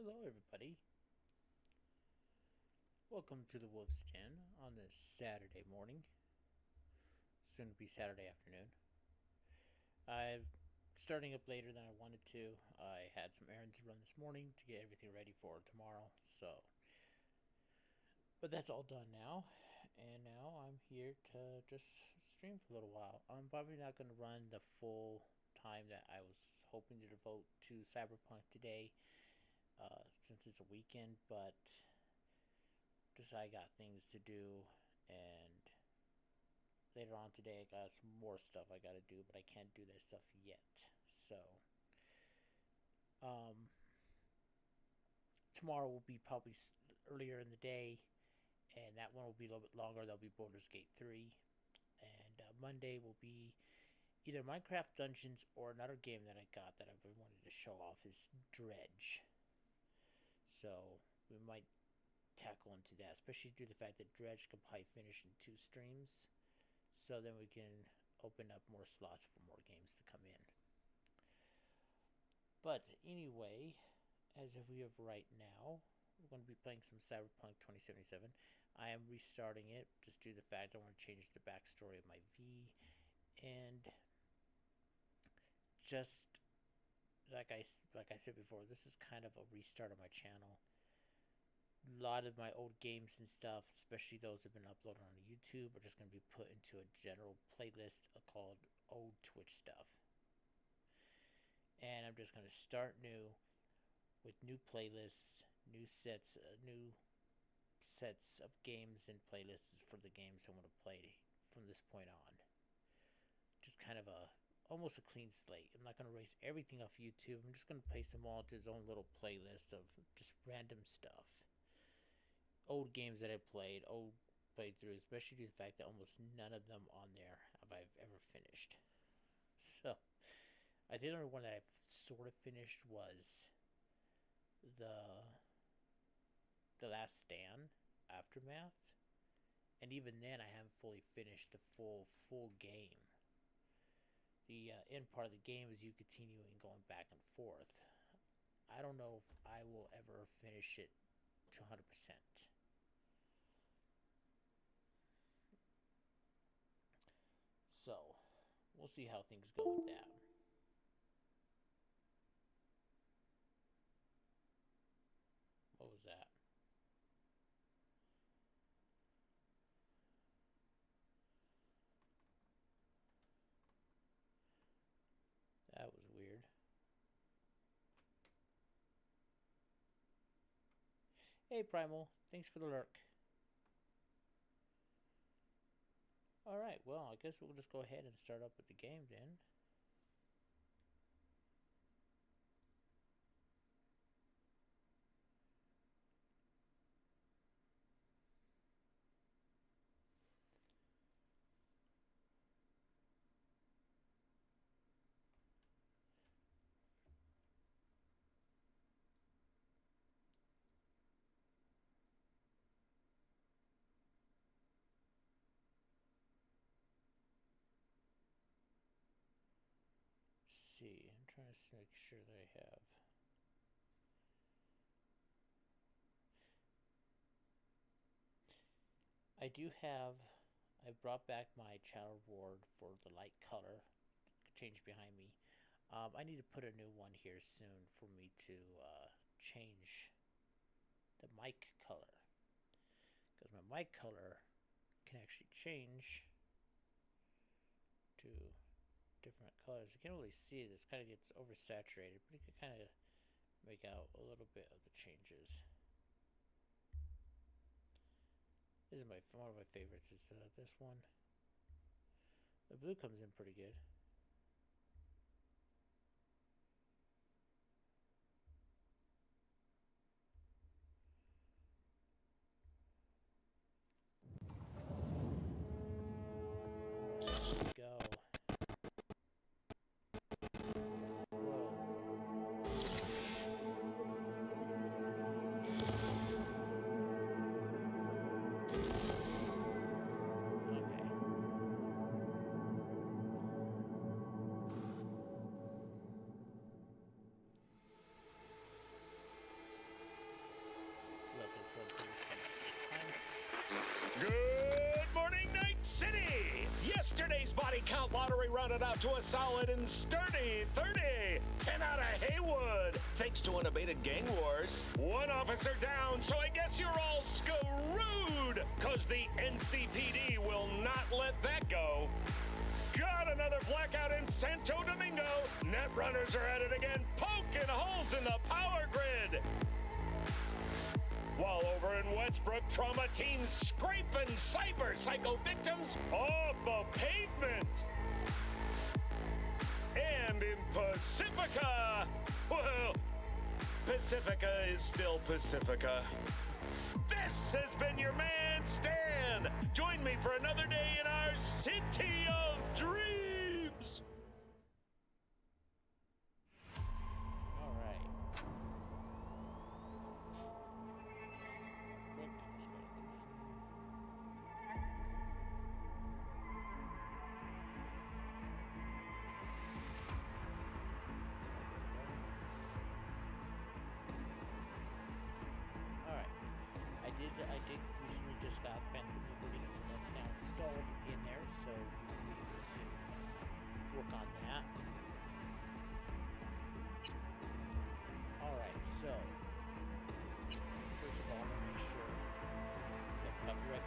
Hello, everybody. Welcome to the Wolf's Den on this Saturday morning, soon to be Saturday afternoon. I'm starting up later than I wanted to. I had some errands to run this morning to get everything ready for tomorrow, but that's all done now, and now I'm here to just stream for a little while. I'm probably not going to run the full time that I was hoping to devote to Cyberpunk today, since it's a weekend, but just I got things to do, and later on today I got some more stuff I gotta do, but I can't do that stuff yet. So, um, tomorrow will be probably earlier in the day, and that one will be a little bit longer. That'll be Baldur's Gate 3, and Monday will be either Minecraft Dungeons or another game that I got that I've been wanting to show off is Dredge. So we might tackle into that, especially due to the fact that Dredge can probably finish in 2 streams. So then we can open up more slots for more games to come in. But anyway, as of we have right now, we're going to be playing some Cyberpunk 2077. I am restarting it just due to the fact I want to change the backstory of my V, and just like I said before, this is kind of a restart of my channel. A lot of my old games and stuff, especially those that have been uploaded on YouTube, are just going to be put into a general playlist called Old Twitch Stuff. And I'm just going to start new with new playlists, new sets of games and playlists for the games I want to play from this point on. Just kind of almost a clean slate. I'm not going to erase everything off YouTube. I'm just going to place them all into its own little playlist of just random stuff. Old games that I played, old playthroughs, especially due to the fact that almost none of them on there have I've ever finished. So, I think the only one that I've sort of finished was the Last Stand Aftermath, and even then I haven't fully finished the full game. The end part of the game is you continuing going back and forth. I don't know if I will ever finish it to 100%. So, we'll see how things go with that. What was that? That was weird. Hey, Primal. Thanks for the lurk. Alright, well, I guess we'll just go ahead and start up with the game then. See, I'm trying to make sure that I have. I brought back my channel board for the light color change behind me. I need to put a new one here soon for me to change the mic color, because my mic color can actually change to different colors. You can't really see it, it kind of gets oversaturated, but you can kind of make out a little bit of the changes. This is one of my favorites is this one. The blue comes in pretty good. Let's go. body count lottery rounded out to a solid and sturdy 30. 10 out of Haywood, thanks to unabated gang wars. One officer down, so I guess you're all screwed, cause the NCPD will not let that go. Got another blackout in Santo Domingo. Net runners are at it again, poking holes in the power grid. While over in Westbrook, trauma teams scraping cyber psycho victims off the pavement. And in Pacifica, well, Pacifica is still Pacifica. This has been your man, Stan. Join me for another day in our city of dreams. All right. I did recently just got Phantom Liberties, and that's now installed in there, so we will be able to work on that. Alright, so first of all, I want to make sure that copyright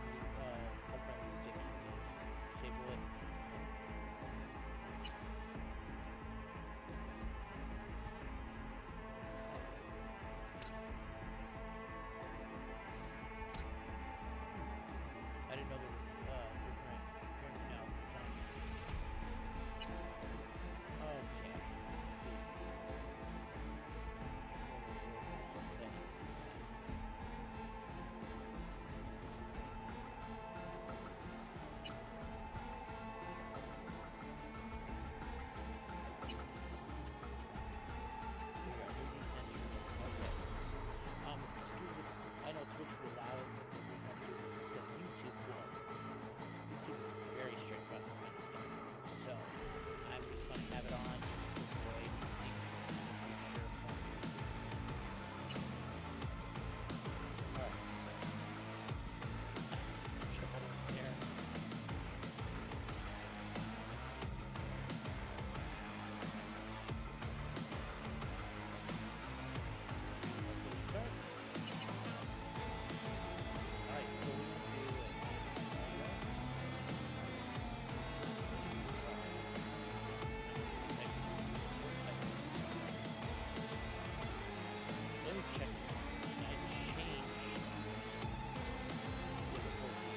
music is disabled. I didn't know there was different appearance now for John. Okay, let's see. Settings. I know Twitch will allow it, but the reason I'm doing this is because YouTube won't. YouTube is very strict about this kind of stuff. So, I'm just going to have it on just to avoid anything. I'm sure from YouTube. Alright. Jump over there. Start. Alright, so we're going to do it. Let me check something. I changed the recording.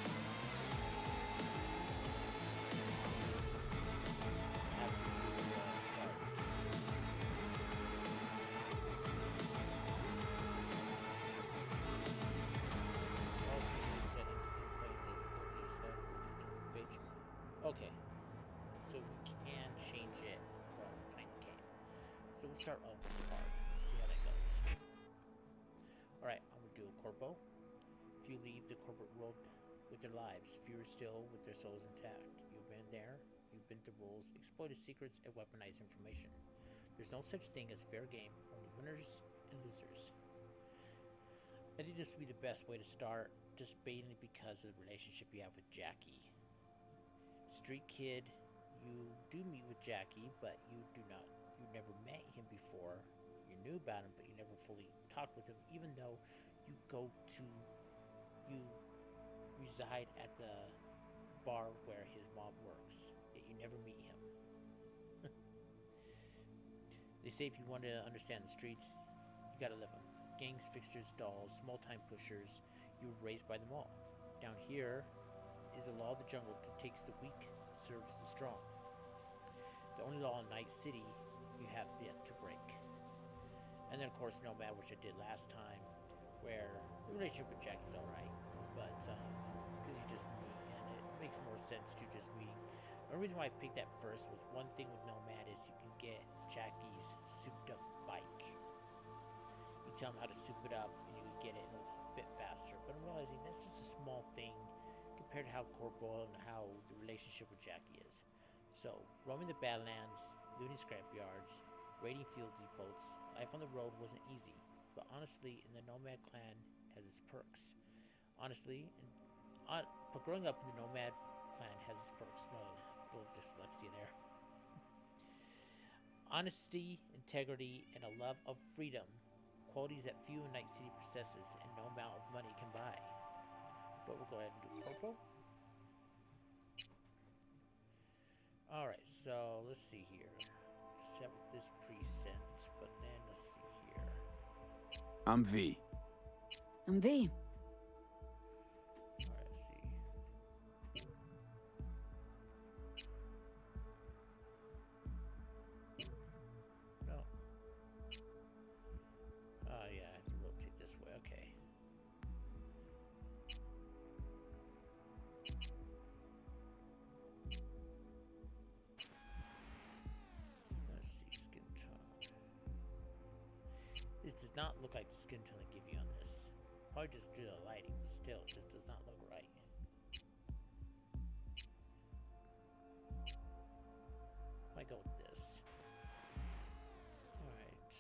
Have to do start. Okay, so we can change it while we're playing the game. So we'll start off with hard, see how that goes. Alright, I'm gonna do a corpo. If you leave the corporate world with their lives, fewer still with their souls intact. You've been there, you've been through rules, exploited secrets, and weaponized information. There's no such thing as fair game, only winners and losers. I think this would be the best way to start, just mainly because of the relationship you have with Jackie. Street kid, you do meet with Jackie, but you never met him before. You knew about him, but you never fully talked with him, even though you reside at the bar where his mom works, yet you never meet him. They say if you want to understand the streets, you gotta live them. Gangs, fixtures, dolls, small-time pushers, you were raised by them all. Down here is the law of the jungle that takes the weak, serves the strong. The only law in Night City you have yet to break. And then of course Nomad, which I did last time, where the relationship with Jackie's alright, but because you just meet, and it makes more sense to just meeting. The only reason why I picked that first was one thing with Nomad is you can get Jackie's souped up bike. You tell him how to soup it up and you can get it, and it's a bit faster. But I'm realizing that's just a small thing compared to how Corporal and how the relationship with Jackie is. So, roaming the Badlands, looting scrapyards, raiding fuel depots, life on the road wasn't easy. But honestly, in the Nomad clan has its perks. Honestly, but growing up in the Nomad clan has its perks. Well, little dyslexia there. Honesty, integrity, and a love of freedom. Qualities that few in Night City possesses and no amount of money can buy. But we'll go ahead and do Corporal. Alright, so let's see here. Set with this precinct, but then let's see here. I'm V. I'm V. Alright, let's see. No. Oh yeah, I have to rotate this way, okay. Let's see, skin tone. This does not look like the skin tone they give you on this. Probably just due to the lighting, but still, it just does not look right. Might go with this. Alright.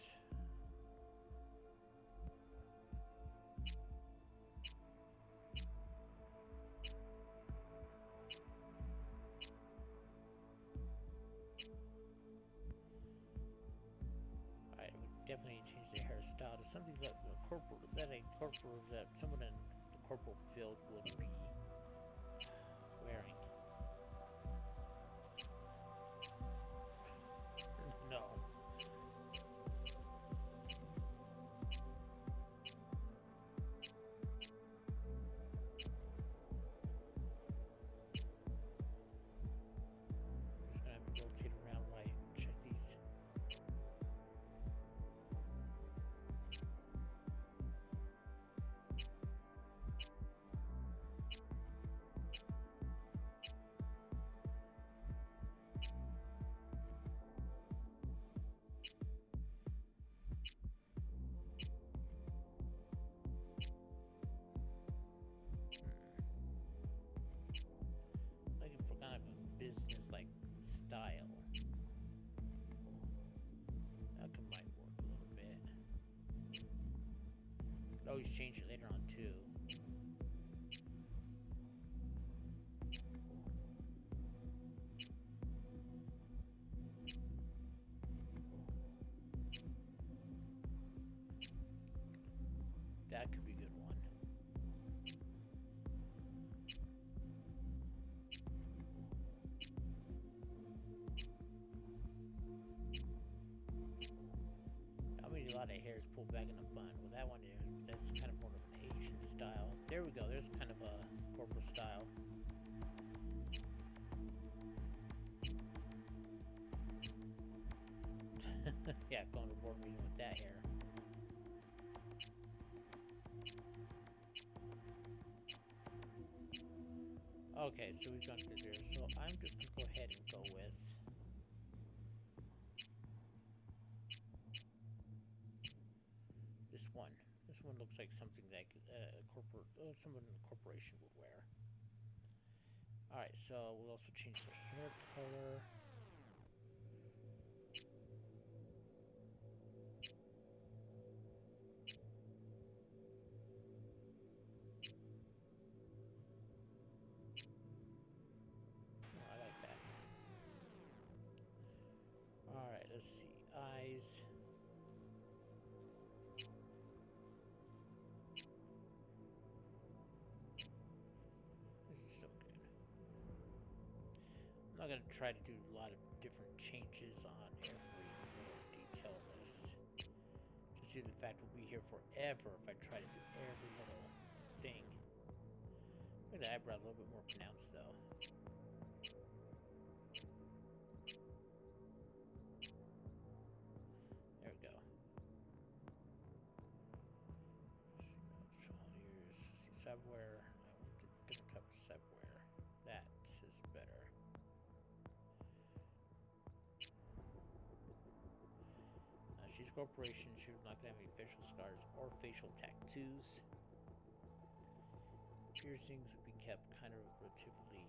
Alright, we definitely need to change the hairstyle to something that someone in the corporal field would be wearing. No. I'm just gonna have to rotate around while I check these. Looking for kind of a business-like style. That might work a little bit. Could always change it later on too. That could be a good one. I mean, a lot of hair is pulled back in a bun. Well, that one is, that's kind of more of an Asian style. There we go. There's kind of a corporal style. Yeah, going to board meeting with that hair. Okay, so we've gone through here. So I'm just gonna go ahead and go with this one. This one looks like something that someone in the corporation would wear. All right, so we'll also change the hair color. Oh, I like that. All right, let's see. Eyes. This is so good. I'm not gonna try to do a lot of different changes on every little detail of this. Just due to the fact we'll be here forever if I try to do every little thing. Look at the eyebrows a little bit more pronounced though. There we go. Here's subware. I want a different type of subware. That is better. She's a corporation. She's not gonna have any facial scars or facial tattoos. Piercings would be kept kind of relatively.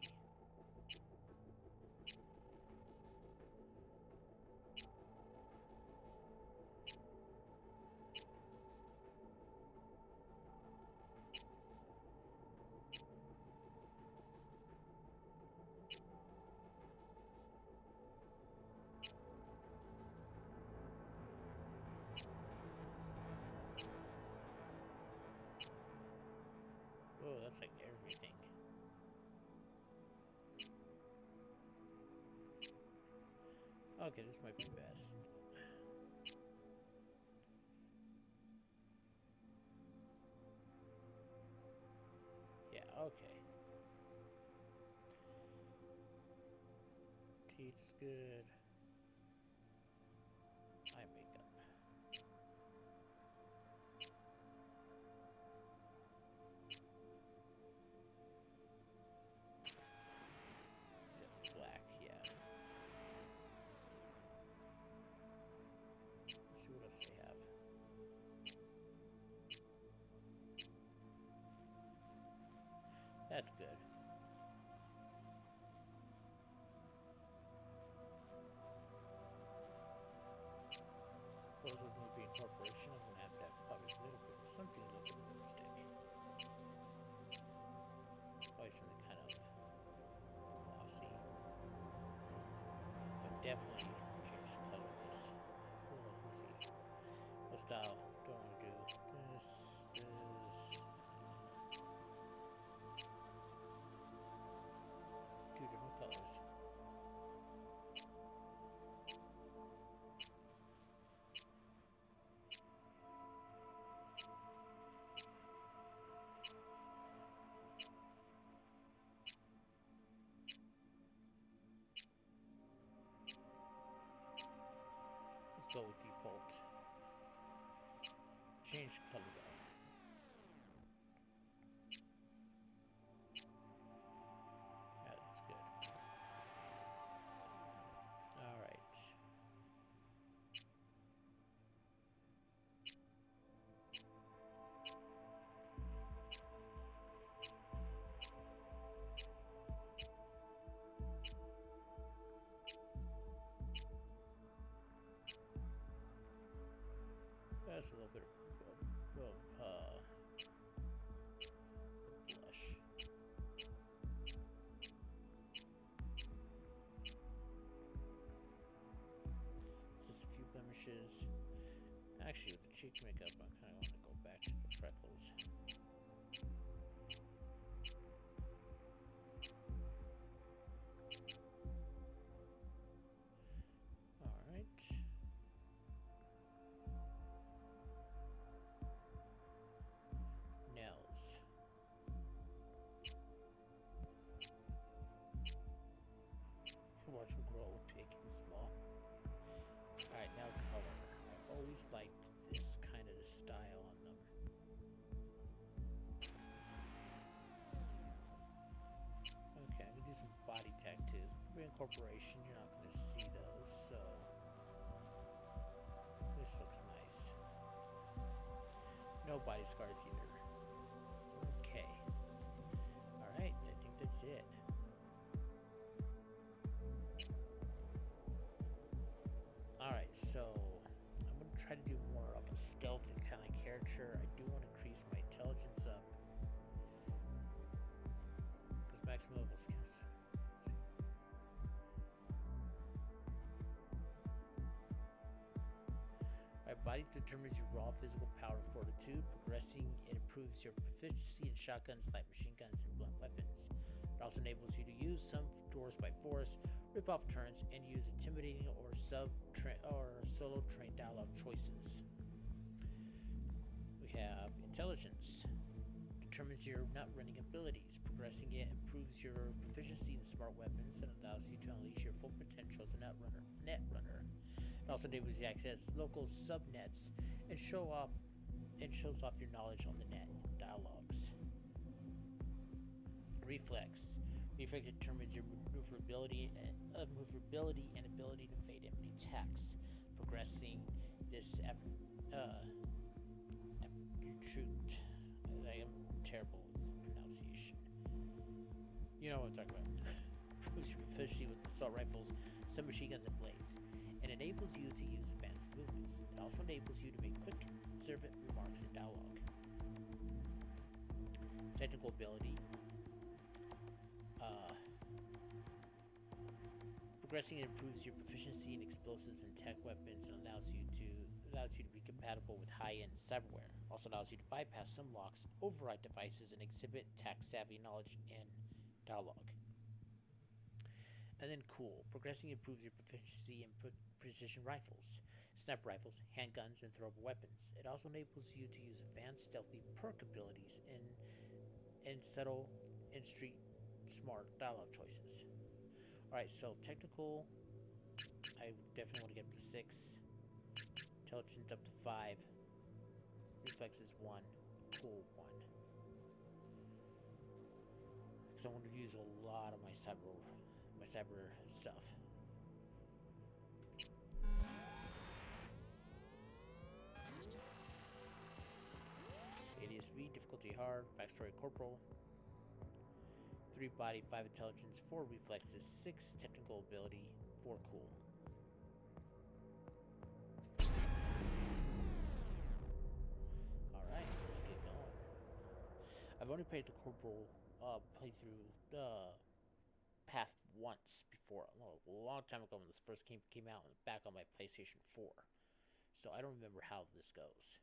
looks like everything. Okay, this might be best. Yeah, okay. Teeth is good. Eye makeup. Yeah, black, yeah. Let's see what else they have. That's good. Of course, with me being a corporation, I'm gonna have probably a little bit of something to look at the lipstick. Probably something kind of glossy. But definitely change the color of this. Well, let's see. What style do I want to do? This. Two different colors. Let's go with default. Change color though. Yeah, that's good. Alright. That's a little bit of blush. Just a few blemishes. Actually, with the cheek makeup, I kind of want to go back to the freckles. Alright. Nails. Watch them grow big and small. Alright, now color. I always liked this kind of style on them. Okay, I'm gonna do some body tattoos. We're in corporation, you're not gonna see those, so this looks nice. No body scars either. Okay. Alright, I think that's it. Alright, so I'm going to try to do more of a stealthy kind of character. I do want to increase my intelligence up. Because maximum level skills. Alright, body determines your raw physical power and fortitude. Progressing, it improves your proficiency in shotguns, light machine guns, and blunt weapons. It also enables you to use some doors by force, rip off turns, and use intimidating or solo train dialogue choices. We have intelligence. Determines your nut running abilities. Progressing it improves your proficiency in smart weapons and allows you to unleash your full potential as a net runner. It also enables you to access local subnets and shows off your knowledge on the net dialogues. Reflex. Reflex determines your maneuverability and ability to evade enemy attacks. Progressing this I am terrible with pronunciation. You know what I'm talking about. Improves your proficiency with assault rifles, submachine guns, and blades, and enables you to use advanced movements. It also enables you to make quick, observant remarks in dialogue. Technical ability. Progressing improves your proficiency in explosives and tech weapons and allows allows you to be compatible with high-end cyberware. Also allows you to bypass some locks, override devices, and exhibit tech-savvy knowledge and dialogue. And then cool. Progressing improves your proficiency in precision rifles, sniper rifles, handguns, and throwable weapons. It also enables you to use advanced stealthy perk abilities and subtle and street smart dialogue choices. Alright, so technical, I definitely want to get up to 6. Intelligence up to 5. Reflexes 1. Cool 1. Because I want to use a lot of my cyber stuff. ADSV, difficulty hard, backstory corporal. 3 body, 5 intelligence, 4 reflexes, 6 technical ability, 4 cool. Alright, let's get going. I've only played the corporal playthrough path once before, a long time ago when this first came out back on my PlayStation 4. So I don't remember how this goes.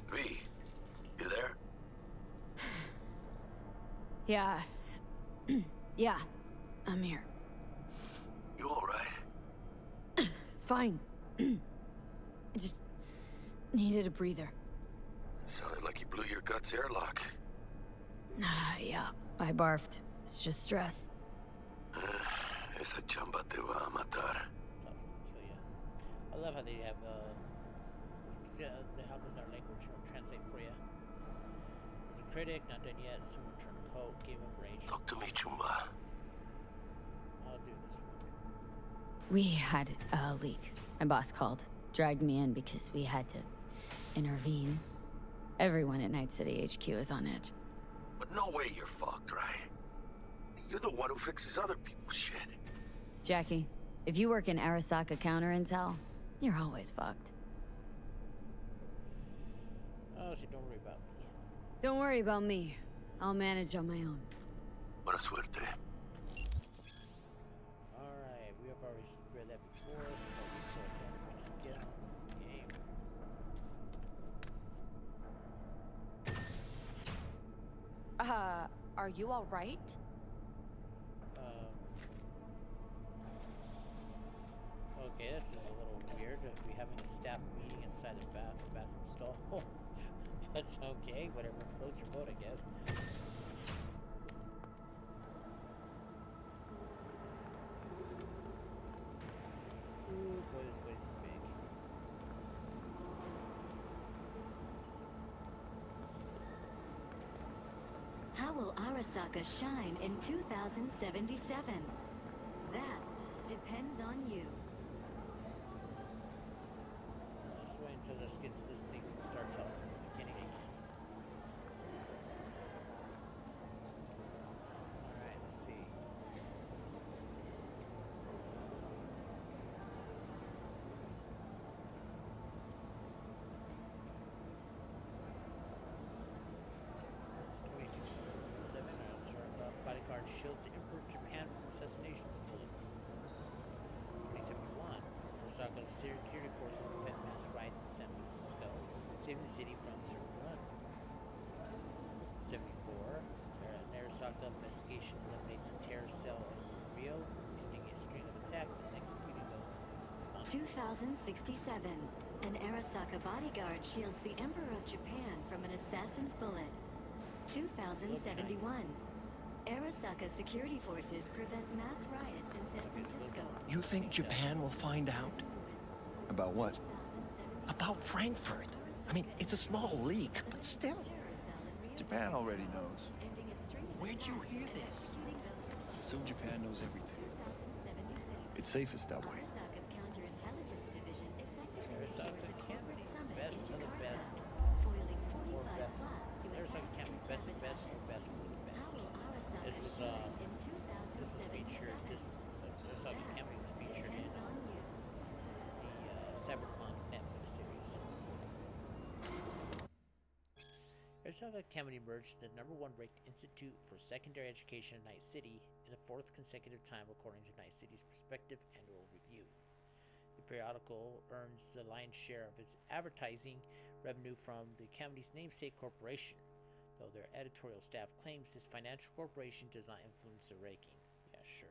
V, you there? Yeah. Yeah, I'm here. You alright? Fine. I just needed a breather. Sounded like you blew your guts airlock. Yeah, I barfed. It's just stress. Esa chamba te va a matar. I love how they have they have in their language translate for you. There's a critic, not done yet. Someone turned coat, gave him rage. Talk to me, Chumba. I'll do this one. We had a leak. My boss called, dragged me in because we had to intervene. Everyone at Night City HQ is on edge. But no way you're fucked, right? You're the one who fixes other people's shit. Jackie, if you work in Arasaka counter intel, you're always fucked. Oh, so don't worry about me. Don't worry about me. I'll manage on my own. Buena suerte. Alright, we have already read that before, so let's go ahead and just get on the game. Are you all right? Okay, this is a little weird. We having a staff meeting inside the bathroom stall. But okay, whatever floats your boat, I guess. Ooh, boy, this place is big. How will Arasaka shine in 2077? That depends on you. Let's wait until this thing starts off from the beginning again. Alright, let's see. Bodyguard shields the Emperor of Japan from assassinations bullet. 2071. Osaka's security forces prevent mass riots in San Francisco, saving the city from certain run. 74. Narasaka investigation eliminates a terror cell in Rio, ending a string of attacks and executing those responsible. 2067. An Arasaka bodyguard shields the Emperor of Japan from an assassin's bullet. 2071. Arasaka security forces prevent mass riots in San Francisco. You think Japan will find out? About what? About Frankfurt. I mean, it's a small leak, but still. Japan already knows. Where'd you hear this? Assume Japan knows everything. It's safest that way. Arasaka's counterintelligence division effectively Arasaka can't be best of the best foiling or 45 best. plots to Arasaka can't be best of the best or best for the best. This was featured Arasaka Academy was featured in the Cyberpunk Netflix series. Arasaka Academy emerged the #1 ranked institute for secondary education in Night City in the 4th consecutive time according to Night City's prospective annual review. The periodical earns the lion's share of its advertising revenue from the Academy's namesake corporation, though their editorial staff claims this financial corporation does not influence their ranking. Yeah, sure.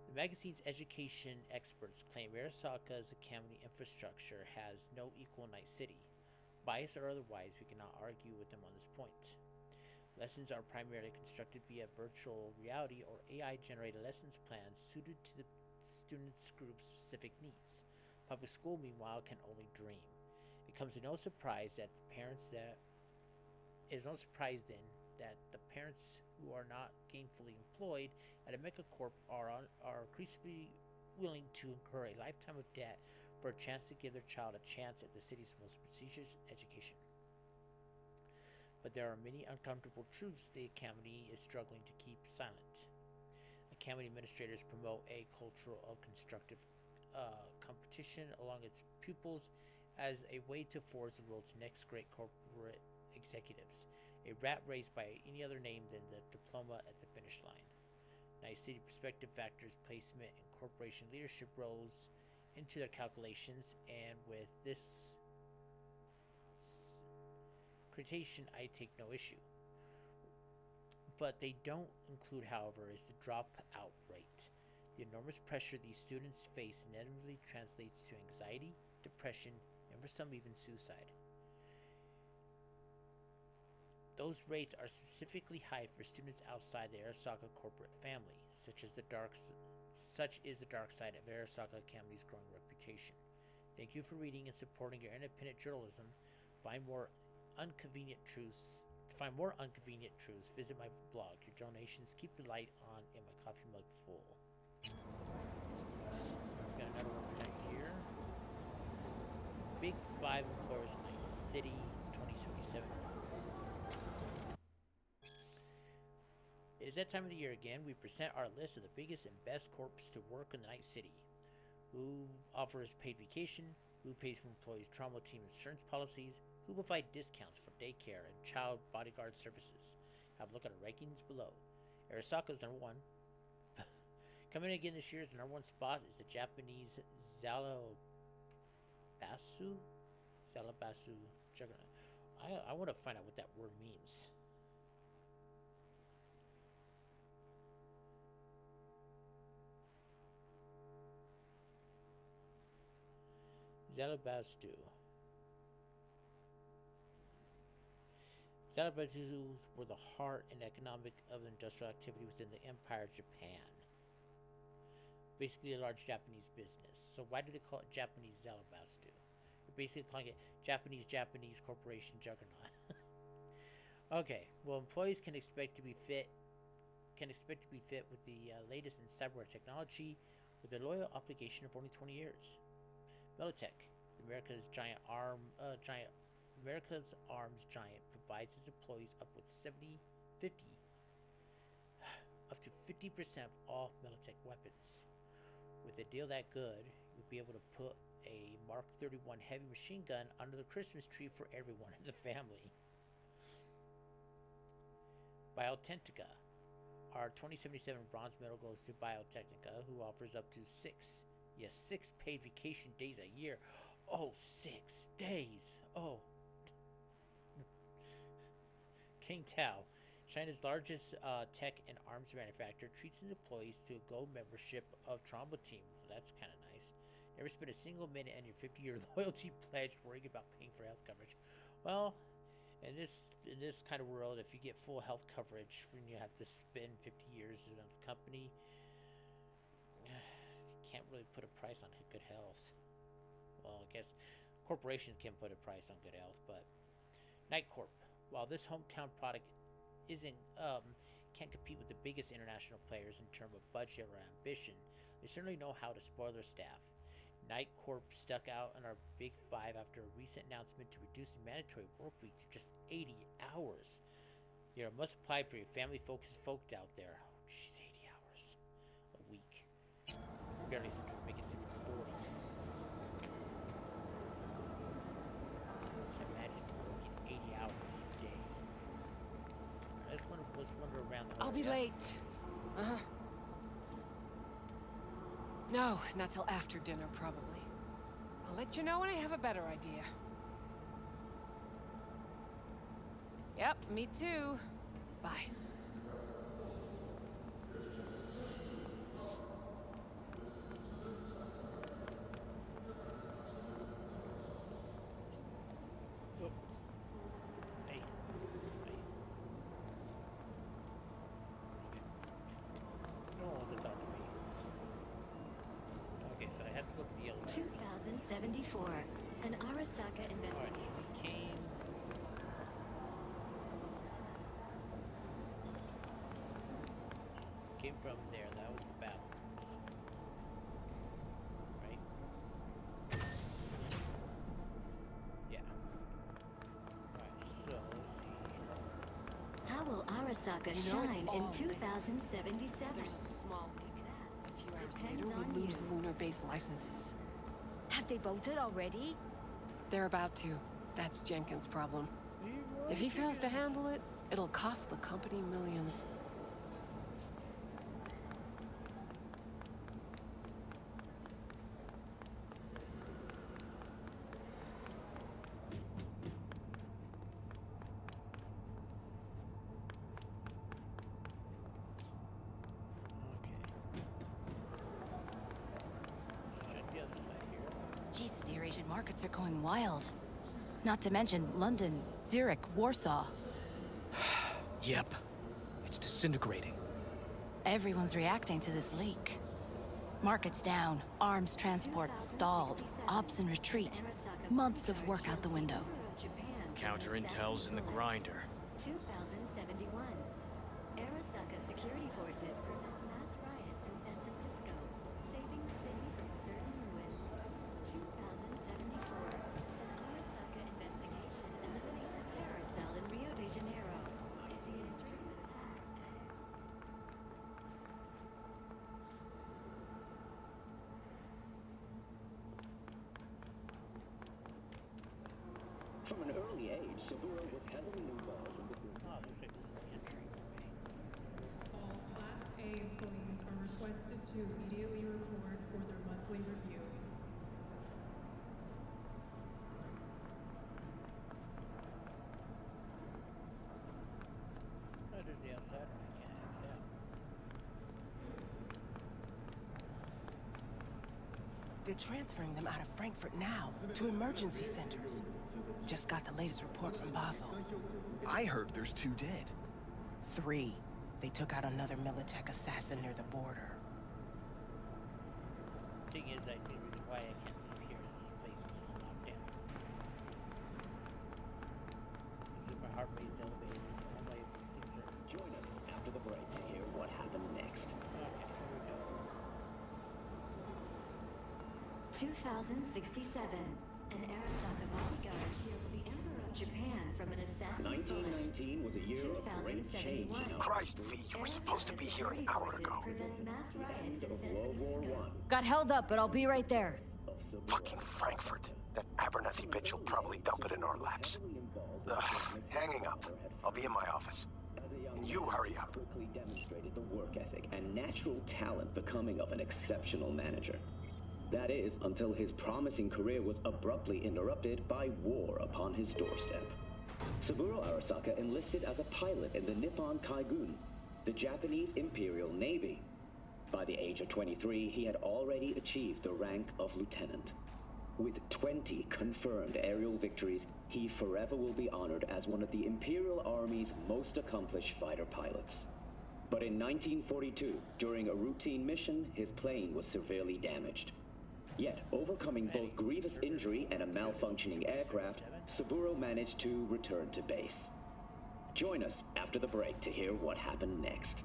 The magazine's education experts claim Arasaka's Academy infrastructure has no equal in Night City. Biased or otherwise, we cannot argue with them on this point. Lessons are primarily constructed via virtual reality or AI-generated lessons plans suited to the students' group's specific needs. Public school, meanwhile, can only dream. It comes to no surprise that the parents that the parents who are not gainfully employed at a megacorp are increasingly willing to incur a lifetime of debt for a chance to give their child a chance at the city's most prestigious education. But there are many uncomfortable truths the Academy is struggling to keep silent. Academy administrators promote a culture of constructive competition along its pupils as a way to force the world's next great corporate executives, a rat race by any other name than the diploma at the finish line. Night City perspective factors placement and corporation leadership roles into their calculations, and with this criterion I take no issue. But they don't include, however, is the dropout rate. The enormous pressure these students face inevitably translates to anxiety, depression, and for some even suicide. Those rates are specifically high for students outside the Arasaka corporate family, such is the dark side of Arasaka Academy's growing reputation. Thank you for reading and supporting your independent journalism. To find more inconvenient truths, visit my blog. Your donations keep the light on and my coffee mug full. We've got another one right here. Big 5 employers in Night City, 2077. It is that time of the year again. We present our list of the biggest and best corps to work in the Night City. Who offers paid vacation? Who pays for employees' trauma team insurance policies? Who provide discounts for daycare and child bodyguard services? Have a look at our rankings below. Arasaka's #1. Coming in again this year's #1 spot is the Japanese Zalabasu Juggernaut. I want to find out what that word means. Zalabastu. Zalabazus were the heart and economic of industrial activity within the Empire of Japan. Basically a large Japanese business. So why do they call it Japanese Zalabastu? You're basically calling it Japanese Corporation Juggernaut. Okay, well, employees can expect to be fit with the latest in cyber technology with a loyal obligation of only 20 years. Militech, America's arms giant, provides its employees up to 50% of all Militech weapons. With a deal that good, you'll be able to put a Mark 31 heavy machine gun under the Christmas tree for everyone in the family. Biotechnica. Our 2077 bronze medal goes to Biotechnica, who offers up to 6 paid vacation days a year. Oh, 6 days. Oh. King Tao, China's largest tech and arms manufacturer, treats its employees to a gold membership of Trauma Team. Well, that's kind of nice. Never spend a single minute on your 50-year loyalty pledge worrying about paying for health coverage. Well, in this kind of world, if you get full health coverage when you have to spend 50 years in a company, can't really put a price on good health. Well, I guess corporations can put a price on good health, but Night Corp, while this hometown product can't compete with the biggest international players in terms of budget or ambition, they certainly know how to spoil their staff. Night Corp stuck out in our Big 5 after a recent announcement to reduce the mandatory work week to just 80 hours. They are a must apply for your family-focused folk out there. She's 80 hours a week. Barely seem to make it through 40. Imagine working 80 hours a day. I just wonder around the I'll be late. Uh-huh. No, not till after dinner, probably. I'll let you know when I have a better idea. Yep, me too. Bye. Hey. Hey. No one wants to talk to me. Okay, so I have to go to the yellow letters. 2074. An Arasaka Alright, investigation. so we came from there. That was the bathrooms. Right? Yeah. Alright, so let's see. How will Arasaka You know, it's shine all in negative. 2077? There's a small leak. A few hours Depends later, on we lose you. lunar base licenses. Have they voted already? They're about to. That's Jenkins' problem. If he fails to handle it, it'll cost the company millions. Okay. Let's check the other side here. Jesus, the Eurasian markets are going wild. Not to mention London, Zurich, Warsaw. Yep. It's disintegrating. Everyone's reacting to this leak. Markets down, arms transports stalled, ops in retreat. Months of work out the window. Counter-intel's in the grinder. 2071. Arasaka security forces prevent mass riots in San Francisco, saving the city from certain ruin. 2074. An Arasaka investigation eliminates a terror cell in Rio de Janeiro. Ending extreme attacks. From an early age, Saburo was heavily involved in the Oh, looks like this is the entry. All Class A employees are requested to immediately report for their monthly review. Oh, there's the outside mechanics, yeah. They're transferring them out of Frankfurt now to emergency centers. Just got the latest report from Basel. I heard there's 2 dead. 3. They took out another Militech assassin near the border. Thing is, I think the reason why I can't live here is this place is on lockdown. As if my heart rate is elevated, all my things are. Join us after the break to hear what happened next. Okay, here we go. 2067. An Arasaka bodyguard healed the Emperor of Japan from an assassin's bullet. 1919 was a year of great change in our Christ, V, you were supposed to be here an hour ago. Prevent mass riots in of San World War Francisco. I. Got held up, but I'll be right there. Fucking Frankfurt. That Abernathy bitch will probably dump it in our laps. Ugh, hanging up. I'll be in my office. And you hurry up. Quickly demonstrated the work ethic and natural talent becoming of an exceptional manager. That is, until his promising career was abruptly interrupted by war upon his doorstep. Saburo Arasaka enlisted as a pilot in the Nippon Kaigun, the Japanese Imperial Navy. By the age of 23, he had already achieved the rank of lieutenant. With 20 confirmed aerial victories, he forever will be honored as one of the Imperial Army's most accomplished fighter pilots. But in 1942, during a routine mission, his plane was severely damaged. Yet, overcoming both grievous injury and a malfunctioning aircraft, Saburo managed to return to base. Join us after the break to hear what happened next.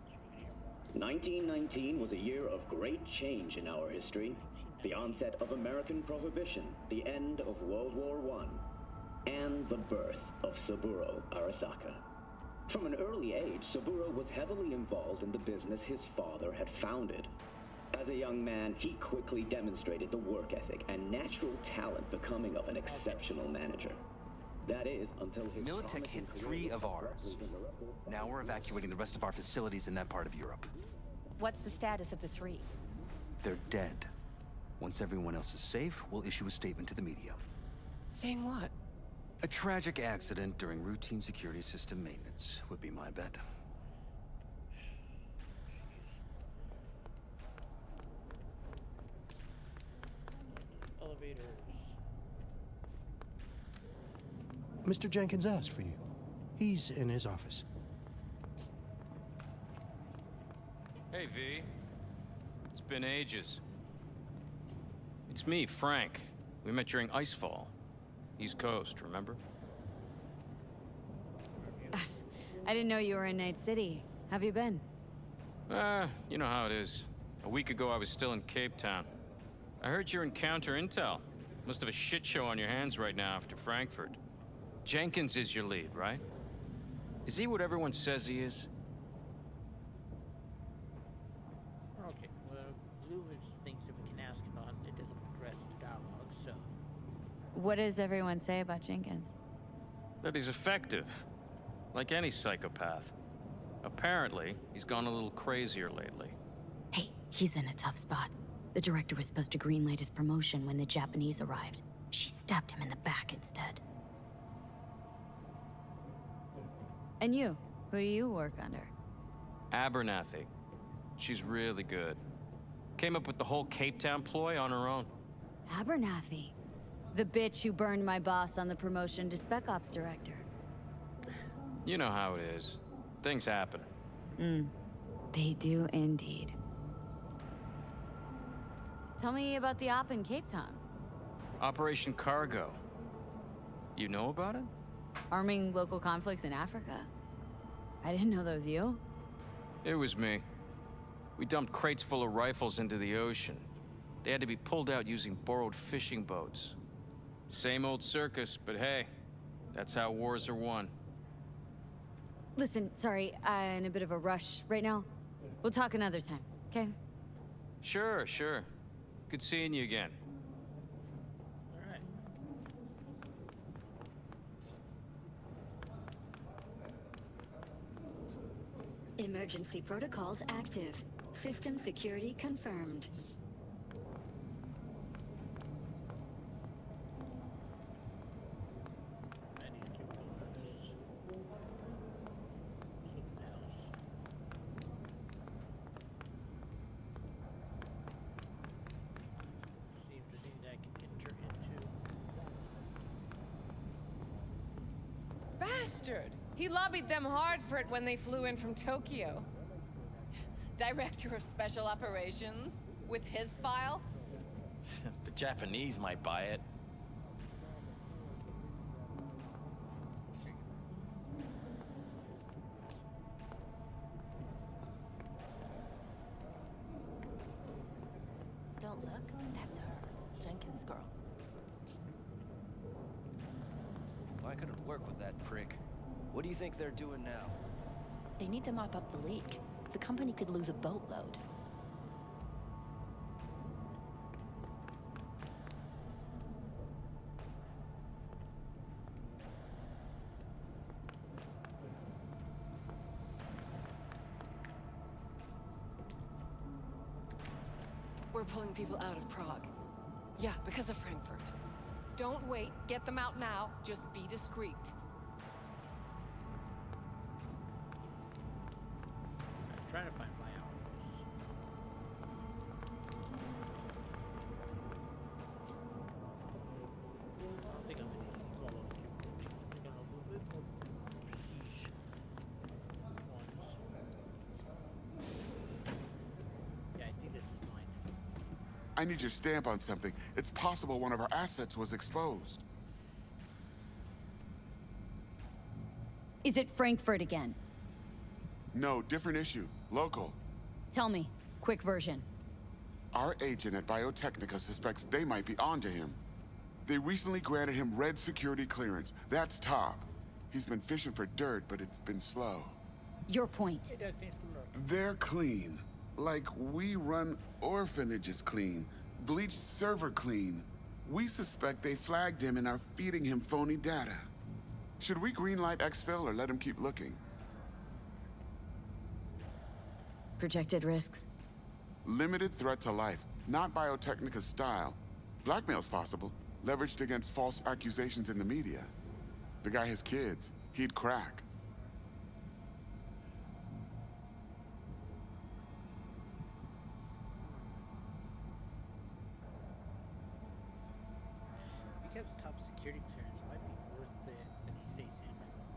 See if we can hear more. 1919 was a year of great change in our history. the onset of American Prohibition, the end of World War I, and the birth of Saburo Arasaka. From an early age, Saburo was heavily involved in the business his father had founded. As a young man, he quickly demonstrated the work ethic and natural talent becoming of an exceptional manager. That is, until his Militech hit 3 of ours. Now we're evacuating the rest of our facilities in that part of Europe. What's the status of the 3? They're dead. Once everyone else is safe, we'll issue a statement to the media. Saying what? A tragic accident during routine security system maintenance would be my bet. Elevators. Mr. Jenkins asked for you. He's in his office. Hey, V. It's been ages. It's me, Frank. We met during Icefall. East Coast, remember? I didn't know you were in Night City. Have you been? You know how it is. A week ago, I was still in Cape Town. I heard you're in counter intel. Must have a shit show on your hands right now after Frankfurt. Jenkins is your lead, right? Is he what everyone says he is? Okay, well, Blue is things that we can ask him on. It doesn't progress the dialogue, so... What does everyone say about Jenkins? That he's effective. Like any psychopath. Apparently, he's gone a little crazier lately. Hey, he's in a tough spot. The director was supposed to greenlight his promotion when the Japanese arrived. She stabbed him in the back instead. And you? Who do you work under? Abernathy. She's really good. Came up with the whole Cape Town ploy on her own. Abernathy. The bitch who burned my boss on the promotion to Spec Ops Director. You know how it is. Things happen. They do indeed. Tell me about the op in Cape Town. Operation Cargo. You know about it? Arming local conflicts in Africa? I didn't know that was you. It was me. We dumped crates full of rifles into the ocean. They had to be pulled out using borrowed fishing boats. Same old circus, but hey, that's how wars are won. Listen, sorry, I'm in a bit of a rush right now. We'll talk another time, okay? Sure, sure. Good seeing you again. Alright. Emergency protocols active. System security confirmed. Bastard! He lobbied them hard for it when they flew in from Tokyo. Director of Special Operations? With his file? The Japanese might buy it. Don't look. That's her. Jenkins' girl. Why couldn't work with that prick? What do you think they're doing now? They need to mop up the leak. The company could lose a boatload. We're pulling people out of Prague. Yeah, because of Frankfurt. Don't wait. Get them out now. Just be discreet. I'm trying to find my office. I don't think I'm in these small little cubicle things. I'm thinking a little bit more prestige ones. Yeah, I think this is mine. I need your stamp on something. It's possible one of our assets was exposed. Is it Frankfurt again? No, different issue. Local. Tell me. Quick version. Our agent at Biotechnica suspects they might be onto him. They recently granted him red security clearance. That's top. He's been fishing for dirt, but it's been slow. Your point. Hey, Doug, thanks for looking. They're clean. Like we run orphanages clean. Bleached server clean. We suspect they flagged him and are feeding him phony data. Should we greenlight exfil or let him keep looking? Projected risks? Limited threat to life, not Biotechnica's style. Blackmail's possible, leveraged against false accusations in the media. The guy has kids. He'd crack. Because top security clearance might be worth it when he stays in.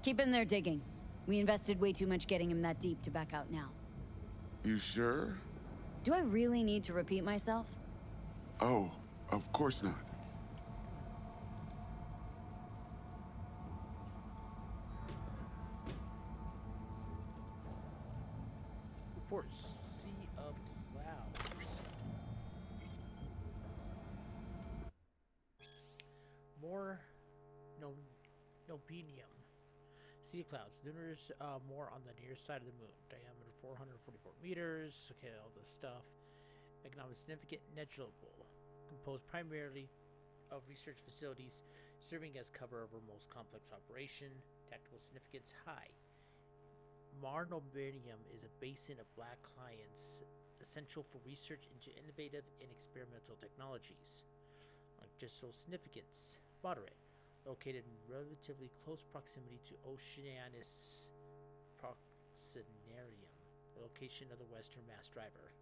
Keep him there digging. We invested way too much getting him that deep to back out now. You sure? Do I really need to repeat myself? Oh, of course not. Report sea of clouds. More nobenium. Sea of clouds. Lunars more on the near side of the moon. Diameter 444 meters. Okay, all this stuff. Economic significant, negligible. Composed primarily of research facilities serving as cover of our most complex operation. Tactical significance high. Marnobenium is a basin of black clients essential for research into innovative and experimental technologies. Logistical significance moderate, located in relatively close proximity to Oceanus Proxinarium, the location of the western mass driver.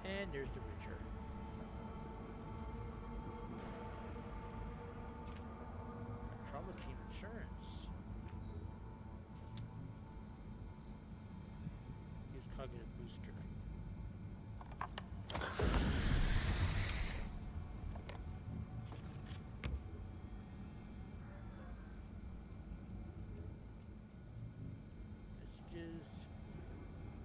And there's the Richer. Trauma Team Insurance. Use cognitive booster. Messages.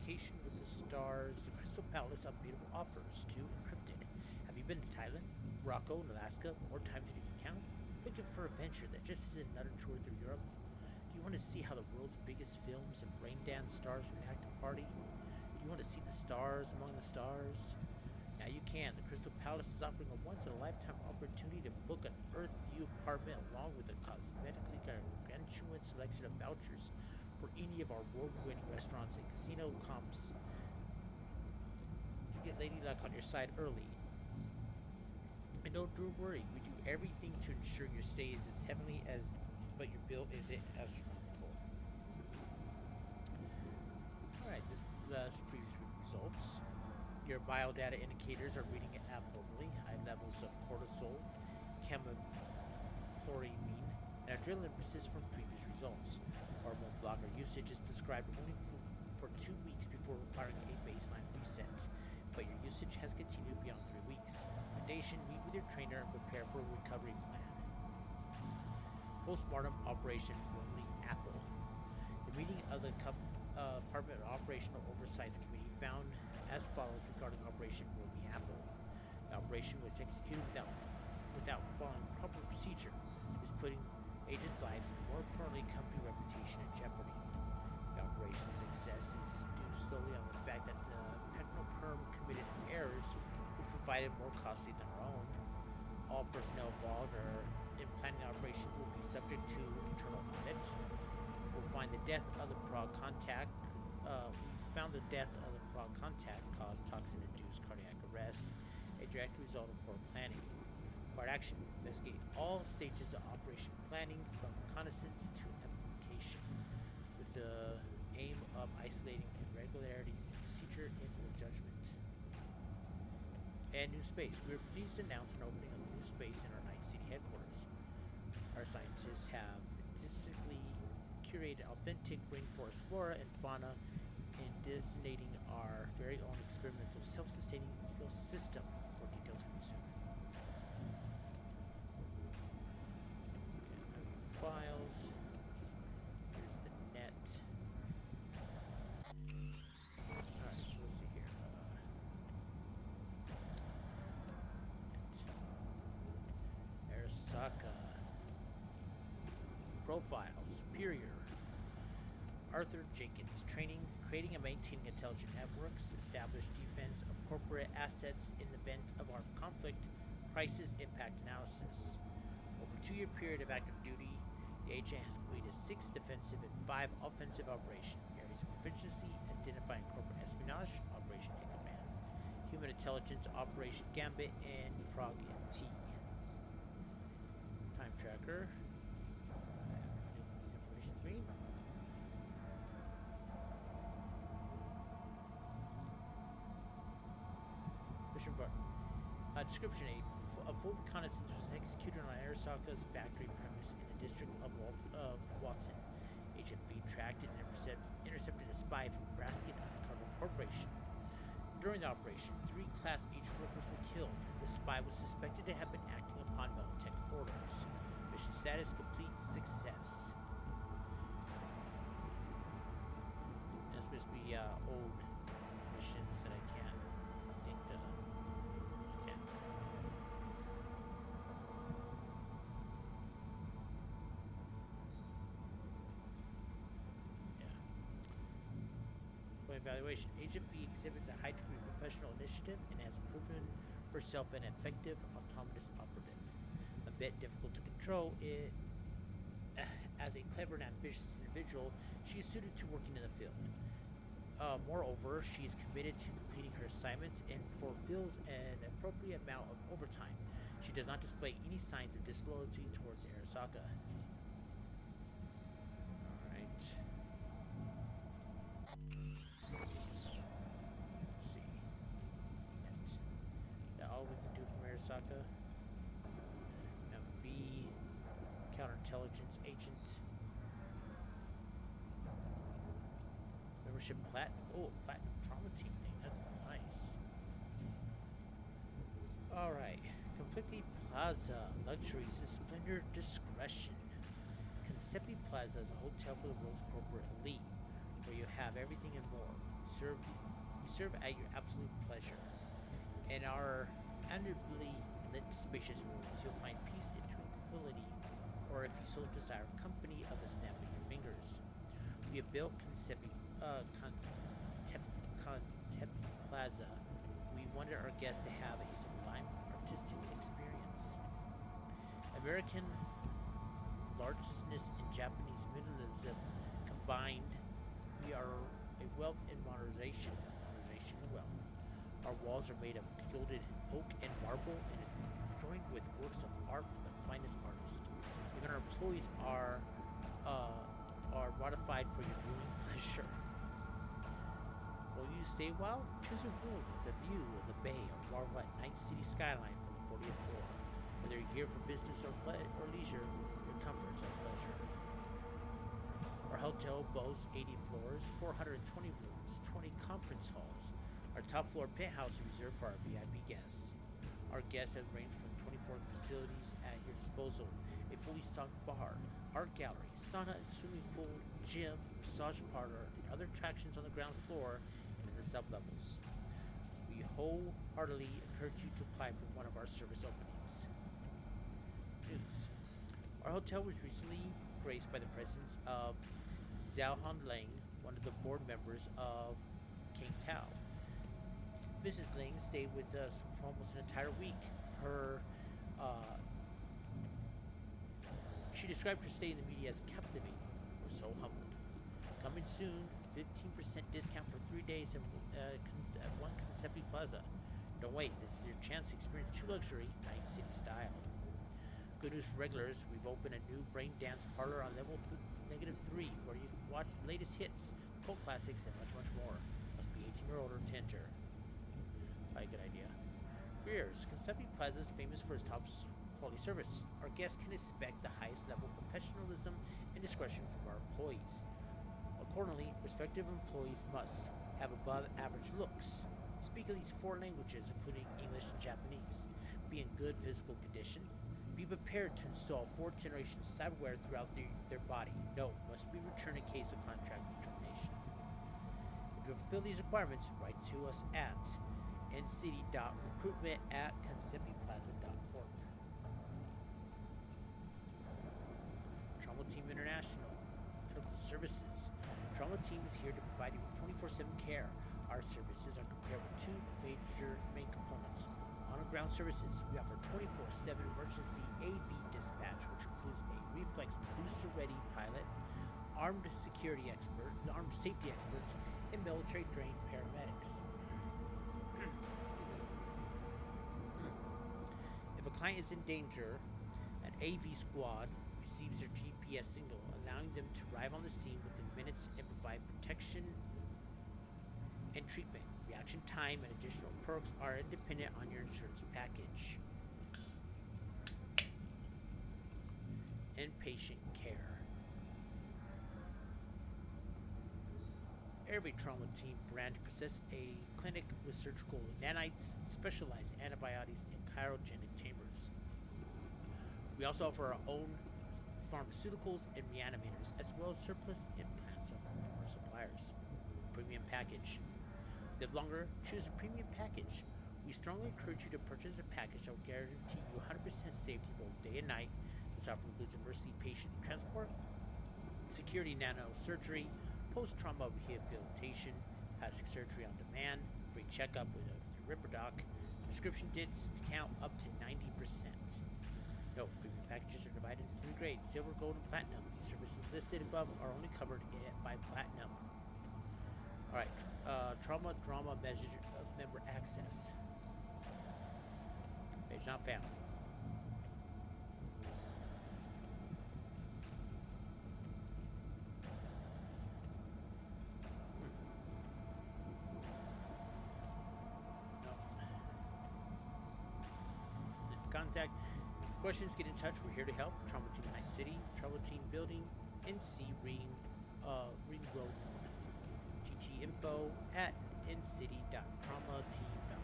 Vacation with the stars. The Crystal Palace unbeatable offers. 2 encrypted. Have you been to Thailand, Morocco, and Alaska more times than you can count? Looking for adventure that just isn't another tour through Europe? Do you want to see how the world's biggest films and brain dance stars react to party? Do you want to see the stars among the stars? Now you can. The Crystal Palace is offering a once-in-a-lifetime opportunity to book an Earth View apartment along with a cosmetically gargantuan selection of vouchers for any of our award-winning restaurants and casino comps. You get Lady Luck on your side early. And don't worry, we do everything to ensure your stay is as heavenly as, but your bill is astronomical. Alright, this previous results. Your biodata indicators are reading abnormally. High levels of cortisol, chemochlorine, and adrenaline persist from previous results. Hormone blocker usage is prescribed only for 2 weeks before requiring a baseline reset, but your usage has continued beyond 3 weeks. Recommendation: meet with your trainer and prepare for a recovery plan. Postmortem Operation Lonely Apple. The meeting of the Department of Operational Oversights Committee found as follows regarding Operation Lonely Apple. The operation was executed without following proper procedure, is putting agents' lives and, more importantly, company reputation in jeopardy. The operation's success is due solely on the fact that the Technocurm committed errors which provided more costly than our own. All personnel involved in planning the operation will be subject to internal audit. We'll find the death of the Prague contact. Found the death of the Prague contact caused toxin-induced cardiac arrest, a direct result of poor planning. Required action: investigate all stages of operation planning, from reconnaissance to application, with the aim of isolating irregularities in procedure and or judgment. And new space. We are pleased to announce an opening of a new space in our Night City headquarters. Our scientists have meticulously curated authentic rainforest flora and fauna in designating our very own experimental self-sustaining ecosystem. More details coming soon. Files. Here's the net. Alright, so let's see here. Net. Arasaka. Profile. Superior. Arthur Jenkins. Training, creating and maintaining intelligent networks. Establish defense of corporate assets in the event of armed conflict. Crisis impact analysis. Over a 2-year period of active duty, the agent has completed 6 defensive and 5 offensive operation areas of proficiency: identifying corporate espionage, Operation in Command, Human Intelligence, Operation Gambit, and Prague MT. Time tracker. I have no idea what these informations mean. Mission bar. Description: a full reconnaissance was executed on Arasaka's factory premise in the district of Watson. Agent V tracked and intercepted a spy from Braskin Undercover Corporation. During the operation, 3 Class H workers were killed. The spy was suspected to have been acting upon Militech orders. Mission status: complete success. This must be old missions that I can't seem to. Yeah. Evaluation. Agent V exhibits a high degree of professional initiative and has proven herself an effective autonomous operative. A bit difficult to control, as a clever and ambitious individual, she is suited to working in the field. Moreover, she is committed to completing her assignments and fulfills an appropriate amount of overtime. She does not display any signs of disloyalty towards Arasaka. Arasaka. Now V, counterintelligence agent. Membership platinum. Oh, platinum trauma team thing. That's nice. Alright. Completely Plaza. Luxuries, splendor, discretion. Concepi Plaza is a hotel for the world's corporate elite, where you have everything and more. We serve at your absolute pleasure. In our admirably lit, spacious rooms, you'll find peace and tranquility, or if you so desire, company of the snap of your fingers. We have built Concepi Plaza. We wanted our guests to have a sublime artistic experience. American largeness and Japanese minimalism combined, we are a wealth in modernization and wealth. Our walls are made of gilded oak and marble and adorned with works of art from the finest artists. Even our employees are modified for your viewing pleasure. Will you stay a while? Choose a room with a view of the bay or marvel at night city skyline from the 40th floor. Whether you're here for business or leisure, your comfort is our pleasure. Our hotel boasts 80 floors, 420 rooms, 20 conference halls. Our top floor penthouse is reserved for our VIP guests. Our guests have ranged from 24 facilities at your disposal: a fully stocked bar, art gallery, sauna and swimming pool, gym, massage parlor, and other attractions on the ground floor and in the sub-levels. We wholeheartedly encourage you to apply for one of our service openings. News. Our hotel was recently graced by the presence of Xiaohan Lang, one of the board members of King Tao. Mrs. Ling stayed with us for almost an entire week. She described her stay in the media as captivating. We're so humbled. Coming soon, 15% discount for 3 days at One Concepi Plaza. Don't wait, this is your chance to experience true luxury, night city style. Good news for regulars, we've opened a new brain dance parlor on level -3, where you can watch the latest hits, cult classics, and much, much more. Must be 18 or older to enter. Probably a good idea. Careers. Concepi Plaza is famous for its top quality service. Our guests can expect the highest level of professionalism and discretion from our employees. While Accordingly, prospective employees must have above average looks, speak at least 4 languages, including English and Japanese, be in good physical condition, be prepared to install 4th generation cyberware throughout their body. No, must be returned in case of contract termination. If you fulfill these requirements, write to us at ncity.recruitment@consemiplaza.corp. Trauma Team International. Medical Services. Trauma Team is here to provide you with 24/7 care. Our services are compared with 2 major main components. On-ground services, we offer 24/7 emergency AV dispatch, which includes a reflex booster-ready pilot, armed safety experts, and military-trained paramedics. If a client is in danger, an AV squad receives their GPS signal, allowing them to arrive on the scene within minutes and provide protection and treatment. Reaction time and additional perks are independent on your insurance package. Inpatient care. Every Trauma Team branch possesses a clinic with surgical nanites, specialized antibiotics, and cryogenic chambers. We also offer our own pharmaceuticals and reanimators, as well as surplus implants from our suppliers. Premium package. Live longer, choose a premium package. We strongly encourage you to purchase a package that will guarantee you 100% safety both day and night. This offer includes emergency patient transport, security nanosurgery, post-trauma rehabilitation, plastic surgery on demand, free checkup with Ripperdoc, prescription discount up to 90%. No, premium packages are divided into 3 grades: silver, gold, and platinum. These services listed above are only covered by platinum. Alright, trauma drama member access. Page not found. No. Contact. Questions, get in touch. We're here to help. Trauma Team Night City, Trauma Team Building, NC Ring Road North. TT info at ncity.traumateam.com.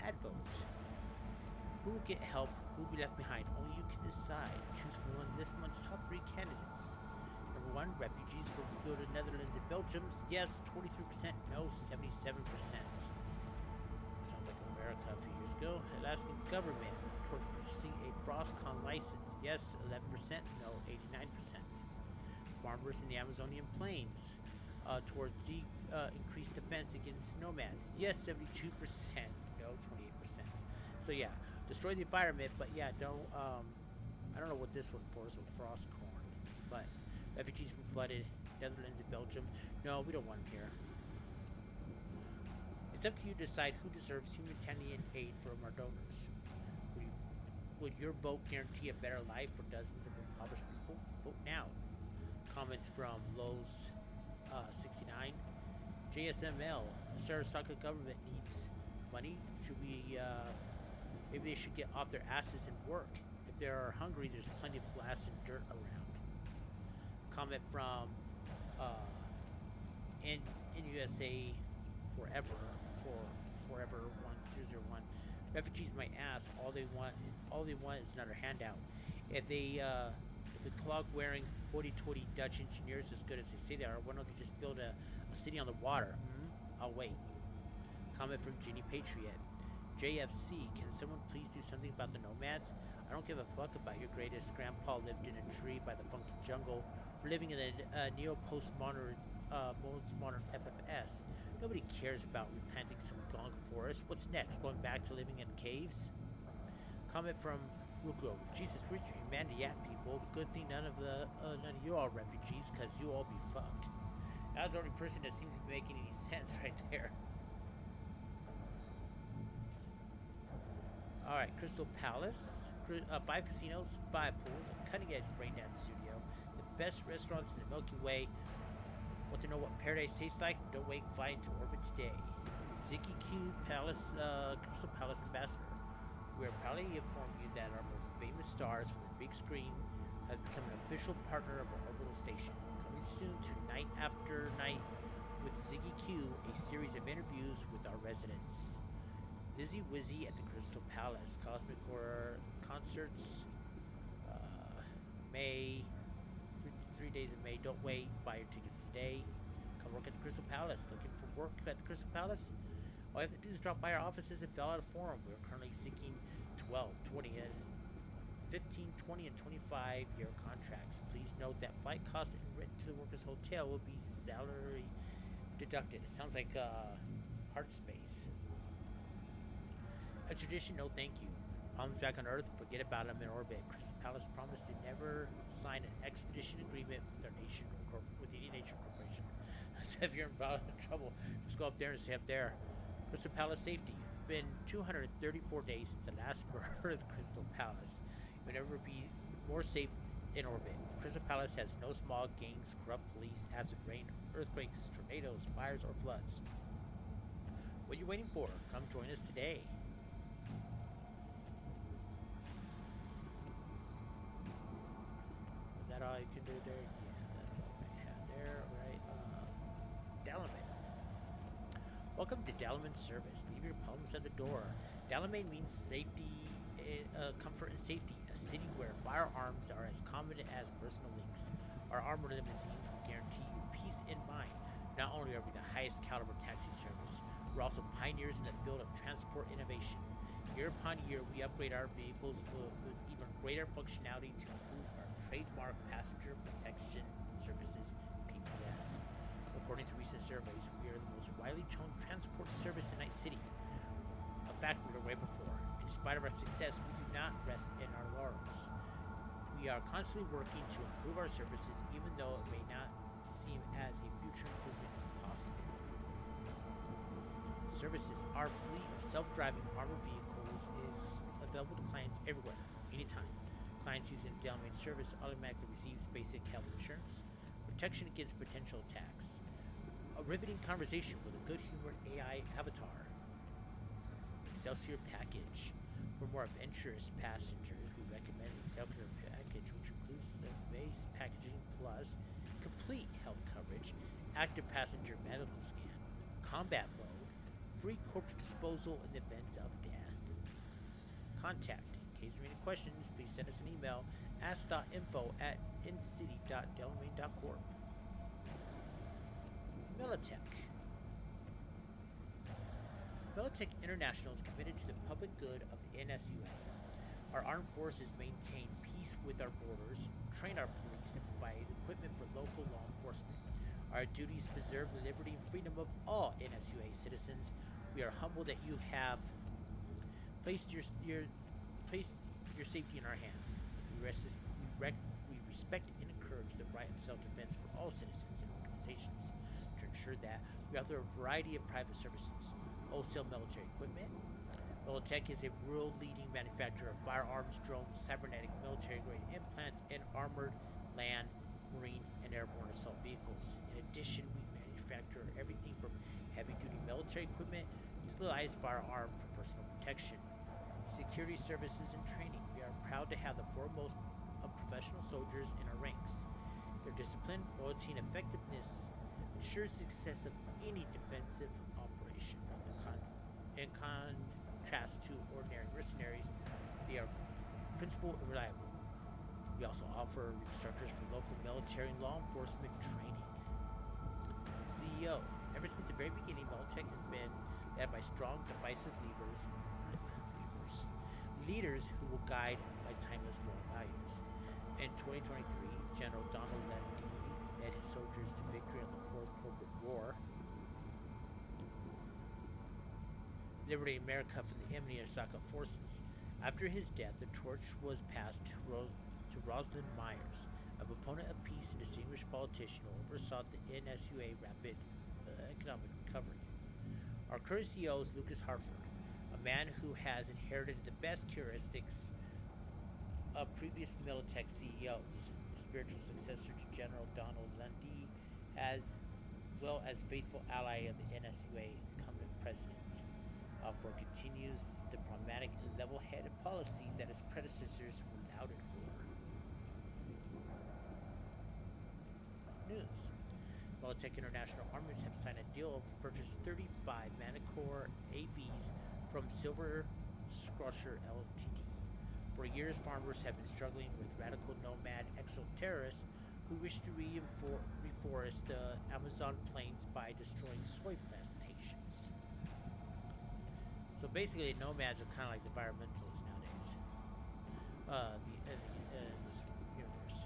Ad vote. Who will get help? Who will be left behind? Only you can decide. Choose from one of this month's top 3 candidates. Number 1, refugees from Florida, Netherlands, and Belgium. Yes, 23%. No, 77%. Sounds like America a few years ago. Alaskan government towards purchasing a Frostcon license. Yes, 11%. No, 89%. Farmers in the Amazonian plains towards increased defense against nomads. Yes, 72%. No, 28%. So yeah, destroy the environment, but yeah, don't. I don't know what this one for. So frost corn, but refugees from flooded Netherlands and Belgium. No, we don't want them here. It's up to you to decide who deserves humanitarian aid from our donors. Would your vote guarantee a better life for dozens of impoverished people? Vote now. Comments from Lowe's 69. JSML. The Sarasaka government needs money. Should we, maybe they should get off their asses and work. If they are hungry, there's plenty of glass and dirt around. Comment from NUSA Forever 1001. Refugees might ask, all they want is another handout. If the clog-wearing, hoity-toity Dutch engineers as good as they say they are, why don't they just build a city on the water? I'll wait. Comment from Ginny Patriot. JFC, can someone please do something about the nomads? I don't give a fuck about your greatest grandpa lived in a tree by the funky jungle. We're living in a neo-postmodern modern FFS. Nobody cares about replanting some gunk forest. What's next? Going back to living in caves? Comment from Ruko. Jesus, we're humanity at people. Good thing none of you are refugees, cause you all be fucked. That's the only person that seems to be making any sense right there. Alright, Crystal Palace. 5 casinos, 5 pools, a cutting-edge brain-dance studio, the best restaurants in the Milky Way. Want to know what paradise tastes like? Don't wait, fly into orbit today. Ziggy Q Palace, Crystal Palace Ambassador. We are proudly inform you that our most famous stars from the big screen have become an official partner of our orbital station. soon to Night After Night with Ziggy Q, a series of interviews with our residents. Lizzie Wizzy at the Crystal Palace. Cosmic Horror Concerts. May. 3 days in May. Don't wait. Buy your tickets today. Come work at the Crystal Palace. Looking for work at the Crystal Palace? All you have to do is drop by our offices and fill out a form. We're currently seeking 12, 20, and 15, 20, and 25-year contracts. Please note that flight costs and rent to the workers' hotel will be salary deducted. It sounds like heart space. A tradition, no thank you. Problems back on Earth, forget about them in orbit. Crystal Palace promised to never sign an extradition agreement with our nation or with any nation corporation. So if you're in trouble, just go up there and stay up there. Crystal Palace safety. It's been 234 days since the last murder at the Crystal Palace. It will never be more safe in orbit. The Crystal Palace has no small gangs, corrupt police, acid rain, earthquakes, tornadoes, fires, or floods. What are you waiting for? Come join us today. Was that all you can do there? Yeah, that's all I had there, right? Dalaman. Welcome to Dalaman Service. Leave your problems at the door. Dalaman means safety, comfort and safety. A city where firearms are as common as personal links. Our armored limousines will guarantee you peace in mind. Not only are we the highest caliber taxi service, we're also pioneers in the field of transport innovation. Year upon year, we upgrade our vehicles with even greater functionality to improve our trademark passenger protection services, PPS. According to recent surveys, we are the most widely known transport service in Night City. A fact we are grateful for. In spite of our success, we do not rest in our laurels. We are constantly working to improve our services, even though it may not seem as a future improvement is possible. Services. Our fleet of self-driving armored vehicles is available to clients everywhere, anytime. Clients using the Dalaman service automatically receives basic health insurance, protection against potential attacks, a riveting conversation with a good-humored AI avatar, Excelsior package. For more adventurous passengers, we recommend the Excelsior package, which includes the base packaging plus complete health coverage, active passenger medical scan, combat mode, free corpse disposal in the event of death. Contact. In case of any questions, please send us an email, ask.info@incity.delamain.corp. Militech. Militech International is committed to the public good of the NSUA. Our armed forces maintain peace with our borders, train our police, and provide equipment for local law enforcement. Our duties preserve the liberty and freedom of all NSUA citizens. We are humbled that you have placed your safety in our hands. We respect and encourage the right of self-defense for all citizens and organizations. To ensure that, we offer a variety of private services. Wholesale military equipment. Militech is a world-leading manufacturer of firearms, drones, cybernetic military-grade implants, and armored land, marine, and airborne assault vehicles. In addition, we manufacture everything from heavy-duty military equipment to the lightest firearm for personal protection. Security services and training. We are proud to have the foremost of professional soldiers in our ranks. Their discipline, loyalty, and effectiveness ensure success of any defensive operation. In contrast to ordinary mercenaries, they are principled and reliable. We also offer instructors for local military and law enforcement training. CEO. Ever since the very beginning, Militech has been led by strong, divisive leaders who will guide by timeless moral values. In 2023, General Donald Lundy led his soldiers to victory on the Fourth Corporate War, liberating America from the enemy Arasaka forces. After his death, the torch was passed to Rosalind Myers, a proponent of peace and distinguished politician who oversaw the NSUA rapid economic recovery. Our current CEO is Lucas Hartford, a man who has inherited the best characteristics of previous Militech CEOs, a spiritual successor to General Donald Lundy, as well as faithful ally of the NSUA incumbent president. Alford continues the pragmatic and level-headed policies that his predecessors were lauded for. News. Militech International Armaments have signed a deal of purchase 35 Manticore AVs from Silver Scrusher Ltd. For years, farmers have been struggling with radical nomad exo-terrorists who wish to reforest the Amazon plains by destroying soy plantations. So basically, nomads are kind of like the environmentalists nowadays. This universe.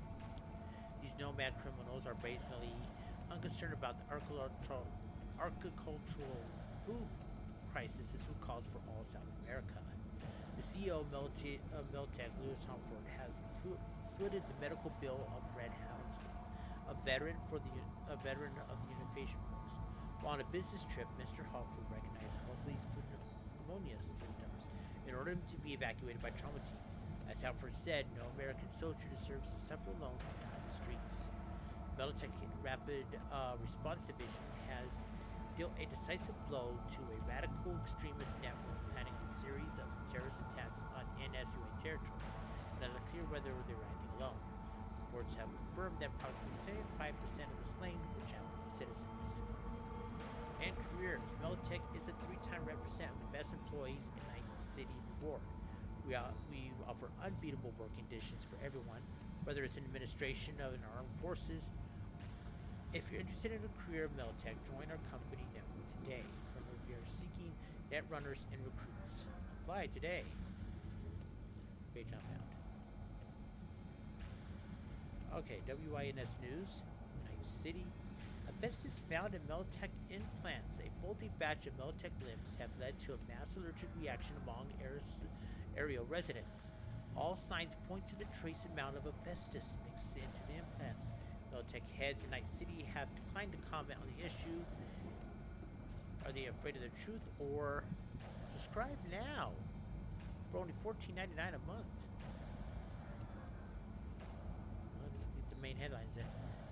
These nomad criminals are basically unconcerned about the agricultural food crisis who calls for all South America. The CEO of Miltech, Lewis Humford, has footed the medical bill of Fred Houndsley, a veteran of the Unification Wars. While on a business trip, Mr. Humford recognized Houndsley's pneumonia symptoms in order to be evacuated by trauma team. As Humford said, no American soldier deserves to suffer alone on the streets. Militech Rapid Response Division has dealt a decisive blow to a radical extremist network planning a series of terrorist attacks on NSUA territory, and has unclear whether they were acting alone. Reports have confirmed that approximately 75% of the slain were Japanese citizens. And careers. Militech is a 3-time representative of the best employees in Night City Reward. We offer unbeatable work conditions for everyone, whether it's in administration of an armed forces. If you're interested in a career of Militech, join our company network today. Currently, we are seeking net runners and recruits. Apply today. Page not found. Okay, WINS News, Night City. Asbestos found in Militech implants. A faulty batch of Militech limbs have led to a mass allergic reaction among area residents. All signs point to the trace amount of asbestos mixed into the implants. Militech heads in Night City have declined to comment on the issue. Are they afraid of the truth, or subscribe now for only $14.99 a month? Let's get the main headlines in.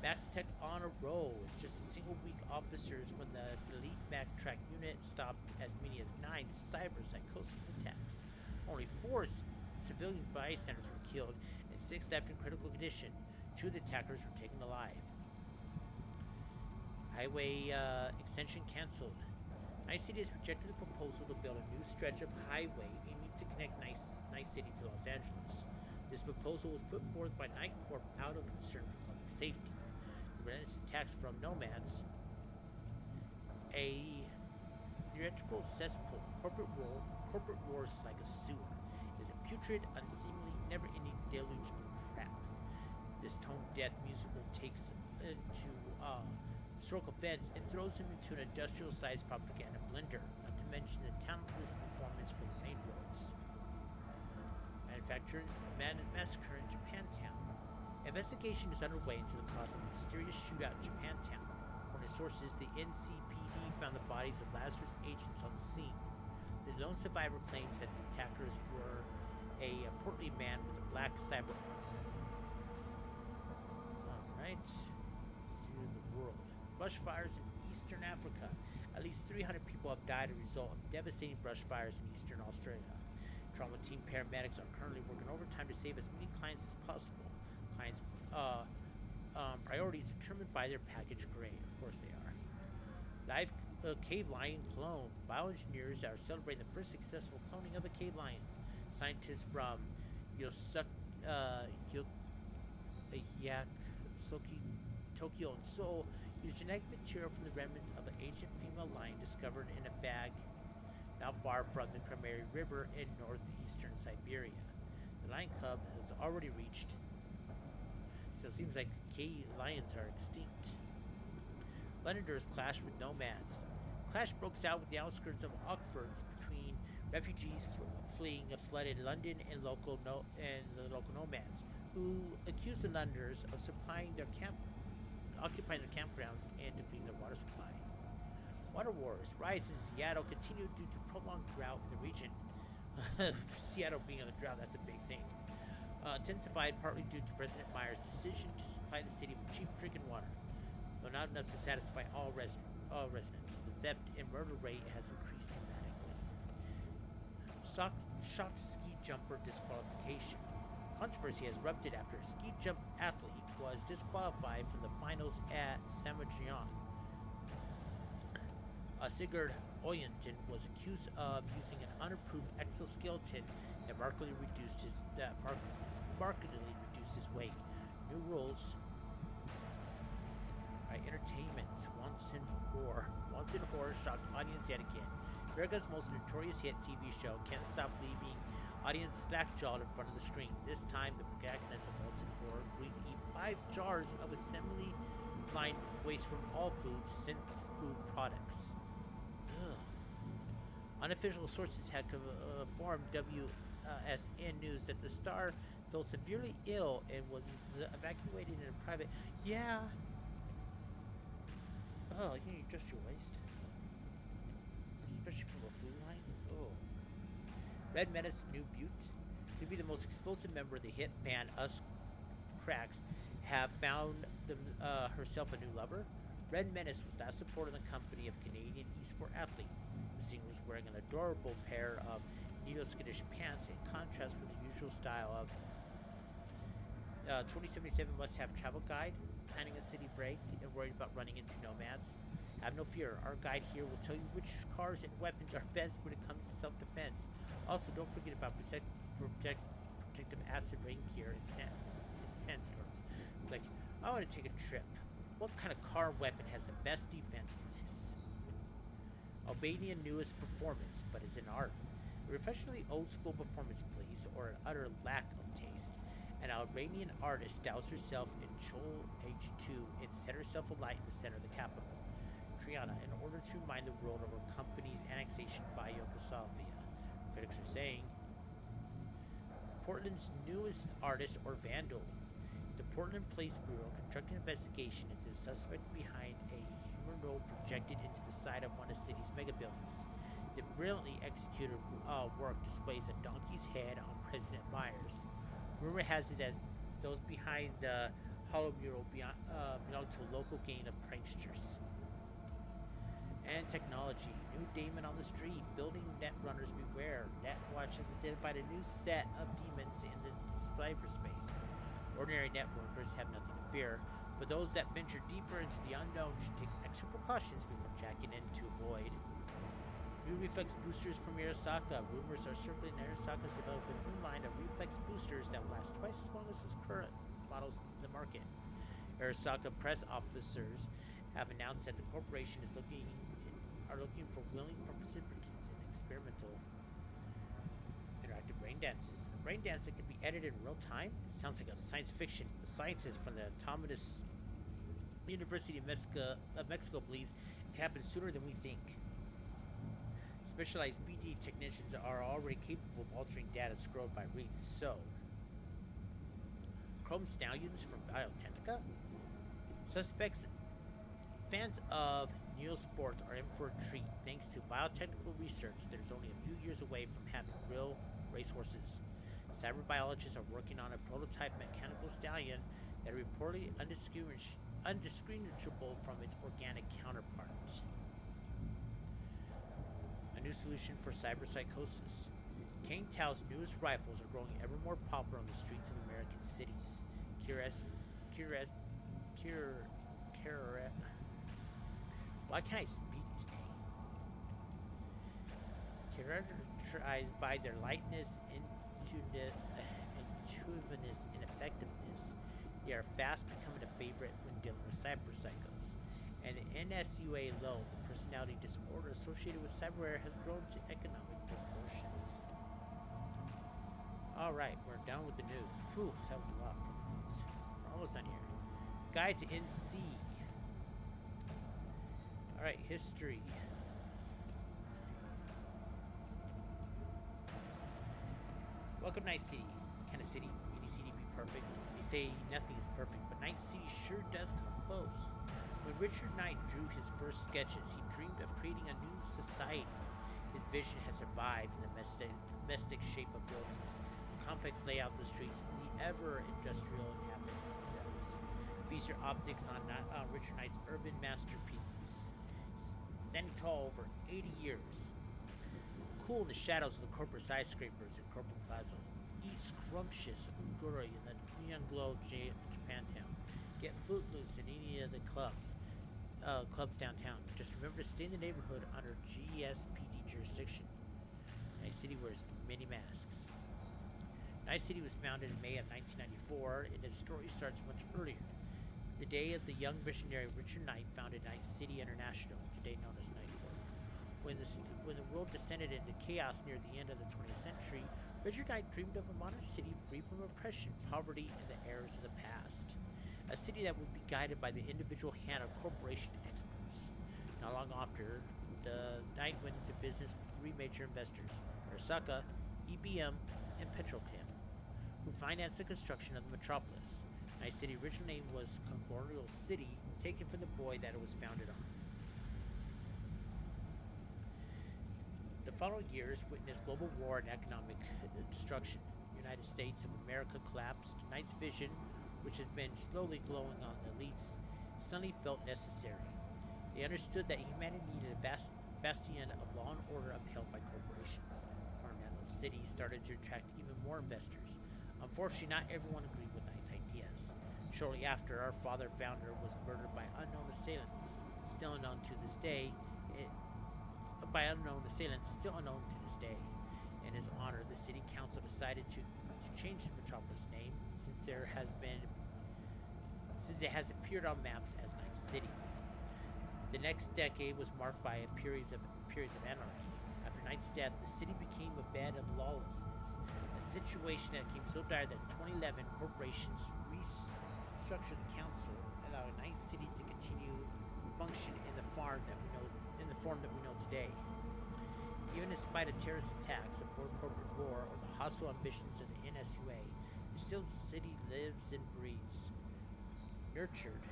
MaxTech on a roll. It's just a single week. Officers from the elite backtrack unit stopped as many as 9 cyber psychosis attacks. Only 4 civilian bystanders were killed and 6 left in critical condition. 2 of the attackers were taken alive. Highway extension canceled. Night City has rejected the proposal to build a new stretch of highway aiming to connect Night City to Los Angeles. This proposal was put forth by Night Corp out of concern for public safety. The relentless attacks from nomads, a theatrical cesspool. Corporate wars is like a sewer. It is a putrid, unseemly, never-ending deluge of crap. This tone-deaf musical takes into historical events and throws them into an industrial-sized propaganda blender, not to mention the talentless performance for the main roads. Massacre in Japantown. Investigation is underway into the cause of a mysterious shootout in Japantown. According to sources, the NCPD found the bodies of Lazarus agents on the scene. The lone survivor claims that the attackers were a portly man with a black cyber armor. Alright. See you in the world. Brush fires in Eastern Africa. At least 300 people have died as a result of devastating brush fires in Eastern Australia. Trauma team paramedics are currently working overtime to save as many clients as possible. Clients' priorities determined by their package grade. Of course they are. Live cave lion clone. Bioengineers are celebrating the first successful cloning of a cave lion. Scientists from Tokyo and Seoul use genetic material from the remnants of an ancient female lion discovered in a bag not far from the Kremeri River in northeastern Siberia. The Lion Club has already reached, so it seems like cave lions are extinct. Londoners clash with nomads. Clash broke out with the outskirts of Oxford between refugees fleeing a flooded London and the local nomads, who accused the Londoners of occupying their campgrounds and depleting their water supply. Water wars. Riots in Seattle continued due to prolonged drought in the region. Seattle being on the drought, that's a big thing. Intensified partly due to President Meyer's decision to supply the city with cheap drinking water. Though not enough to satisfy all residents, the theft and murder rate has increased dramatically. Shocked ski jumper disqualification. Controversy has erupted after a ski jump athlete was disqualified from the finals at Saint-Jean. Sigurd Oyunton was accused of using an unapproved exoskeleton that markedly reduced his weight. New rules. Right, entertainment. Once in Horror shocked audience yet again. America's most notorious hit TV show can't stop leaving audience slack-jawed in front of the screen. This time, the protagonist of Once in Horror agreed to eat 5 jars of assembly line waste from all foods, synth food products. Ugh. Unofficial sources had informed WSN News that the star fell severely ill and was evacuated in a private. Yeah. Oh, you need to adjust your waist, especially from a food line. Oh. Red Menace New Butte to be the most explosive member of the hit band Us Cracks have found herself a new lover. Red Menace was last supported in the company of Canadian esport athlete. The singer was wearing an adorable pair of neo-skittish pants in contrast with the usual style of 2077 must-have travel guide, planning a city break, and worried about running into nomads. Have no fear, our guide here will tell you which cars and weapons are best when it comes to self-defense. Also, don't forget about protective acid rain gear and sandstorms. It's like, I want to take a trip. What kind of car weapon has the best defense for this? Albanian newest performance, but is an art. A refreshingly old-school performance, please, or an utter lack of taste. An Albanian artist styles herself in Chol H2 and set herself alight in the center of the capital, Triana, in order to remind the world of her company's annexation by Yugoslavia. Critics are saying Portland's newest artist or vandal. The Portland Police Bureau conducted an investigation into the suspect behind a humanoid projected into the side of one of the city's mega buildings. The brilliantly executed work displays a donkey's head on President Myers. Rumor has it that those behind the hollow mural belong to a local gang of pranksters. And technology. New Damon on the street. Building netrunners beware. Netwatch has identified a new set of demons in the cyberspace. Ordinary networkers have nothing to fear, but those that venture deeper into the unknown should take extra precautions before jacking in to avoid. New reflex boosters from Arasaka. Rumors are circulating that Arasaka has developed a new line of reflex boosters that will last twice as long as its current models in the market. Arasaka press officers have announced that the corporation is looking for willing participants in experimental interactive brain dances. A brain dance that can be edited in real time? It sounds like a science fiction. The scientists from the Autonomous University of Mexico believes it can happen sooner than we think. Specialized BD technicians are already capable of altering data scrolled by reads. So, Chrome Stallions from Biotechnica? Suspects, fans of Neosports are in for a treat. Thanks to biotechnical research that is only a few years away from having real racehorses. Cyber biologists are working on a prototype mechanical stallion that are reportedly undistinguishable from its organic counterpart. A new solution for cyberpsychosis. Kane Tao's newest rifles are growing ever more popular on the streets of American cities. Why can't I speak today? Characterized by their lightness, intuitiveness, and effectiveness, they are fast becoming a favorite when dealing with cyberpsychos. And the NSUA alone, the personality disorder associated with cyberware, has grown to economic proportions. Alright, we're done with the news. Whew, that was a lot for the news. We're almost done here. Guide to NC. Alright, history. Welcome to Night City. Can a city, mini city, be perfect? They say nothing is perfect, but Night City sure does come close. When Richard Knight drew his first sketches, he dreamed of creating a new society. His vision has survived in the domestic shape of buildings, the complex layout of the streets, and the ever-industrial inhabitants themselves. Feast your optics on Richard Knight's urban masterpiece. Standing tall over 80 years. Cool in the shadows of the corporate skyscrapers in Corporate Plaza. eat scrumptious unguri in the neon glow of Japantown. Get footloose in any of the clubs downtown. Just remember to stay in the neighborhood under GSPD jurisdiction. Night City wears many masks. Night City was founded in May of 1994, and its story starts much earlier. The day of the young visionary Richard Knight founded Night City International, today known as Night Court. When the world descended into chaos near the end of the 20th century, Richard Knight dreamed of a modern city free from oppression, poverty, and the errors of the past. A city that would be guided by the individual hand of corporation experts. Not long after, the Knight went into business with three major investors, Arasaka, IBM, and Petrochem, who financed the construction of the metropolis. Night City's original name was Concordial City, taken from the boy that it was founded on. The following years witnessed global war and economic destruction. The United States of America collapsed. Knight's vision, which has been slowly glowing on the elites, suddenly felt necessary. They understood that humanity needed a bastion of law and order upheld by corporations. Coronado City started to attract even more investors. Unfortunately, not everyone agreed with Knight's ideas. Shortly after, our founder was murdered by unknown assailants, still unknown to this day. In his honor, the city council decided to change the metropolis name since it has appeared on maps as Night City. The next decade was marked by periods of anarchy. After Knight's death, the city became a bed of lawlessness, a situation that became so dire that in 2011 corporations restructured the council, allowing Night City to continue function in the form that we know today. Even in spite of terrorist attacks, the Fourth Corporate War, or the hostile ambitions of the NSUA, still the city lives and breathes, nurtured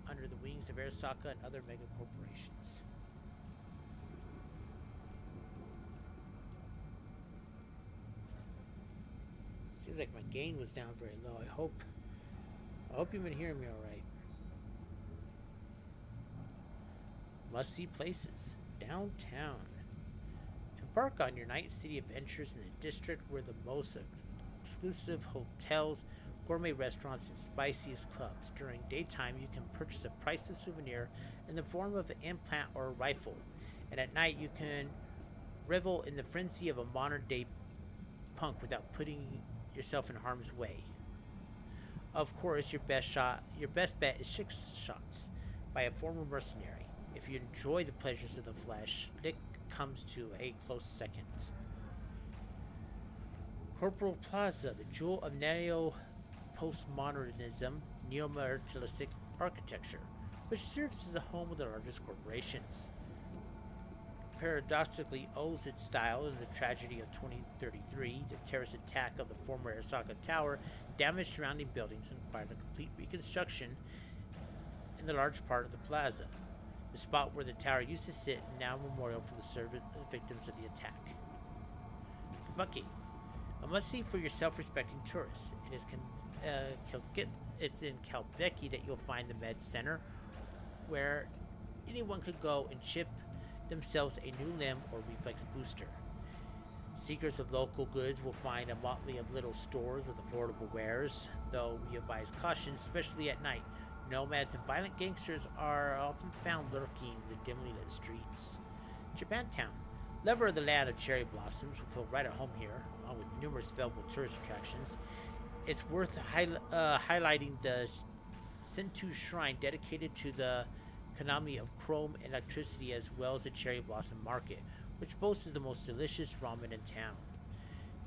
under the wings of Arasaka and other mega corporations. Seems like my gain was down very low. I hope you've been hearing me all right. Must-see places downtown. Embark on your Night City adventures in the district where the most exclusive hotels, gourmet restaurants, and spiciest clubs. During daytime, you can purchase a priceless souvenir in the form of an implant or a rifle, and at night you can revel in the frenzy of a modern-day punk without putting yourself in harm's way. Of course, your best bet is Six Shots by a former mercenary. If you enjoy the pleasures of the flesh, Nick comes to a close second. Corporal Plaza, the jewel of neo-postmodernism, neo-materialistic architecture, which serves as the home of the largest corporations. Paradoxically owes its style in the tragedy of 2033, the terrorist attack of the former Arasaka Tower damaged surrounding buildings and required a complete reconstruction in the large part of the plaza. The spot where the tower used to sit, now a memorial for the victims of the attack. Kabuki, a must-see for your self-respecting tourists. It's in Kalbeki that you'll find the Med Center, where anyone could go and chip themselves a new limb or reflex booster. Seekers of local goods will find a motley of little stores with affordable wares, though we advise caution, especially at night. Nomads and violent gangsters are often found lurking in the dimly lit streets. Japantown, lover of the land of cherry blossoms, will feel right at home here, along with numerous available tourist attractions. It's worth highlighting the Sentu Shrine dedicated to the Konami of chrome and electricity, as well as the Cherry Blossom Market, which boasts the most delicious ramen in town.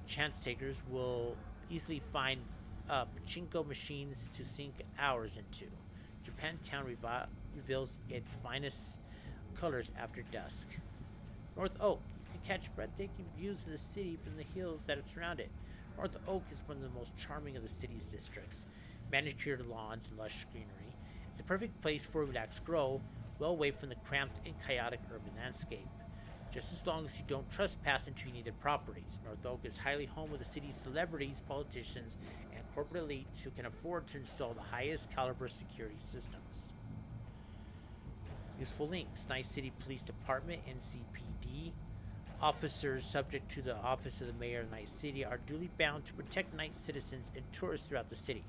Chance takers will easily find pachinko machines to sink hours into. Japantown reveals its finest colors after dusk. North Oak, you can catch breathtaking views of the city from the hills that surround it. North Oak is one of the most charming of the city's districts. Manicured lawns and lush greenery. It's a perfect place for a relaxed stroll, well away from the cramped and chaotic urban landscape. Just as long as you don't trespass into any of their properties. North Oak is highly home of the city's celebrities, politicians, and corporate elites who can afford to install the highest caliber security systems. Useful links: Night City Police Department, NCPD, officers subject to the office of the mayor of Night City are duly bound to protect Night citizens and tourists throughout the city.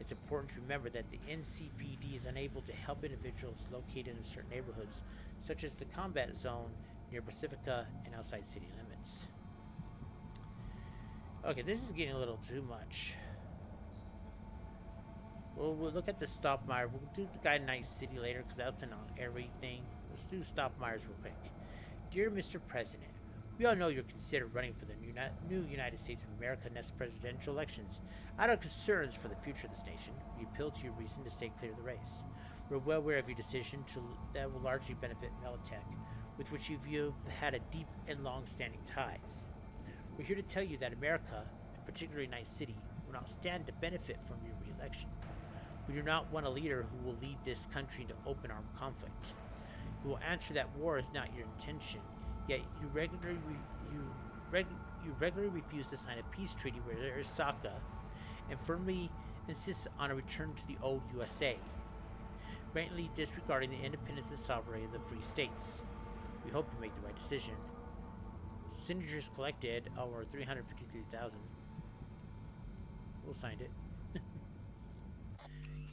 It's important to remember that the NCPD is unable to help individuals located in certain neighborhoods, such as the combat zone near Pacifica and outside city limits. Okay, this is getting a little too much. We'll look at the Stoppmeyer. We'll do the guy in Night City later because that's on everything. Let's do Stoppmeyer's real quick. Dear Mr. President, we all know you're considered running for the new United States of America next presidential elections. Out of concerns for the future of this nation, we appeal to your reason to stay clear of the race. We're well aware of your decision that will largely benefit Militech, with which you've had a deep and long-standing ties. We're here to tell you that America, and particularly Night City, will not stand to benefit from your re-election. We do not want a leader who will lead this country into open armed conflict. You will answer that war is not your intention, yet you regularly refuse to sign a peace treaty with Arasaka and firmly insist on a return to the old USA, blatantly disregarding the independence and sovereignty of the free states. We hope you make the right decision. Signatures collected over 353,000. We'll sign it.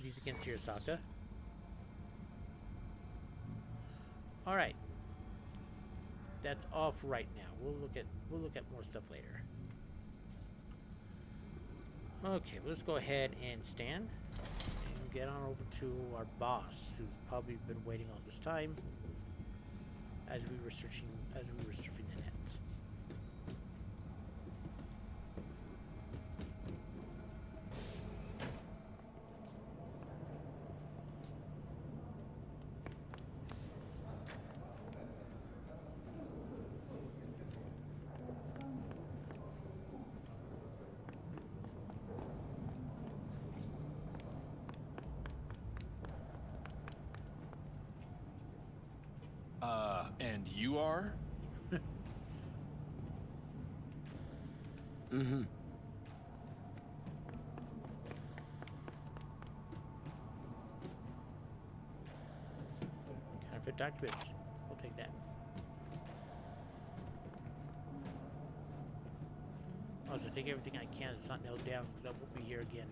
He's against Hirosaka. Alright. That's all for right now. We'll look at more stuff later. Okay, let's go ahead and stand and get on over to our boss, who's probably been waiting all this time as we were surfing the net. And you are? Mm-hmm. Counterfeit documents. We'll take that. Also, take everything I can. It's not nailed down because I won't be here again.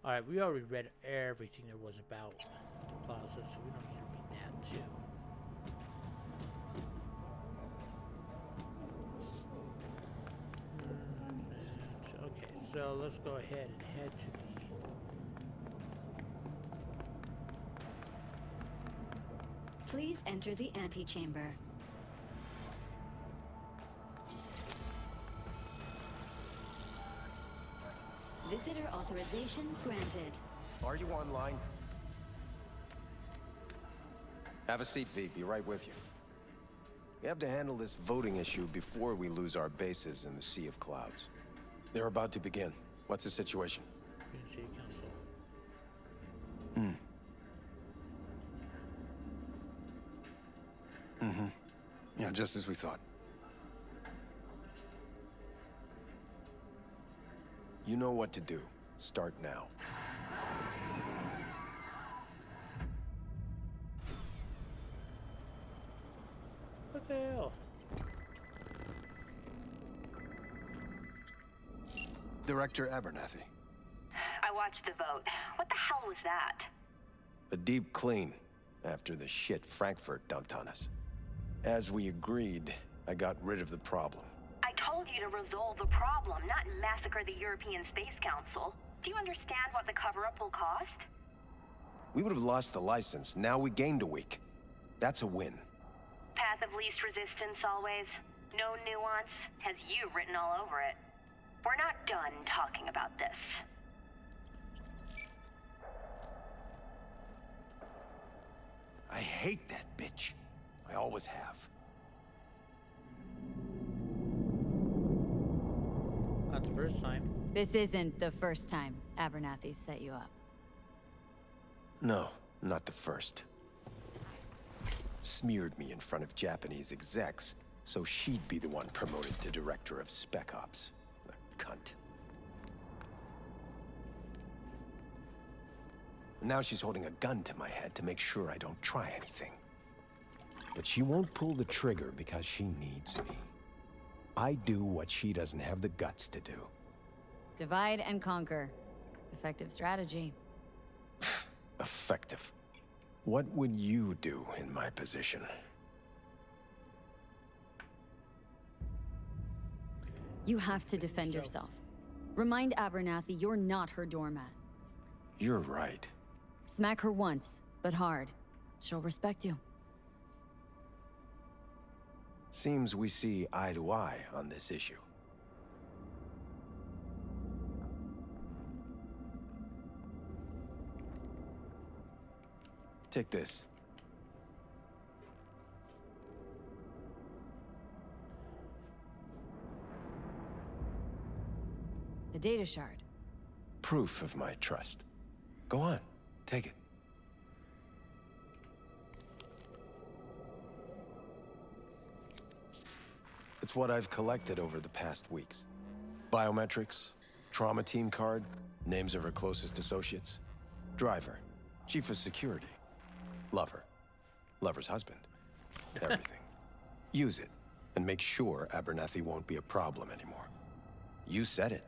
Alright, we already read everything there was about the plaza, so we don't need to read that too. Okay, so let's go ahead and head to the... Please enter the antechamber. Visitor authorization granted. Are you online? Have a seat, V. Be right with you. We have to handle this voting issue before we lose our bases in the Sea of Clouds. They're about to begin. What's the situation? City Council. Yeah, just as we thought. You know what to do. Start now. What the hell? Director Abernathy. I watched the vote. What the hell was that? A deep clean after the shit Frankfurt dumped on us. As we agreed, I got rid of the problem. I told you to resolve the problem, not massacre the European Space Council. Do you understand what the cover-up will cost? We would have lost the license. Now we gained a week. That's a win. Path of least resistance always. No nuance. Has you written all over it. We're not done talking about this. I hate that bitch. I always have. Not the first time. This isn't the first time Abernathy set you up. No, not the first. Smeared me in front of Japanese execs, so she'd be the one promoted to Director of Spec Ops. The cunt. And now she's holding a gun to my head to make sure I don't try anything. But she won't pull the trigger because she needs me. I do what she doesn't have the guts to do. Divide and conquer. Effective strategy. Effective. What would you do in my position? You have to defend yourself. Remind Abernathy you're not her doormat. You're right. Smack her once, but hard. She'll respect you. Seems we see eye to eye on this issue. Take this. A data shard. Proof of my trust. Go on, take it. It's what I've collected over the past weeks. Biometrics, trauma team card, names of her closest associates, driver, chief of security, lover, lover's husband, everything. Use it, and make sure Abernathy won't be a problem anymore. You said it.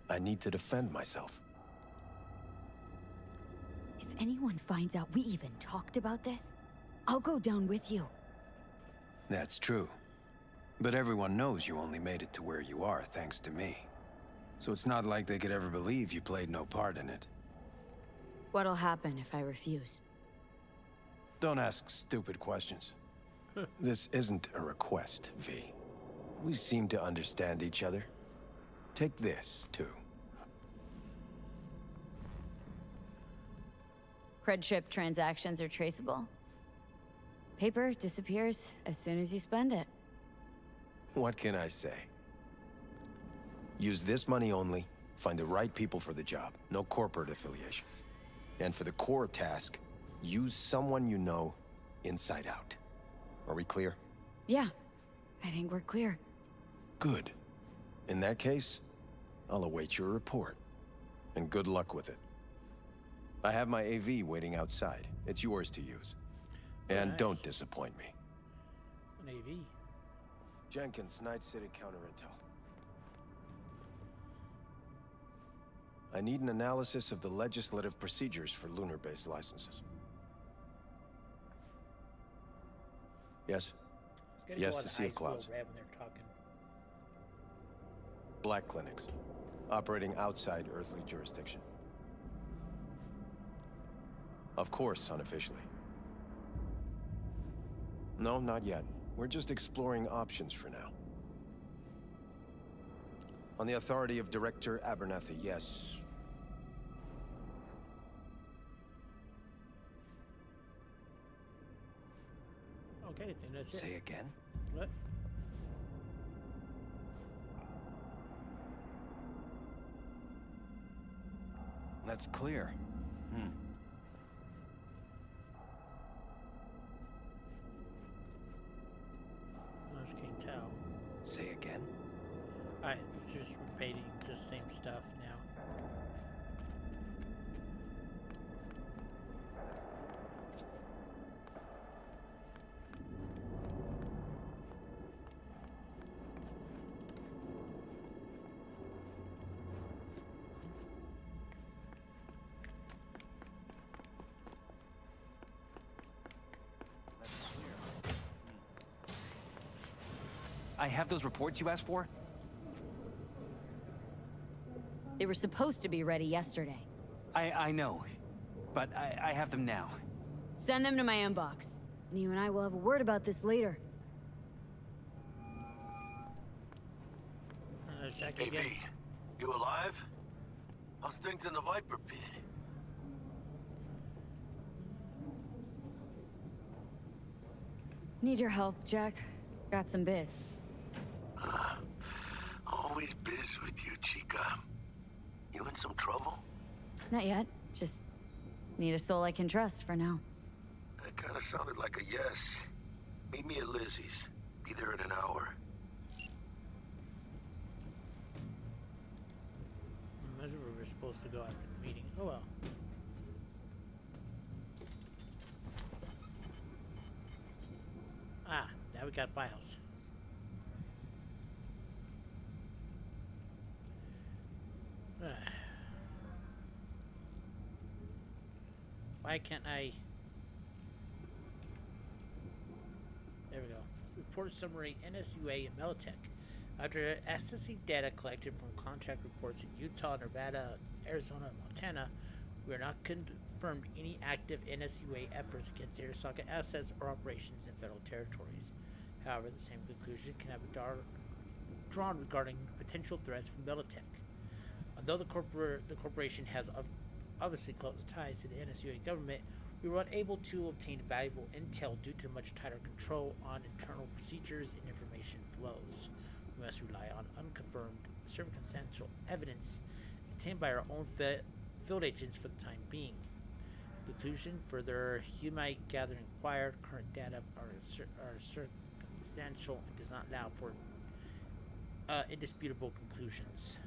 I need to defend myself. If anyone finds out we even talked about this, I'll go down with you. That's true. But everyone knows you only made it to where you are thanks to me. So it's not like they could ever believe you played no part in it. What'll happen if I refuse? Don't ask stupid questions. This isn't a request, V. We seem to understand each other. Take this, too. Cred ship transactions are traceable. Paper disappears as soon as you spend it. What can I say? Use this money only, find the right people for the job, no corporate affiliation. And for the core task, use someone you know inside out. Are we clear? Yeah, I think we're clear. Good. In that case, I'll await your report. And good luck with it. I have my AV waiting outside. It's yours to use. And Nice. don't disappoint me. An AV. Jenkins, Night City Counter Intel. I need an analysis of the legislative procedures for lunar-based licenses. Yes? It's Yes, go the on Sea of high school Clouds. rap when they're talking. Black clinics. Operating outside earthly jurisdiction. Of course, unofficially. No, not yet. We're just exploring options for now. On the authority of Director Abernathy, yes. Okay, I think that's it. Say again? What? That's clear. That's King Tao. Say again? Alright, just repeating the same stuff now. I have those reports you asked for? They were supposed to be ready yesterday. I know, but I have them now. Send them to my inbox. And you and I will have a word about this later. Check Hey, again. B, you alive? How's things in the Viper pit? Need your help, Jack. Got some biz. Always biz with you, Chica. You in some trouble? Not yet. Just need a soul I can trust for now. That kind of sounded like a yes. Meet me at Lizzie's. Be there in an hour. That's where we were supposed to go after the meeting. Oh well. we got files. Why can't I? There we go. Report summary NSUA and Meltech. After accessing data collected from contract reports in Utah, Nevada, Arizona, and Montana, we are not confirmed any active NSUA efforts against Arasaka assets or operations in federal territories. However, the same conclusion can have been drawn regarding potential threats from Meltech. Although the corporation has obviously close ties to the NSUA government, we were unable to obtain valuable intel due to much tighter control on internal procedures and information flows. We must rely on unconfirmed circumstantial evidence obtained by our own field agents for the time being. Conclusion: further Humite gathering required. Current data are circumstantial and does not allow for indisputable conclusions.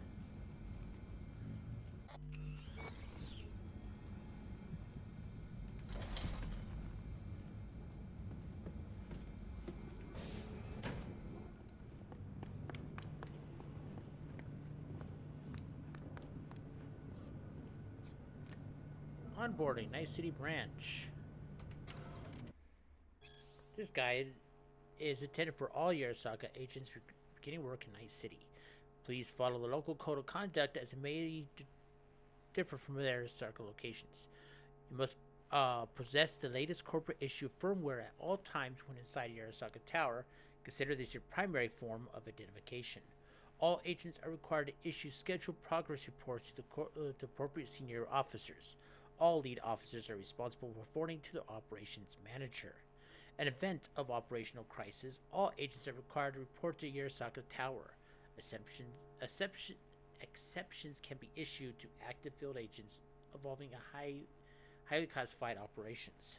Onboarding, Night City branch. This guide is intended for all Arasaka agents beginning work in Night City. Please follow the local code of conduct as it may differ from their Arasaka locations. You must possess the latest corporate issue firmware at all times when inside Arasaka Tower. Consider this your primary form of identification. All agents are required to issue scheduled progress reports to the appropriate senior officers. All lead officers are responsible for reporting to the operations manager. An event of operational crisis, all agents are required to report to Arasaka Tower. Exceptions can be issued to active field agents involving a highly classified operations.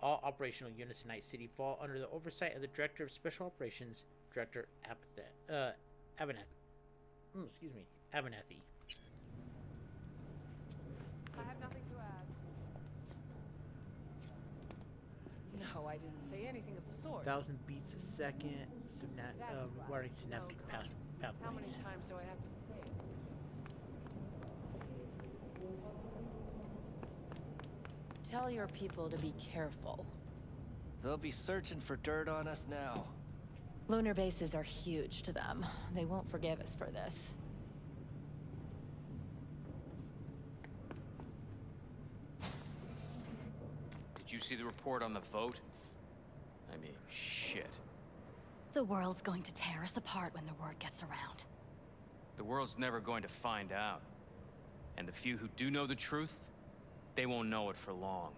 All operational units in Night City fall under the oversight of the Director of Special Operations, Director Abernathy. I have nothing to add. No, I didn't say anything of the sort. 1,000 beats a second, regarding synaptic pathways. How many times do I have to say it? Tell your people to be careful. They'll be searching for dirt on us now. Lunar bases are huge to them. They won't forgive us for this. Did you see the report on the vote? I mean, shit. The world's going to tear us apart when the word gets around. The world's never going to find out. And the few who do know the truth, they won't know it for long.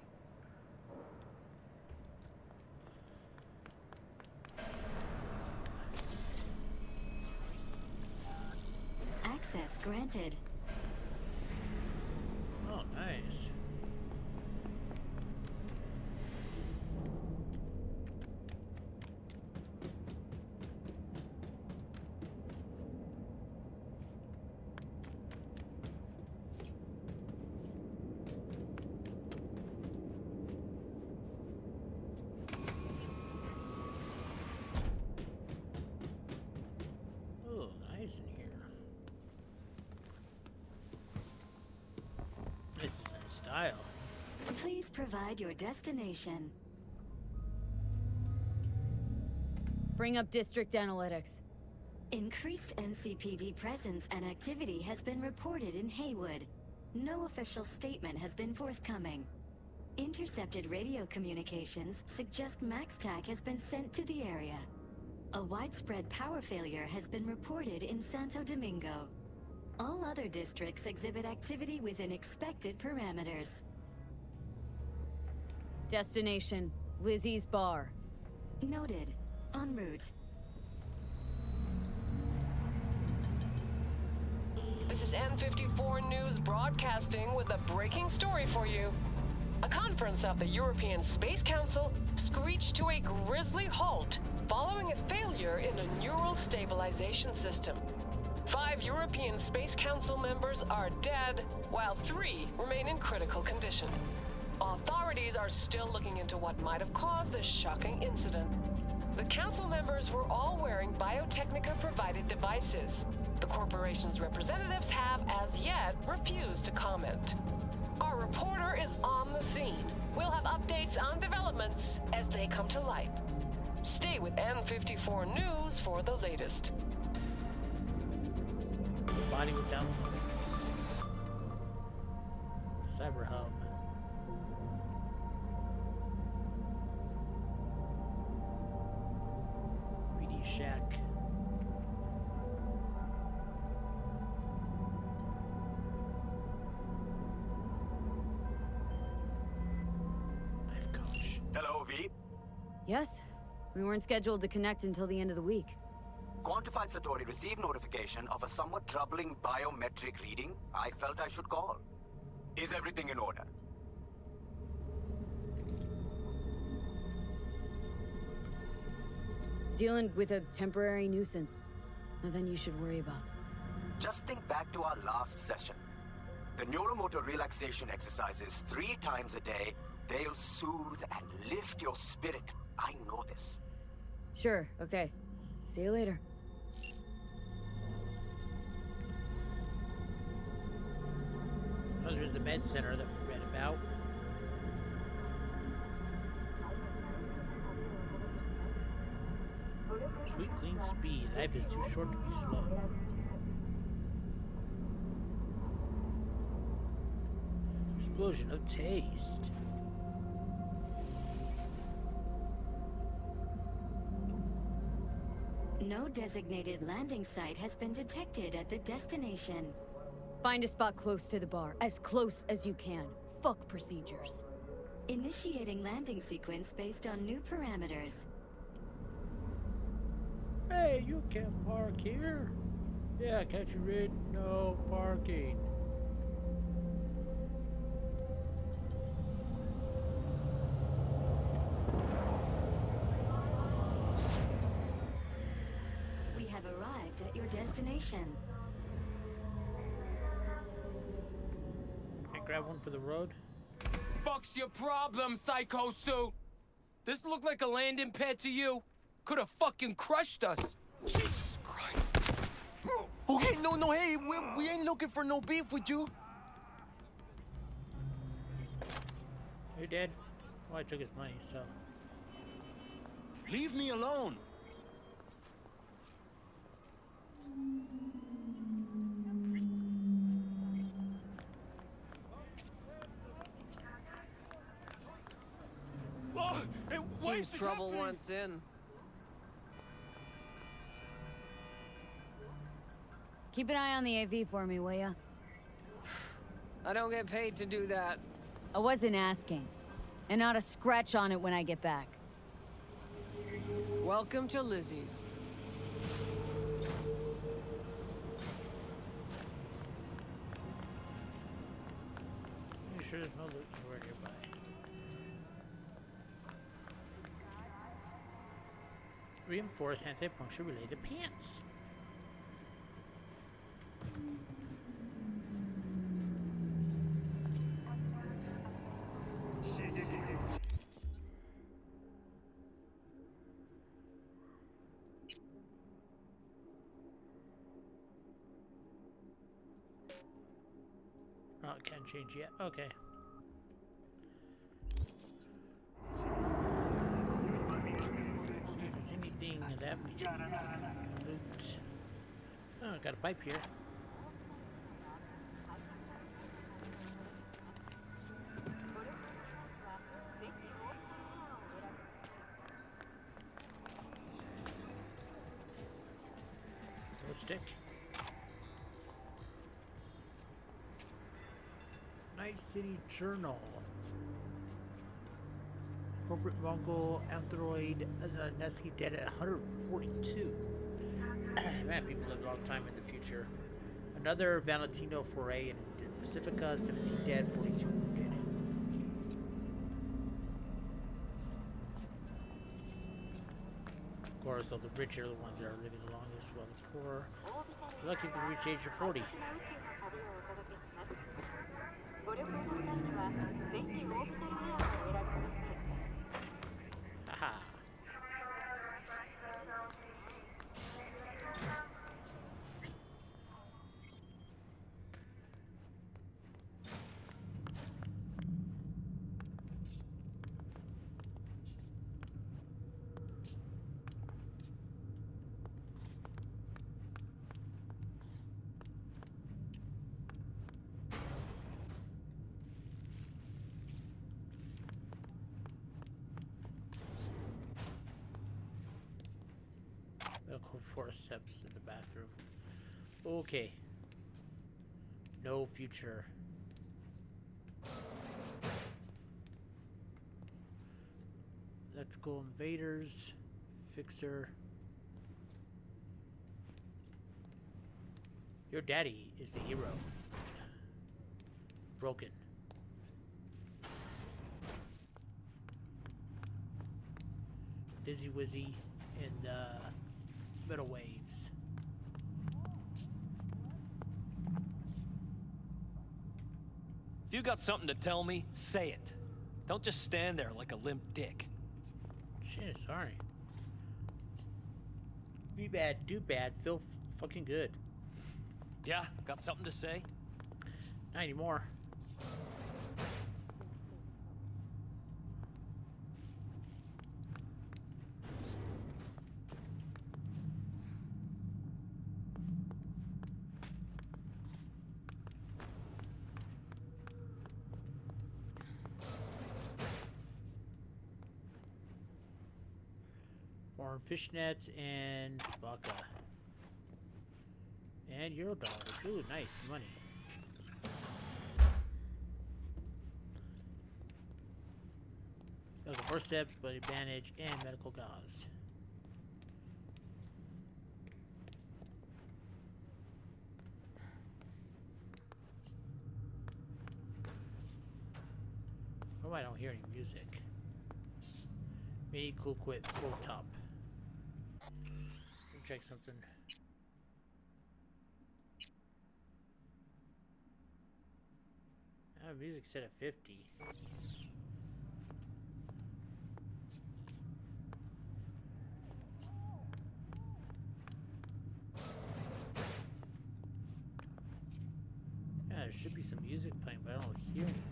Access granted. Oh, nice. Oh, nice in here. This is in style. Please provide your destination. Bring up district analytics. Increased NCPD presence and activity has been reported in Haywood. No official statement has been forthcoming. Intercepted radio communications suggest MaxTac has been sent to the area. A widespread power failure has been reported in Santo Domingo. All other districts exhibit activity within expected parameters. Destination, Lizzie's Bar. Noted. En route. This is N54 News broadcasting with a breaking story for you. A conference of the European Space Council screeched to a grisly halt following a failure in a neural stabilization system. 5 European Space Council members are dead, while 3 remain in critical condition. Authorities are still looking into what might have caused this shocking incident. The council members were all wearing Biotechnica-provided devices. The corporation's representatives have, as yet, refused to comment. Our reporter is on the scene. We'll have updates on developments as they come to light. Stay with N54 News for the latest. The body with down Cyber Hub. BD Shack. Life coach. Hello, V. Yes? We weren't scheduled to connect until the end of the week. Quantified Satori received notification of a somewhat troubling biometric reading. I felt I should call. Is everything in order? Dealing with a temporary nuisance. Nothing you should worry about. Just think back to our last session. The neuromotor relaxation exercises 3 times a day. They'll soothe and lift your spirit. I know this. Sure, okay. See you later. Oh, there's the med center that we read about. Sweet, clean speed. Life is too short to be slow. Explosion of taste. No designated landing site has been detected at the destination. Find a spot close to the bar, as close as you can. Fuck procedures. Initiating landing sequence based on new parameters. Hey, you can't park here. Yeah, can't you read? No parking. We have arrived at your destination. Can I grab one for the road? Fuck's your problem, Psycho Suit? This look like a landing pad to you? Could have fucking crushed us. Jesus Christ. Okay, no, hey, we ain't looking for no beef with you. You're dead. Well, I took his money, so. Leave me alone. Oh, hey, Seems trouble once in. Keep an eye on the AV for me, will ya? I don't get paid to do that. I wasn't asking. And not a scratch on it when I get back. Welcome to Lizzie's. You sure there's no loot anywhere nearby? Reinforced anti-puncture related pants. Oh, it can't change yet. Okay. See if there's anything that we can loot. Oh, got a pipe here. Glow stick. Night City Journal. Corporate Mongol Android Nesky dead at 142. Man, people live a long time in the future. Another Valentino foray in Pacifica, 17 dead, 42 wounded. Of course, though, the rich are the ones that are living the longest, while the poor are lucky if they reach the age of 40. Haha. forceps in the bathroom. Okay. No future. Electrical invaders. Fixer. Your daddy is the hero. Broken. Dizzy Wizzy and middle waves. If you got something to tell me, say it. Don't just stand there like a limp dick. Shit, sorry. Be bad, do bad, feel fucking good. Yeah, got something to say? Not anymore. Foreign fishnets and baka. And Euro dollars. Ooh, nice money. There's a forceps, bloody bandage, and medical gauze. Oh, I don't hear any music. Mini cool quit full top. Let me check something. Music set at 50. Yeah, there should be some music playing, but I don't hear anything.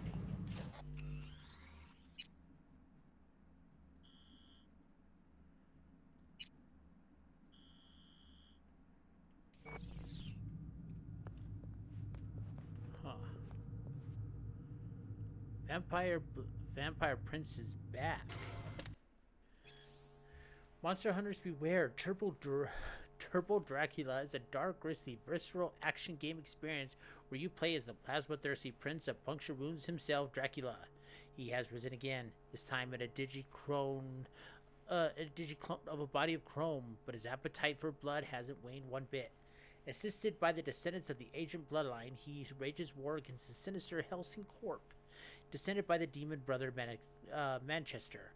Huh. Vampire Prince is back. Monster Hunters Beware. Turbo Dracula is a dark, grisly, visceral action game experience where you play as the plasma-thirsty prince of puncture wounds himself, Dracula. He has risen again, this time in a digiclone of a body of chrome, but his appetite for blood hasn't waned one bit. Assisted by the descendants of the ancient bloodline, he wages war against the sinister Helsing Corp, descended by the demon brother Manchester.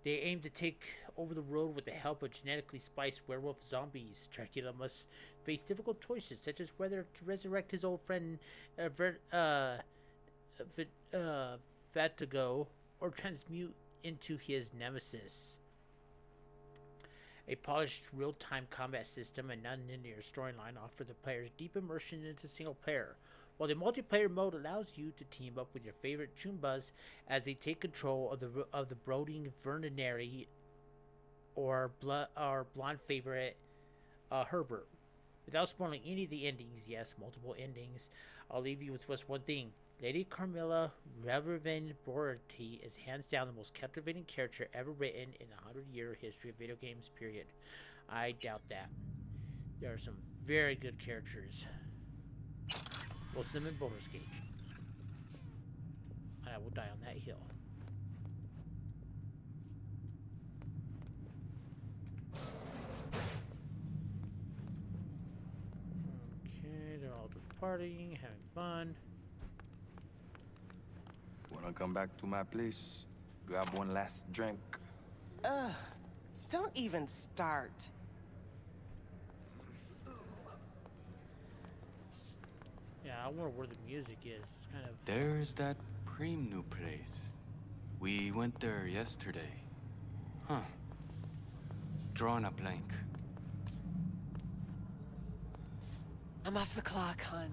They aim to take over the world with the help of genetically spiced werewolf zombies. Dracula must face difficult choices, such as whether to resurrect his old friend Vertigo or transmute into his nemesis. A polished real-time combat system and non-linear storyline offer the players deep immersion into single player, while the multiplayer mode allows you to team up with your favorite Chumbas as they take control of the brooding Vernonary or blonde favorite Herbert. Without spoiling any of the endings, yes, multiple endings, I'll leave you with just one thing. Lady Carmilla Revervin Borati is hands down the most captivating character ever written in the 100-year history of video games, period. I doubt that. There are some very good characters. Most of them in Baldur's Gate. And I will die on that hill. Okay, they're all just partying, having fun. Wanna come back to my place? Grab one last drink. Don't even start. Yeah, I wonder where the music is. It's kind of... There's that Preem new place. We went there yesterday. Huh. Drawing a blank. I'm off the clock, hon.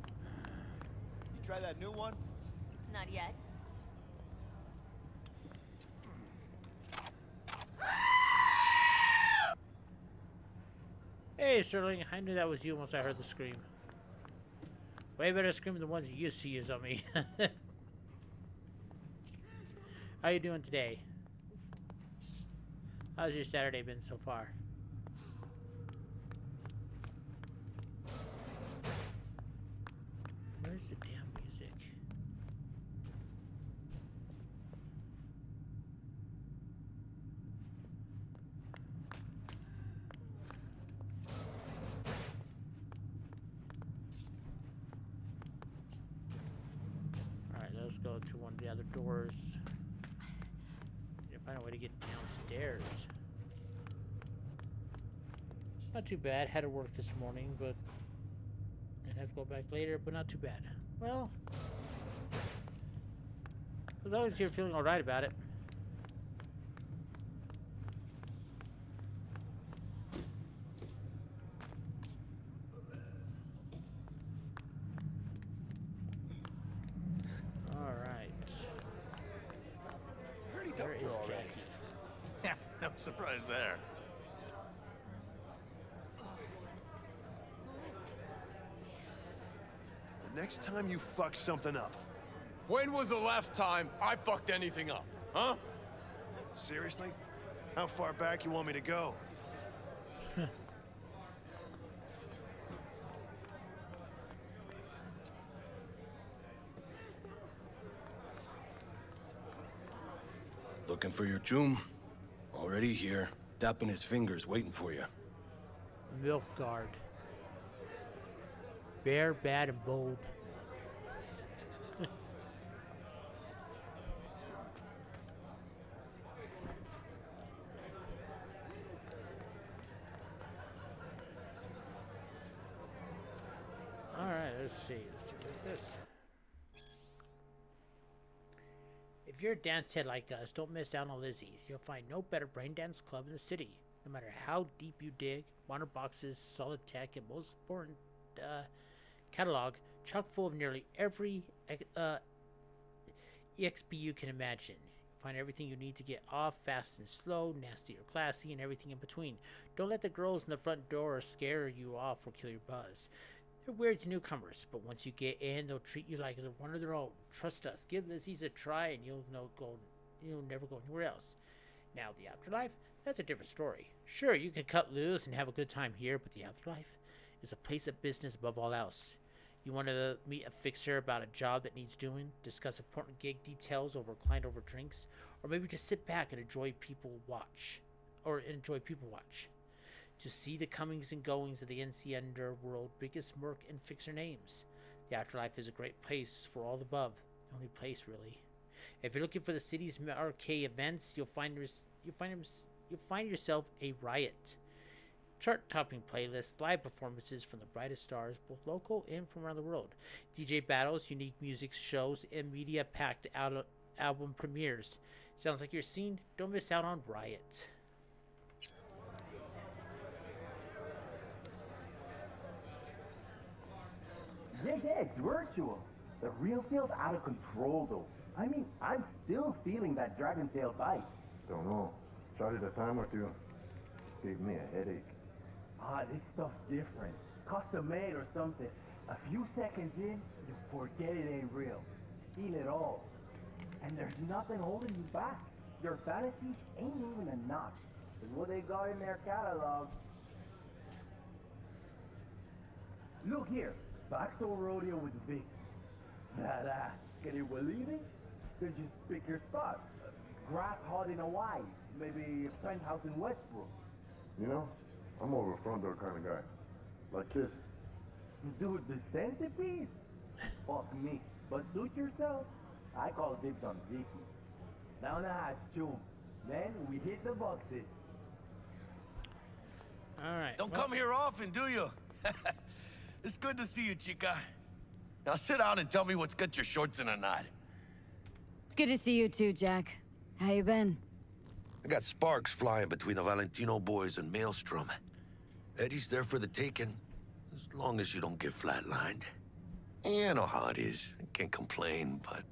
You try that new one? Not yet. Hey, Sterling, I knew that was you once I heard the scream. Way better scream than the ones you used to use on me. How you doing today? How's your Saturday been so far? Where's the damn music? Alright, let's go to one of the other doors. Need to find a way to get downstairs. Not too bad. Had to work this morning, but and have to go back later, but not too bad. Well, as long as you're feeling alright about it. Alright. Where is Jackie? Yeah, no surprise there. The next time you fuck something up. When was the last time I fucked anything up? Huh? Seriously? How far back you want me to go? Looking for your Joom? Already here. Tapping his fingers, waiting for you. Milfgard. Bare, bad, and bold. Alright, let's see. Let's do this. If you're a dance head like us, don't miss out on Lizzie's. You'll find no better brain dance club in the city. No matter how deep you dig, water boxes, solid tech, and most important catalog, chock full of nearly every EXP you can imagine. You'll find everything you need to get off, fast and slow, nasty or classy, and everything in between. Don't let the girls in the front door scare you off or kill your buzz. They're weird to newcomers, but once you get in, they'll treat you like they're one of their own. Trust us, give Lizzie's a try, and you'll never go anywhere else. Now, the afterlife, that's a different story. Sure, you can cut loose and have a good time here, but the afterlife is a place of business above all else. You want to meet a fixer about a job that needs doing, discuss important gig details over a client over drinks, or maybe just sit back and enjoy people watch. To see the comings and goings of the NC Underworld biggest merc and fixer names. The afterlife is a great place for all the above. The only place, really. If you're looking for the city's marquee events, you'll find yourself a riot. Chart-topping playlists, live performances from the brightest stars, both local and from around the world. DJ battles, unique music shows, and media-packed album premieres. Sounds like you're seen? Don't miss out on Riot. Yeah, it's virtual. The real feel's out of control, though. I mean, I'm still feeling that dragon tail bite. Don't know. Tried it a time or two. Gave me a headache. This stuff's different. Custom made or something. A few seconds in, you forget it ain't real. Seen it all. And there's nothing holding you back. Your fantasy ain't even a notch. It's what they got in their catalog. Look here. Backdoor rodeo with the big. Badass. Can you believe it? Then just pick your spot. Grass hut in Hawaii. Maybe a penthouse in Westbrook. You know, I'm more of a front door kind of guy. Like this. Dude, the centipede? Fuck me. But suit yourself. I call dibs on Zeke. Now, Choom. Then we hit the boxes. Alright. Don't come here often, do you? It's good to see you, chica. Now sit down and tell me what's got your shorts in a knot. It's good to see you too, Jack. How you been? I got sparks flying between the Valentino boys and Maelstrom. Eddie's there for the taking, as long as you don't get flatlined. Yeah, I know how it is. I can't complain, but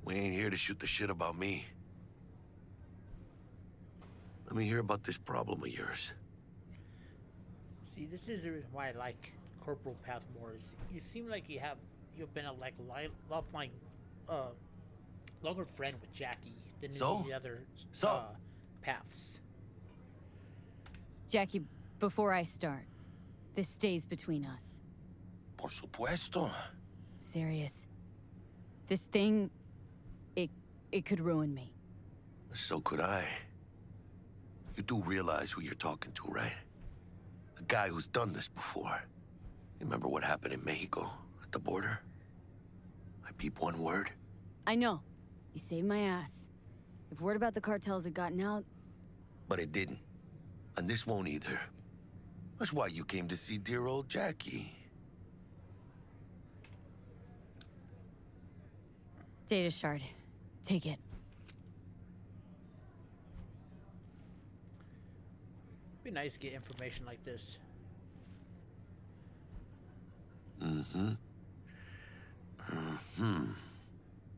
we ain't here to shoot the shit about me. Let me hear about this problem of yours. See, this is the reason why I like Corporal Path more. Is you seem like you've been a lifeline, longer friend with Jackie than the other paths. Jackie, before I start, this stays between us. Por supuesto. Serious. This thing, it could ruin me. So could I. You do realize who you're talking to, right? The guy who's done this before. Remember what happened in Mexico, at the border? I peep one word. I know. You saved my ass. If word about the cartels had gotten out... But it didn't. And this won't either. That's why you came to see dear old Jackie. Data shard. Take it. Be nice to get information like this.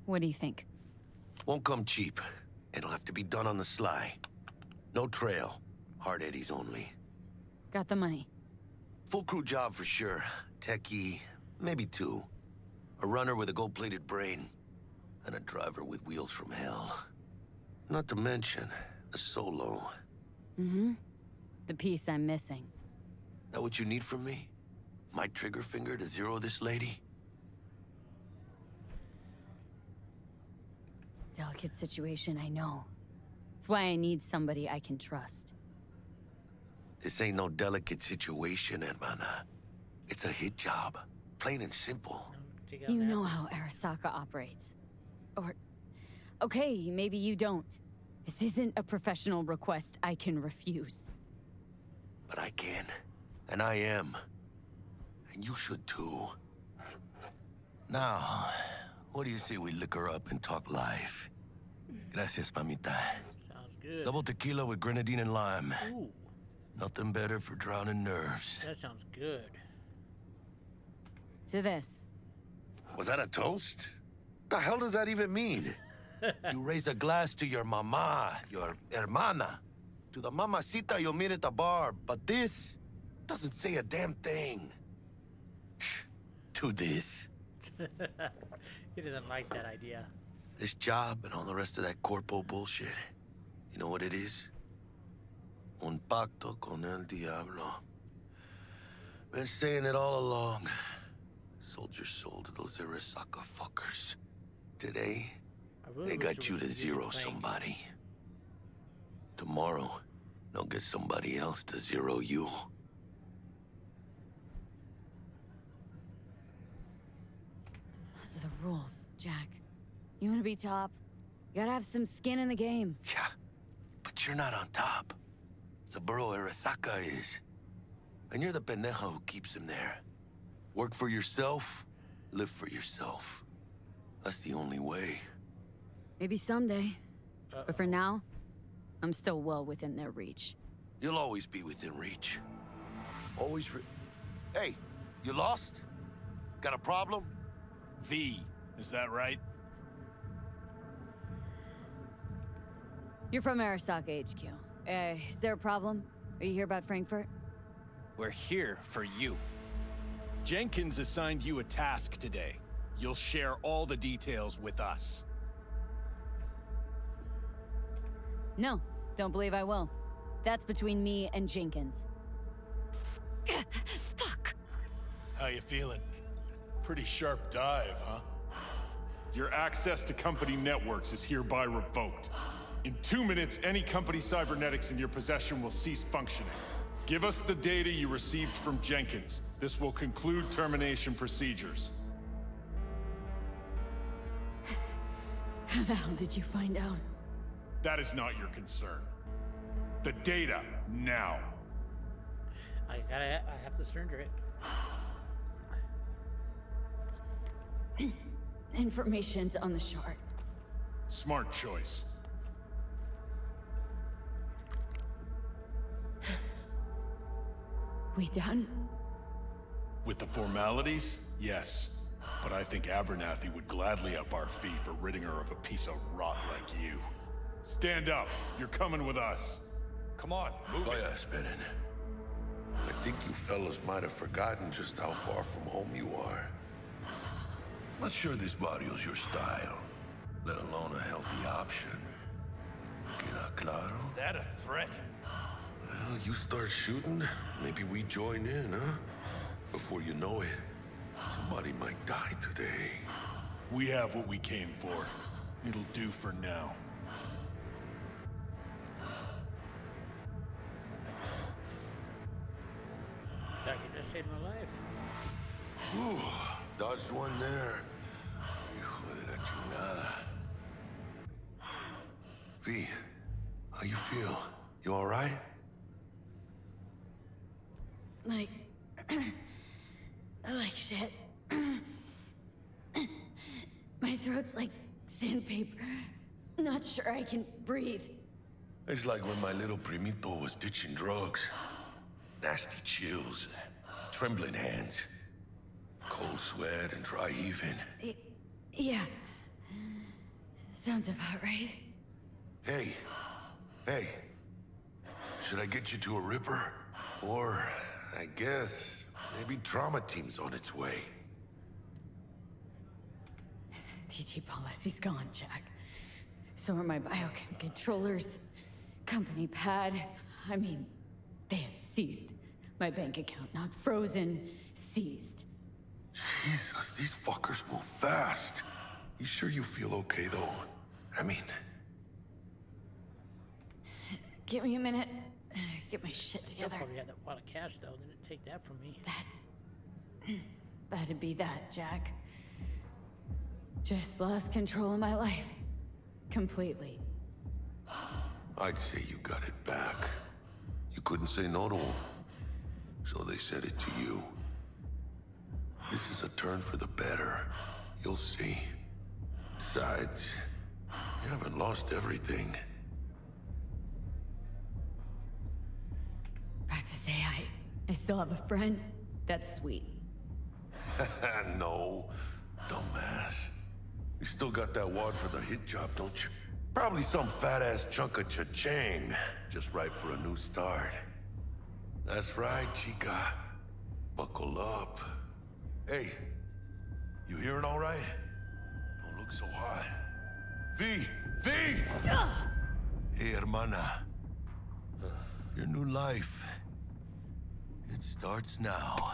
What do you think? Won't come cheap. It'll have to be done on the sly. No trail. Hard eddies only. Got the money. Full crew job for sure. Techie, maybe two. A runner with a gold-plated brain. And a driver with wheels from hell. Not to mention, a solo. The piece I'm missing. That what you need from me? My trigger finger to zero this lady? Delicate situation, I know. It's why I need somebody I can trust. This ain't no delicate situation, hermana. It's a hit job. Plain and simple. You know how Arasaka operates. Or... Okay, maybe you don't. This isn't a professional request I can refuse. But I can. And I am. And you should too. Now, what do you say we liquor up and talk life? Gracias, mamita. Sounds good. Double tequila with grenadine and lime. Ooh. Nothing better for drowning nerves. That sounds good. To this. Was that a toast? The hell does that even mean? You raise a glass to your mama, your hermana. To the mamacita you'll meet at the bar, but this doesn't say a damn thing. To this. He doesn't like that idea. This job and all the rest of that corpo bullshit. You know what it is? Un pacto con el diablo. Been saying it all along. Sold your soul to those Arasaka fuckers. Today, they got you to zero somebody. Tomorrow, they'll get somebody else to zero you. Those are the rules, Jack. You want to be top? You gotta have some skin in the game. Yeah, but you're not on top. Saburo Arasaka is. And you're the pendejo who keeps him there. Work for yourself, live for yourself. That's the only way. Maybe someday. But for now, I'm still well within their reach. You'll always be within reach. Always Hey, you lost? Got a problem? V, is that right? You're from Arasaka HQ. Is there a problem? Are you here about Frankfurt? We're here for you. Jenkins assigned you a task today. You'll share all the details with us. No, don't believe I will. That's between me and Jenkins. Fuck! How you feeling? Pretty sharp dive, huh? Your access to company networks is hereby revoked. In 2 minutes, any company cybernetics in your possession will cease functioning. Give us the data you received from Jenkins. This will conclude termination procedures. How the hell did you find out? That is not your concern. The data, now. I have to surrender it. Information's on the shard. Smart choice. We done? With the formalities, yes. But I think Abernathy would gladly up our fee for ridding her of a piece of rot like you. Stand up. You're coming with us. Come on, move it. Yeah, spinning. I think you fellas might have forgotten just how far from home you are. Not sure this barrio's your style, let alone a healthy option. Queda claro? Is that a threat? Well, you start shooting, maybe we join in, huh? Before you know it, somebody might die today. We have what we came for. It'll do for now. Jack, you just saved my life. Whew, dodged one there. Hijo de la chingada. V, how you feel? You all right? Like... like shit. My throat's like sandpaper. Not sure I can breathe. It's like when my little primito was ditching drugs. Nasty chills, trembling hands, cold sweat and dry heaving. Yeah. Sounds about right. Hey, should I get you to a Ripper? Or, I guess, maybe trauma team's on its way. TT policy's gone, Jack. So are my biochem controllers, company pad. I mean, they have seized. My bank account, not frozen, seized. Jesus, these fuckers move fast. You sure you feel okay, though? I mean... Give me a minute. Get my shit together. Probably had that wad of cash, though. They didn't take that from me. That'd be that, Jack. Just lost control of my life. Completely. I'd say you got it back. You couldn't say no to them. So they said it to you. This is a turn for the better. You'll see. Besides, you haven't lost everything. About to say I still have a friend. That's sweet. No, dumbass. You still got that wad for the hit job, don't you? Probably some fat-ass chunk of cha-ching. Just right for a new start. That's right, chica. Buckle up. Hey, you hearing all right? Don't look so hot. V! Hey, hermana. Your new life. It starts now.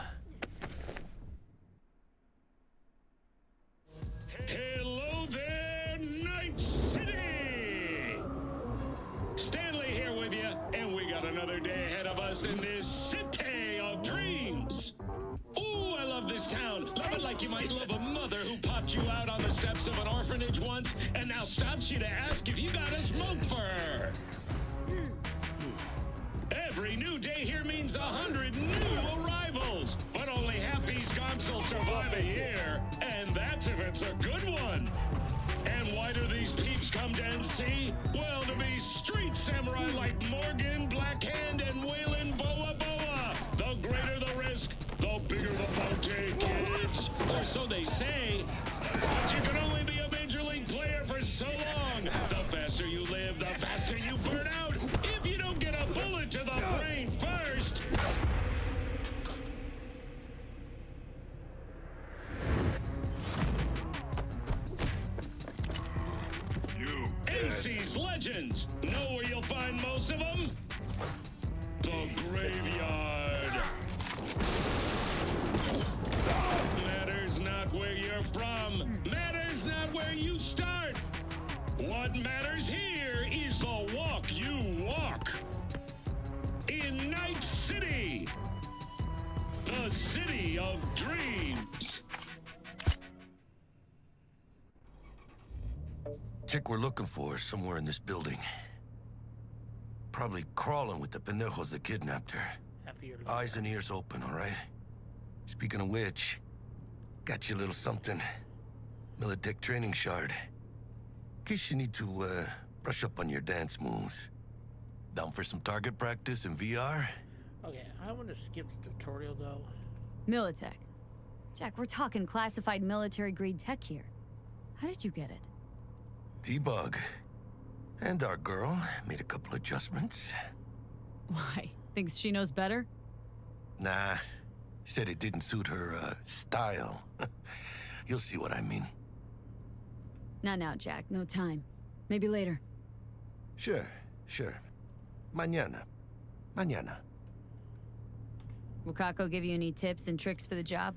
Hello there, Night City! Stanley here with you, and we got another day ahead of us in this city of dreams. Ooh, I love this town. Love it like you might love a mother who popped you out on the steps of an orphanage once and now stops you to ask if you got a smoke for her. Every new day here means 100 new arrivals, but only half these gonks will survive a year, and that's if it's a good one. And why do these peeps come to NC? Well, to be street samurai like Morgan, Blackhand, and Waylon Boa Boa. The greater the risk, the bigger the bounty, kids. Or so they say. But you can only be a major league player for so long. The faster you live, the faster you burn out. If you don't get a bullet to the brain first. AC's Legends. Know where you'll find most of them? The graveyard. Matters not where you're from. Matters not where you start. What matters here is the walk you walk. In Night City. The city of dreams. Chick we're looking for is somewhere in this building. Probably crawling with the pendejos that kidnapped her. Eyes and ears open, all right? Speaking of which, got you a little something. Militech training shard. In case you need to, brush up on your dance moves. Down for some target practice in VR? Okay, I want to skip the tutorial, though. Militech. Jack, we're talking classified military-grade tech here. How did you get it? T-Bug. And our girl made a couple adjustments. Why? Thinks she knows better? Nah. Said it didn't suit her, style. You'll see what I mean. Not now, Jack. No time. Maybe later. Sure. Mañana. Mañana. Will Kako give you any tips and tricks for the job?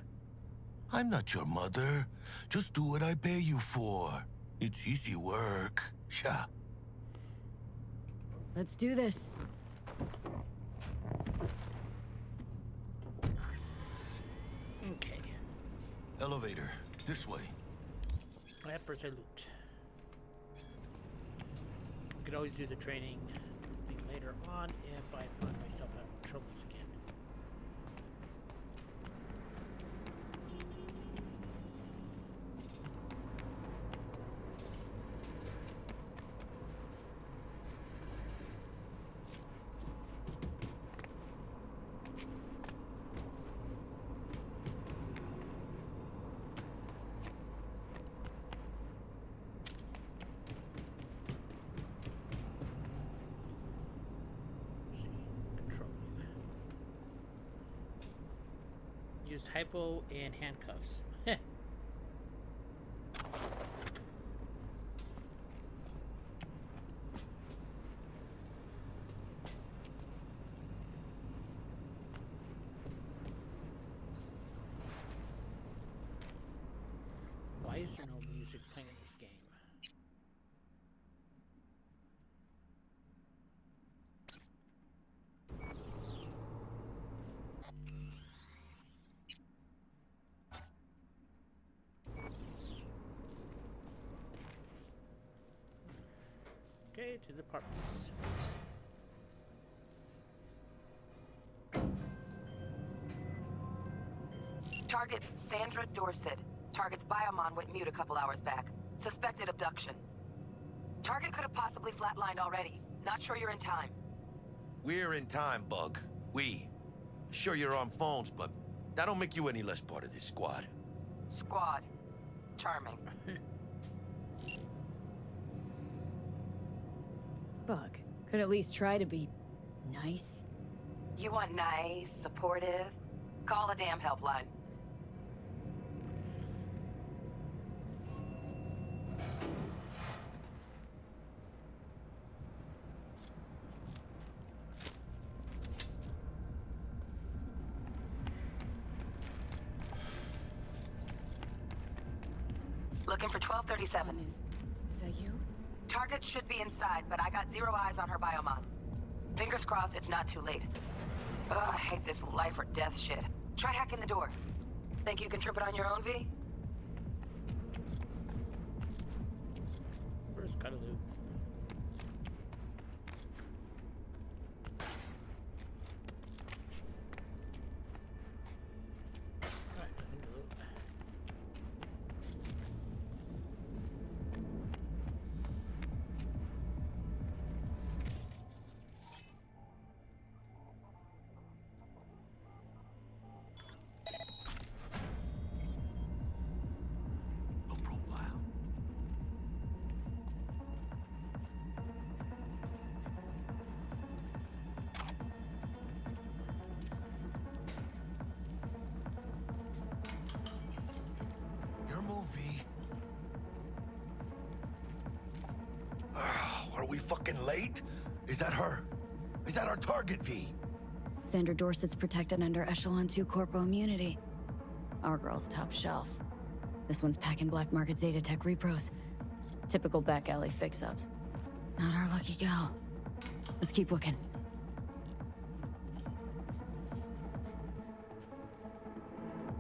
I'm not your mother. Just do what I pay you for. It's easy work. Yeah. Let's do this. Okay. Elevator. This way. First I loot. I could always do the training thing later on if I find myself having troubles again. Used hypo and handcuffs. Why is there no music playing in this game? Okay, to the apartments. Target's Sandra Dorset. Target's biomon went mute a couple hours back. Suspected abduction. Target could have possibly flatlined already. Not sure you're in time. We're in time, Bug. We. Sure you're on phones, but that don't make you any less part of this squad. Squad. Charming. Bug, could at least try to be nice. You want nice, supportive? Call the damn helpline. Looking for 1237. Is that you? Target should be inside, but I got zero eyes on her biomon. Fingers crossed it's not too late. Ugh, I hate this life or death shit. Try hacking the door. Think you can trip it on your own, V? First, gotta loot. Alright, nothing to loot. Your movie. Are we fucking late? Is that her? Is that our target, V? Sandra Dorset's protected under Echelon 2 Corpo immunity. Our girl's top shelf. This one's packing black market Zeta Tech repros. Typical back alley fix-ups. Not our lucky gal. Let's keep looking.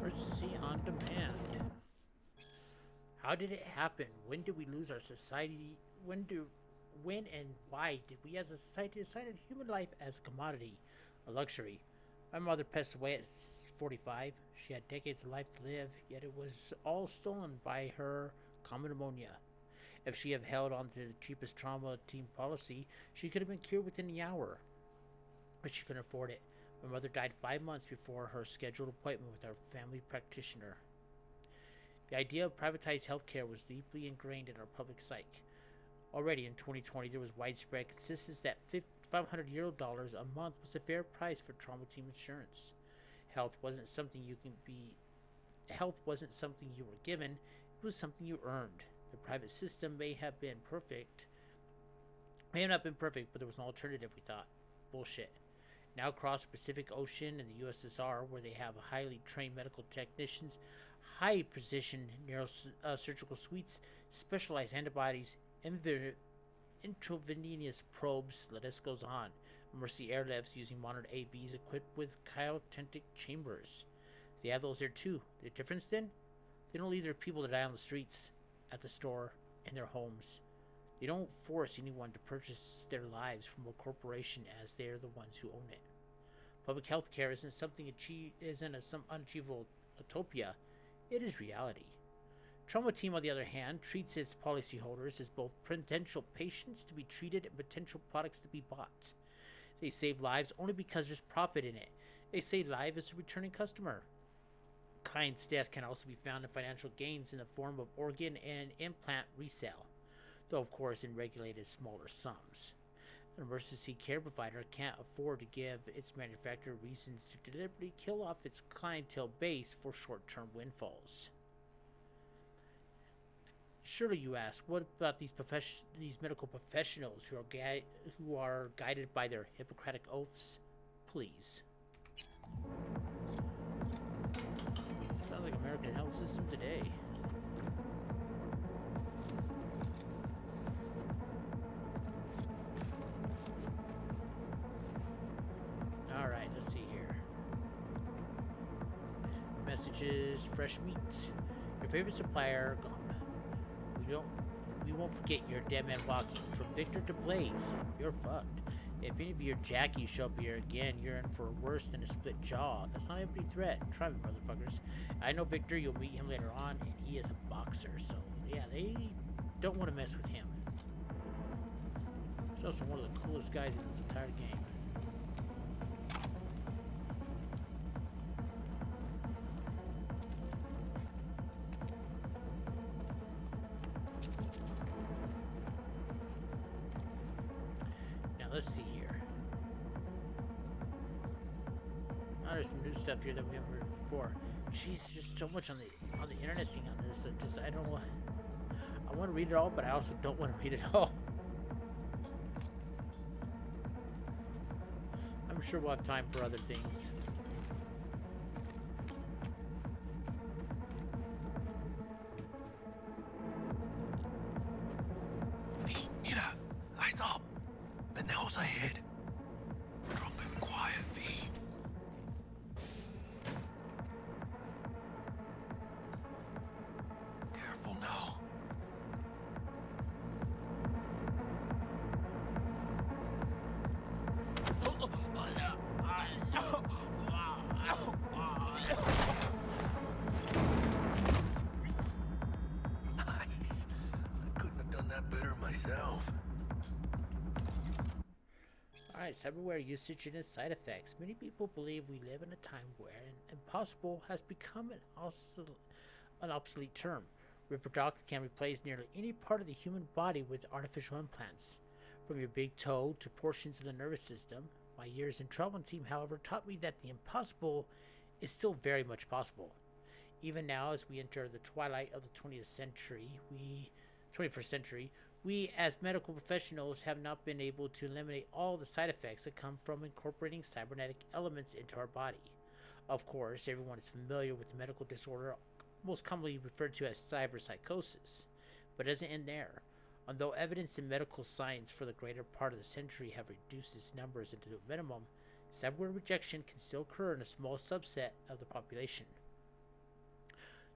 Mercy on demand. How did it happen? When did we lose our society? When and why did we as a society decide on human life as a commodity, a luxury? My mother passed away at 45. She had decades of life to live, yet it was all stolen by her common pneumonia. If she had held on to the cheapest trauma team policy, she could have been cured within the hour. But she couldn't afford it. My mother died 5 months before her scheduled appointment with our family practitioner. The idea of privatized healthcare was deeply ingrained in our public psyche. Already in 2020, there was widespread consensus that $500 a month was the fair price for trauma team insurance. Health wasn't something you were given; it was something you earned. The private system may have not been perfect, but there was an alternative. We thought, bullshit. now across the Pacific Ocean and the USSR, where they have highly trained medical technicians, high precision neurosurgical suites, specialized antibodies, intravenous probes, the list goes on. Mercy airlifts using modern AVs equipped with cryotentic chambers. They have those there too. The difference then? They don't leave their people to die on the streets, at the store, in their homes. They don't force anyone to purchase their lives from a corporation, as they're the ones who own it. Public health care isn't some unachievable utopia. It is reality. Trauma Team, on the other hand, treats its policyholders as both potential patients to be treated and potential products to be bought. They save lives only because there's profit in it. They save lives as a returning customer. Client's death can also be found in financial gains in the form of organ and implant resale, though of course in regulated smaller sums. An emergency care provider can't afford to give its manufacturer reasons to deliberately kill off its clientele base for short-term windfalls. Surely you ask, what about these medical professionals who are guided by their Hippocratic oaths? Please. Sounds like American health system today. Alright, let's see here. Messages, fresh meat. Your favorite supplier, gone. We won't forget your dead man walking. From Victor to Blaze, you're fucked. If any of your jackies show up here again, you're in for worse than a split jaw. That's not an empty threat. Try me, motherfuckers. I know Victor, you'll meet him later on, and he is a boxer, so yeah, they don't want to mess with him. He's also one of the coolest guys in this entire game. Let's see here. Oh, there's some new stuff here that we haven't heard before. Jeez, there's just so much on the internet thing on this. I don't want. I want to read it all, but I also don't want to read it all. I'm sure we'll have time for other things. Mira, eyes up. Pendejos ahead. Drop him quiet, V. Careful now. Nice. I couldn't have done that better myself. Alright, cyberware usage and its side effects. Many people believe we live in a time where impossible has become an obsolete term. Reprodox can replace nearly any part of the human body with artificial implants. From your big toe to portions of the nervous system. My years in Trauma Team, however, taught me that the impossible is still very much possible. Even now, as we enter the twilight of the 21st century, we as medical professionals have not been able to eliminate all the side effects that come from incorporating cybernetic elements into our body. Of course, everyone is familiar with the medical disorder most commonly referred to as cyberpsychosis, but it doesn't end there. Although evidence in medical science for the greater part of the century have reduced its numbers into a minimum, cyberware rejection can still occur in a small subset of the population.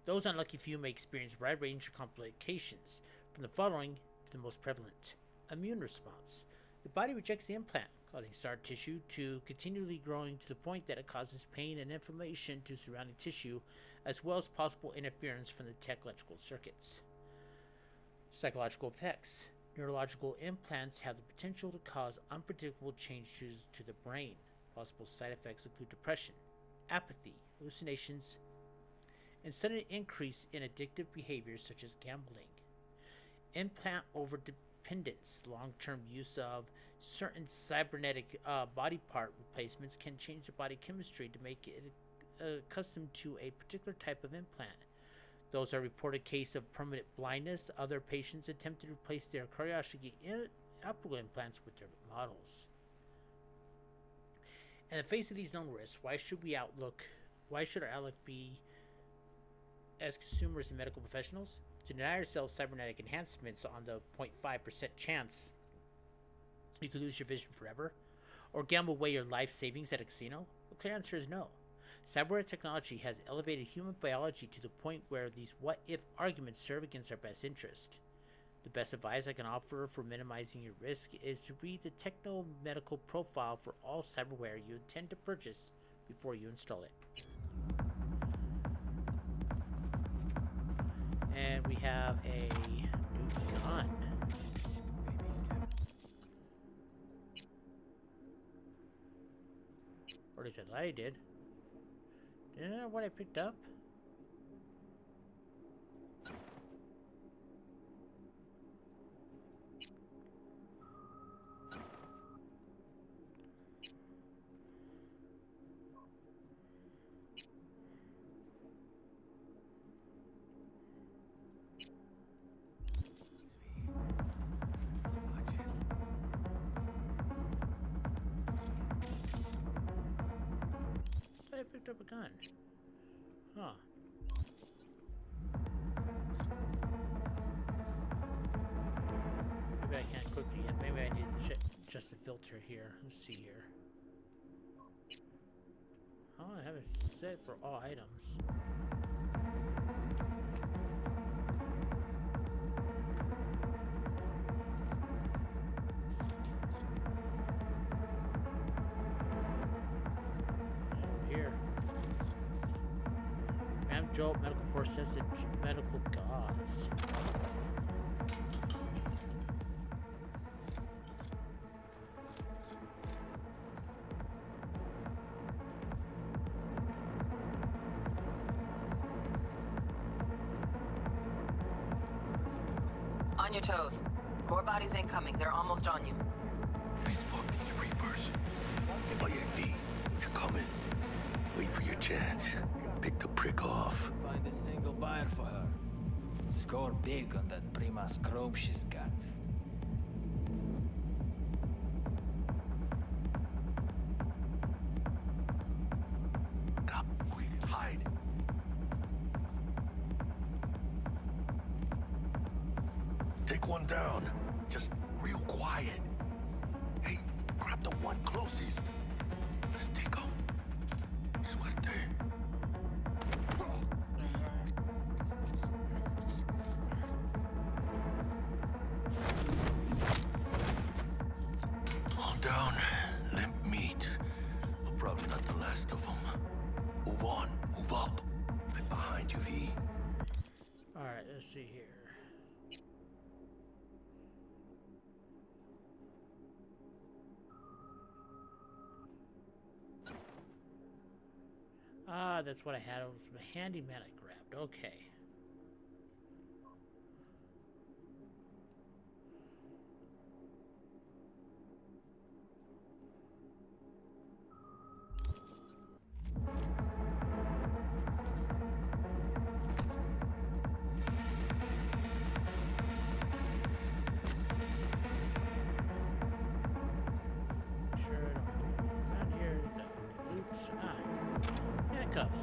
Those unlucky few may experience a wide range of complications, from the following to the most prevalent: immune response. The body rejects the implant, causing scar tissue to continually growing to the point that it causes pain and inflammation to surrounding tissue, as well as possible interference from the technological circuits. Psychological effects. Neurological implants have the potential to cause unpredictable changes to the brain. Possible side effects include depression, apathy, hallucinations, and sudden increase in addictive behaviors such as gambling. Implant overdependence. Long-term use of certain cybernetic body part replacements can change the body chemistry to make it accustomed to a particular type of implant. Those are reported cases of permanent blindness. Other patients attempted to replace their curiosity optical implants with different models. In the face of these known risks, why should our outlook be as consumers and medical professionals? To deny ourselves cybernetic enhancements on the 0.5% chance you could lose your vision forever? Or gamble away your life savings at a casino? The clear answer is no. Cyberware technology has elevated human biology to the point where these what-if arguments serve against our best interest. The best advice I can offer for minimizing your risk is to read the techno-medical profile for all cyberware you intend to purchase before you install it. And we have a new gun. Or at least I thought I did. Isn't that what I picked up? I picked up a gun. Huh. Maybe I can't equip it yet. Maybe I need to check just the filter here. Let's see here. Oh, I have it set for all items. Jolt, medical forces, and medical gauze. On your toes. More bodies incoming. They're almost on you. Please fuck these Reapers. Oh yeah, B, they're coming. Wait for your chance. Pick the prick off. Find a single buyer for her. Score big on that Primas chrome she's got. Come, quick, hide. Take one down. Just real quiet. Hey, grab the one closest. Let's take him. Suerte. Down, limp meat. Well, probably not the last of them. Move on, move up. I'm behind you, V. Alright, let's see here. Ah, that's what I had. It was a handyman I grabbed. Okay. Handcuffs.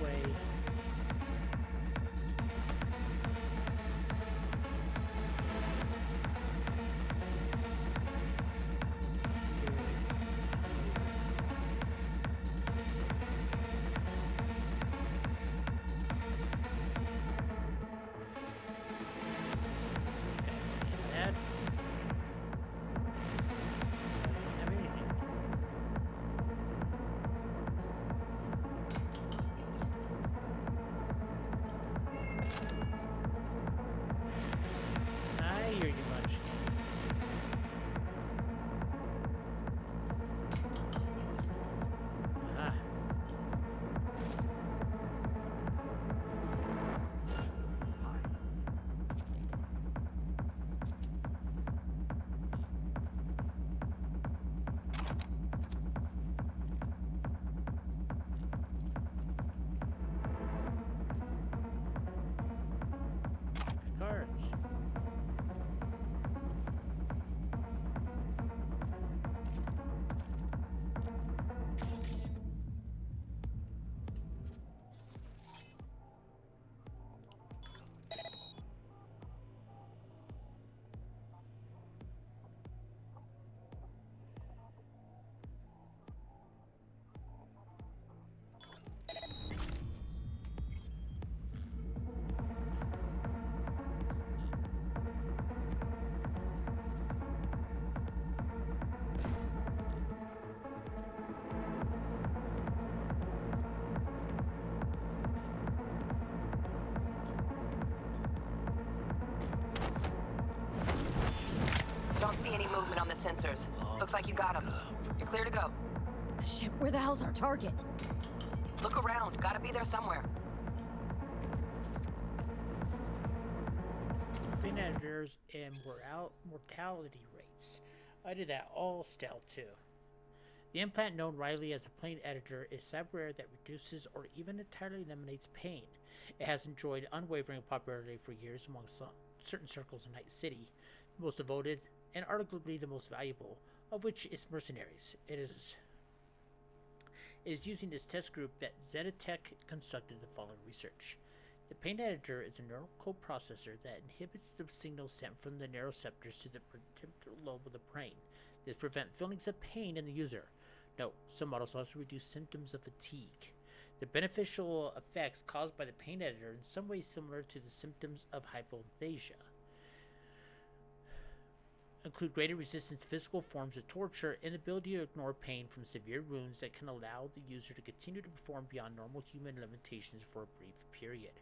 way. Cards. Don't see any movement on the sensors. Looks like you got them. You're clear to go. Shit, where the hell's our target? Look around. Gotta be there somewhere. Paint editors and mortality rates. I did that all stealth too. The implant known widely as the plane editor is cyberware that reduces or even entirely eliminates pain. It has enjoyed unwavering popularity for years among certain circles in Night City, the most devoted and arguably the most valuable, of which is mercenaries. It is using this test group that Zetatech constructed the following research. The pain editor is a neural coprocessor that inhibits the signals sent from the neuroceptors to the temporal lobe of the brain. This prevents feelings of pain in the user. Note, some models also reduce symptoms of fatigue. The beneficial effects caused by the pain editor are in some ways similar to the symptoms of hypothesia. Include greater resistance to physical forms of torture and the ability to ignore pain from severe wounds that can allow the user to continue to perform beyond normal human limitations for a brief period.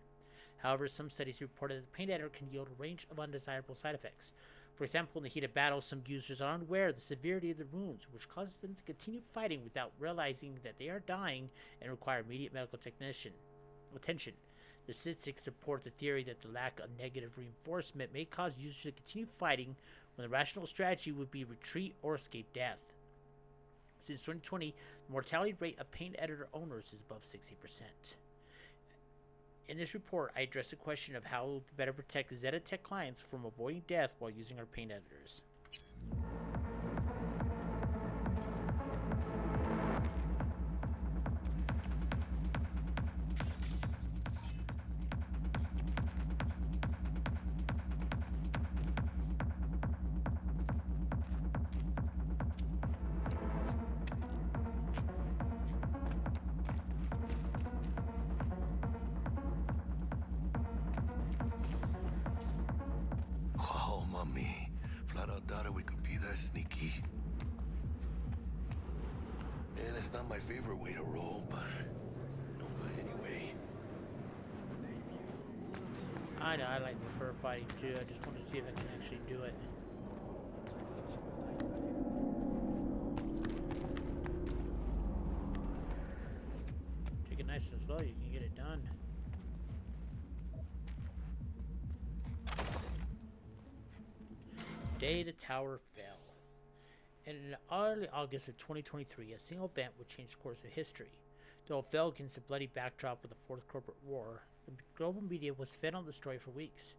However, some studies reported that the pain editor can yield a range of undesirable side effects. For example, in the heat of battle, some users are unaware of the severity of the wounds, which causes them to continue fighting without realizing that they are dying and require immediate medical attention. The statistics support the theory that the lack of negative reinforcement may cause users to continue fighting when the rational strategy would be retreat or escape death. Since 2020, the mortality rate of pain editor owners is above 60%. In this report, I address the question of how to better protect Zetatech clients from avoiding death while using our pain editors. Sneaky. And it's not my favorite way to roll, but Nova anyway. I know, I prefer fighting too. I just want to see if I can actually do it. Take it nice and slow, you can get it done. Day the tower fell. In early August of 2023, a single event would change the course of history. Though it fell against the bloody backdrop of the Fourth Corporate War, the global media was fed on the story for weeks.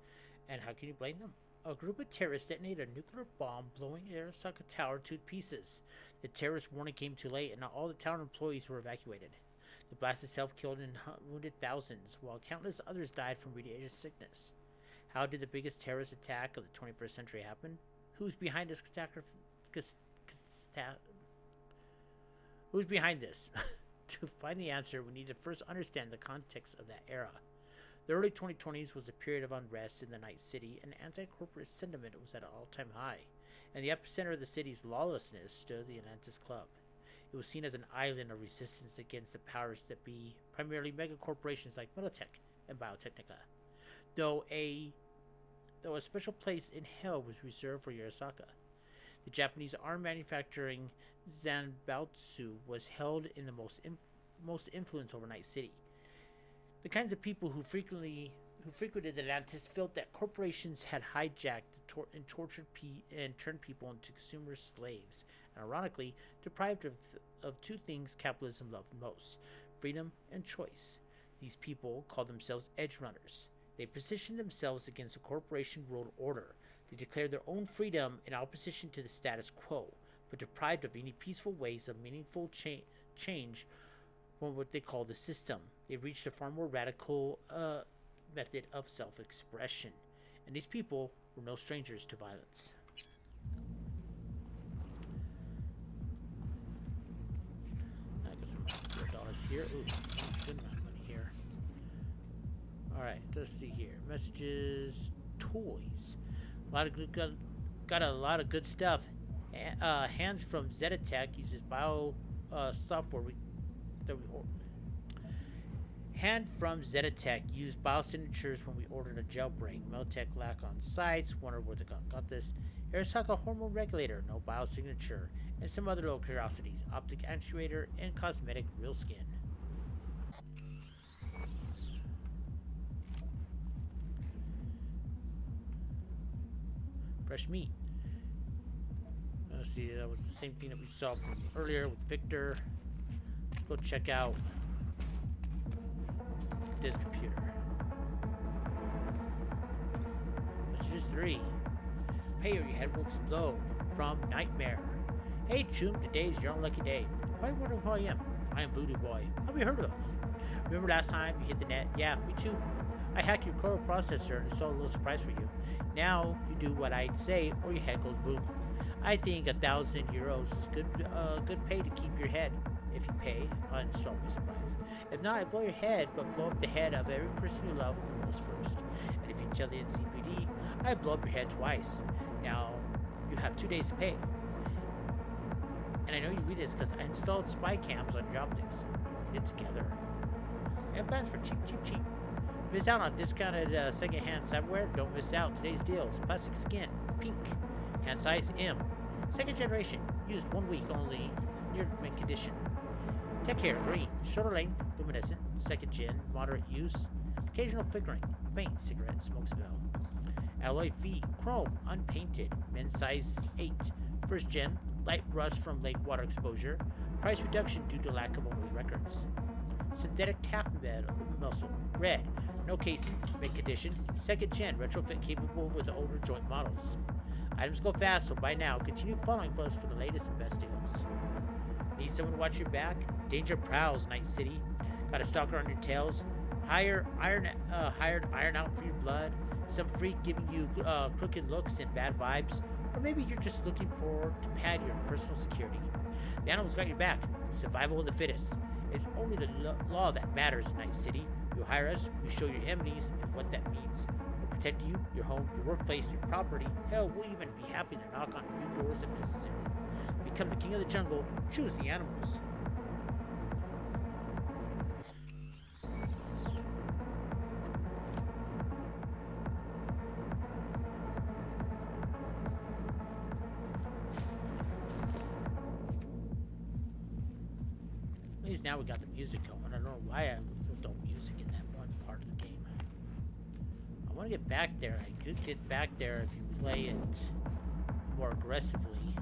And how can you blame them? A group of terrorists detonated a nuclear bomb, blowing Arasaka Tower to pieces. The terrorist warning came too late, and not all the tower employees were evacuated. The blast itself killed and wounded thousands, while countless others died from radiation sickness. How did the biggest terrorist attack of the 21st century happen? Who's behind this Who's behind this? To find the answer, we need to first understand the context of that era. The early 2020s was a period of unrest in the Night City, and anti-corporate sentiment was at an all-time high. In the epicenter of the city's lawlessness stood the Atlantis Club. It was seen as an island of resistance against the powers that be, primarily megacorporations like Militech and Biotechnica. Though a special place in hell was reserved for Arasaka. The Japanese arm manufacturing Zanbatsu was held in the most influence over Night City. The kinds of people who frequented Atlantis felt that corporations had hijacked and tortured and turned people into consumer slaves, and ironically, deprived of two things capitalism loved most: freedom and choice. These people called themselves edge runners. They positioned themselves against a corporation world order. They declared their own freedom in opposition to the status quo, but deprived of any peaceful ways of meaningful change from what they call the system. They reached a far more radical method of self-expression, and these people were no strangers to violence. I got some dollars here. Ooh, good amount of money here. Alright, let's see here. Messages, toys. Got a lot of good stuff. Hands from Zetatech uses bio software. Hand from Zetatech used biosignatures when we ordered a jailbreak. Militech lack on sites. Wonder where they got this. Arasaka hormone regulator, no biosignature, and some other little curiosities. Optic actuator and cosmetic real skin. Fresh meat. Let's see, that was the same thing that we saw from earlier with Victor. Let's go check out this computer. Messages 3. Pay or your head will explode. From Nightmare. Hey Choom, today's your unlucky day. You probably wonder who I am. I am Voodoo Boy. Have you heard of us? Remember last time you hit the net? Yeah, me too. I hacked your core processor and installed a little surprise for you. Now you do what I say or your head goes boom. I think 1,000 euros is good pay to keep your head. If you pay, I'll install my surprise. If not, I blow your head, but blow up the head of every person you love the most first. And if you tell the NCPD, I blow up your head twice. Now, you have 2 days to pay. And I know you read this because I installed spy cams on your optics. We read it together. And plans for cheap. Miss out on discounted second-hand cyberware? Don't miss out. Today's deals. Plastic skin, pink. Hand size, M. Second generation. Used 1 week only. Near mint condition. Tech hair, green. Shorter length, luminescent. Second gen, moderate use. Occasional flickering. Faint cigarette smoke smell. Alloy feet, chrome, unpainted. Men's size 8. First gen, light rust from lake water exposure. Price reduction due to lack of owner's records. Synthetic calf muscle, red. No casing, mint condition. Second gen, retrofit capable with the older joint models. Items go fast, so buy now. Continue following us for the latest and best deals. Need someone to watch your back? Danger prowls, Night City. Got a stalker on your tails? Hired iron out for your blood? Some freak giving you crooked looks and bad vibes? Or maybe you're just looking to pad your personal security. The animal's got your back. Survival of the fittest. It's only the law that matters, Night City. You hire us, we show your enemies and what that means. We'll protect you, your home, your workplace, your property. Hell, we'll even be happy to knock on a few doors if necessary. Become the king of the jungle. Choose the animals. At least now we got the music going. I don't know why there's no music in that one part of the game. I want to get back there. I could get back there if you play it more aggressively.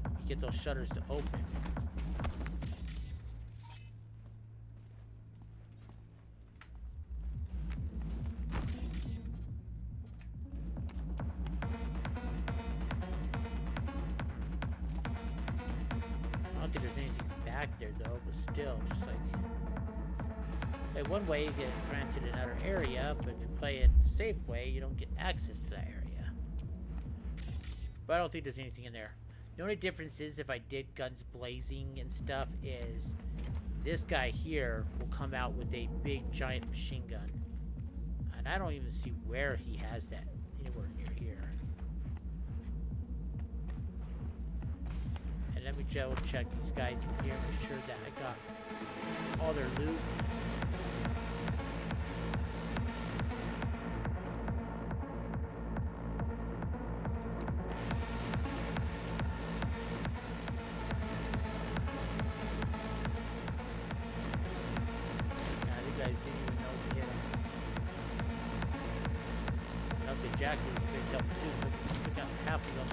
You get those shutters to open. I don't think there's anything though, but still, just like one way you get granted another area, but if you play it the safe way, you don't get access to that area. But I don't think there's anything in there. The only difference is if I did guns blazing and stuff is this guy here will come out with a big giant machine gun. And I don't even see where he has that anywhere near here. And let me double check these guys in here, make sure that I got all their loot. Jack was picked up too, took out half of them.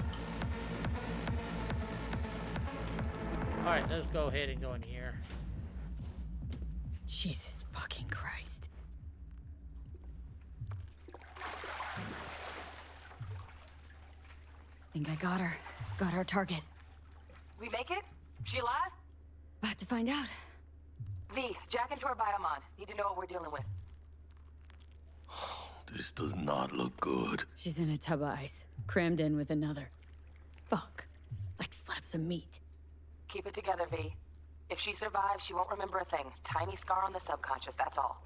Alright, let's go ahead and go in here. Jesus fucking Christ. Think I got her. Got our target. We make it? She alive? About to find out. V, Jack into her biomon. Need to know what we're dealing with. This does not look good. She's in a tub of ice, crammed in with another. Fuck. Like slabs of meat. Keep it together, V. If she survives, she won't remember a thing. Tiny scar on the subconscious, that's all.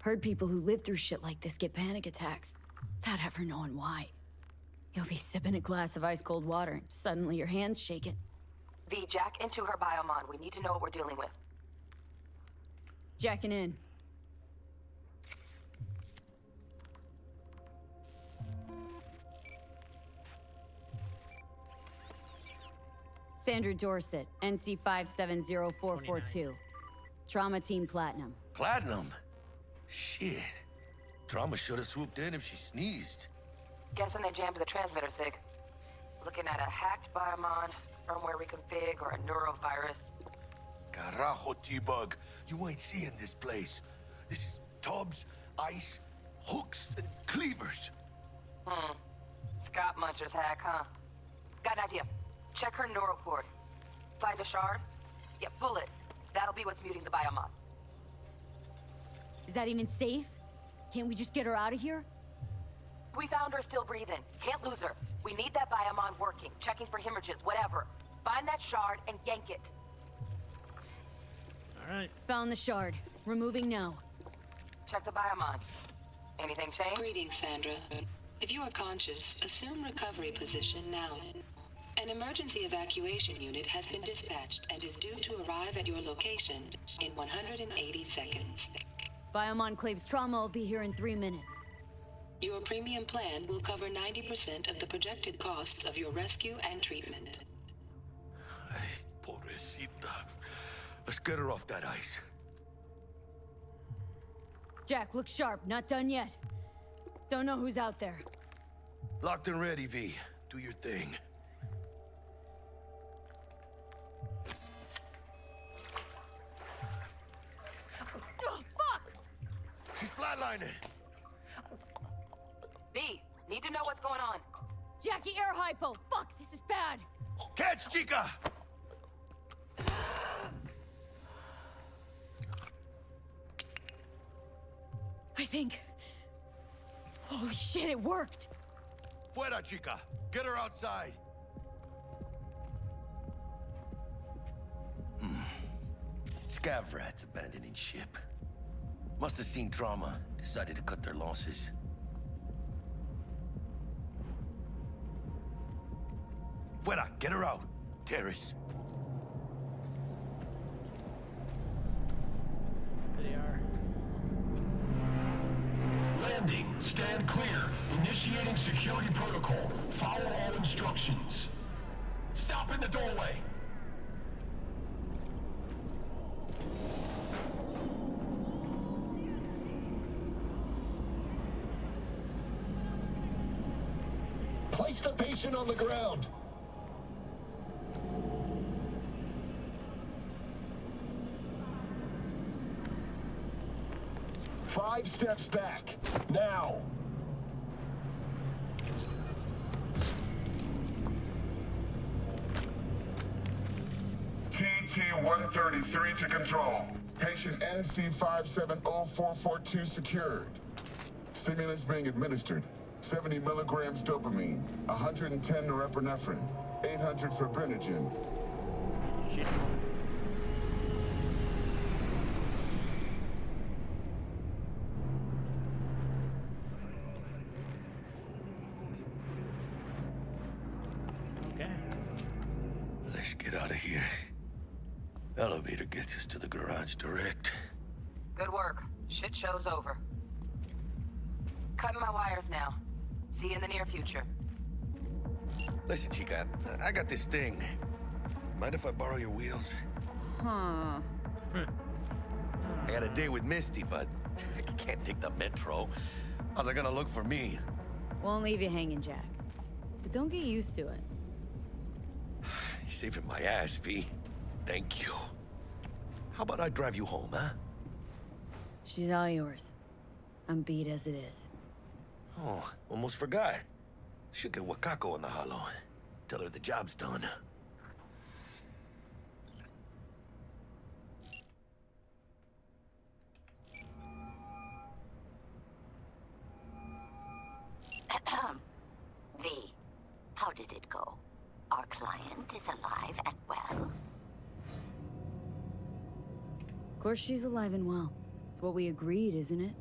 Heard people who live through shit like this get panic attacks, without ever knowing why. You'll be sipping a glass of ice-cold water, and suddenly your hand's shaking. V, Jack into her biomon. We need to know what we're dealing with. Jacking in. Sandra Dorset, NC 570442. Trauma Team Platinum. Platinum? Shit. Trauma should have swooped in if she sneezed. Guessing they jammed the transmitter, Sig. Looking at a hacked biomon, firmware reconfig, or a neurovirus. Carajo, T-Bug. You ain't seeing this place. This is tubs, ice, hooks, and cleavers. Scott Muncher's hack, huh? Got an idea. Check her neural port. Find a shard? Yeah, pull it. That'll be what's muting the biomon. Is that even safe? Can't we just get her out of here? We found her still breathing. Can't lose her. We need that biomon working, checking for hemorrhages, whatever. Find that shard and yank it. Alright. Found the shard. Removing now. Check the biomon. Anything change? Greetings, Sandra. If you are conscious, assume recovery position now. An emergency evacuation unit has been dispatched and is due to arrive at your location in 180 seconds. Biomon claims trauma will be here in 3 minutes. Your premium plan will cover 90% of the projected costs of your rescue and treatment. Ay, pobrecita. Let's get her off that ice. Jack, look sharp. Not done yet. Don't know who's out there. Locked and ready, V. Do your thing. Oh, fuck! She's flatlining. V, need to know what's going on. Jackie, air hypo! Fuck, this is bad! Catch, chica! I think... Holy shit, it worked! Fuera, chica! Get her outside! Scav rats abandoning ship. Must have seen trauma. Decided to cut their losses. Fuera! Get her out! Terrace. There they are. Landing. Stand clear. Initiating security protocol. Follow all instructions. Stop in the doorway. Place the patient on the ground. Five steps back. Now. TT-1 133 to control. Patient NC570442 secured. Stimulants being administered. 70 milligrams dopamine, 110 norepinephrine, 800 fibrinogen. Shit. Okay. Let's get out of here. Elevator gets us to the garage direct. Good work. Shit show's over. Cutting my wires now. See you in the near future. Listen, Chica, I got this thing. Mind if I borrow your wheels? Huh. I had a date with Misty, but I can't take the metro. How's it gonna look for me? Won't leave you hanging, Jack. But don't get used to it. You're saving my ass, V. Thank you. How about I drive you home, huh? She's all yours. I'm beat as it is. Oh, almost forgot. Should get Wakako in the hollow. Tell her the job's done. V, how did it go? Our client is alive and well? Of course she's alive and well. It's what we agreed, isn't it?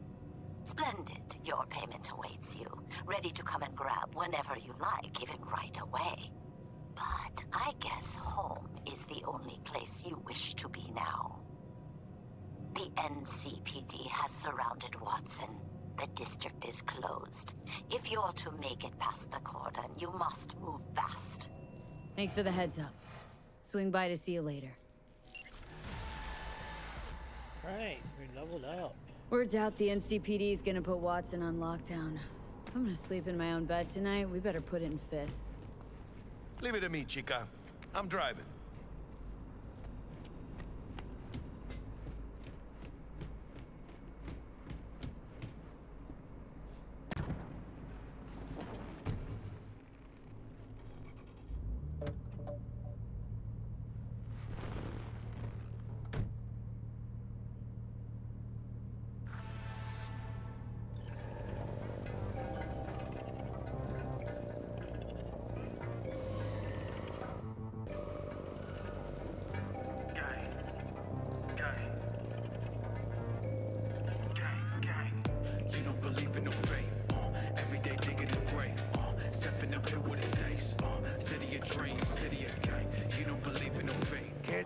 Splendid. Your payment awaits you, ready to come and grab whenever you like, even right away. But I guess home is the only place you wish to be now. The NCPD has surrounded Watson. The district is closed. If you're to make it past the cordon, you must move fast. Thanks for the heads up. Swing by to see you later. Right, we're leveled up. Word's out the NCPD is gonna put Watson on lockdown. If I'm gonna sleep in my own bed tonight, we better put it in 5th. Leave it to me, Chica. I'm driving.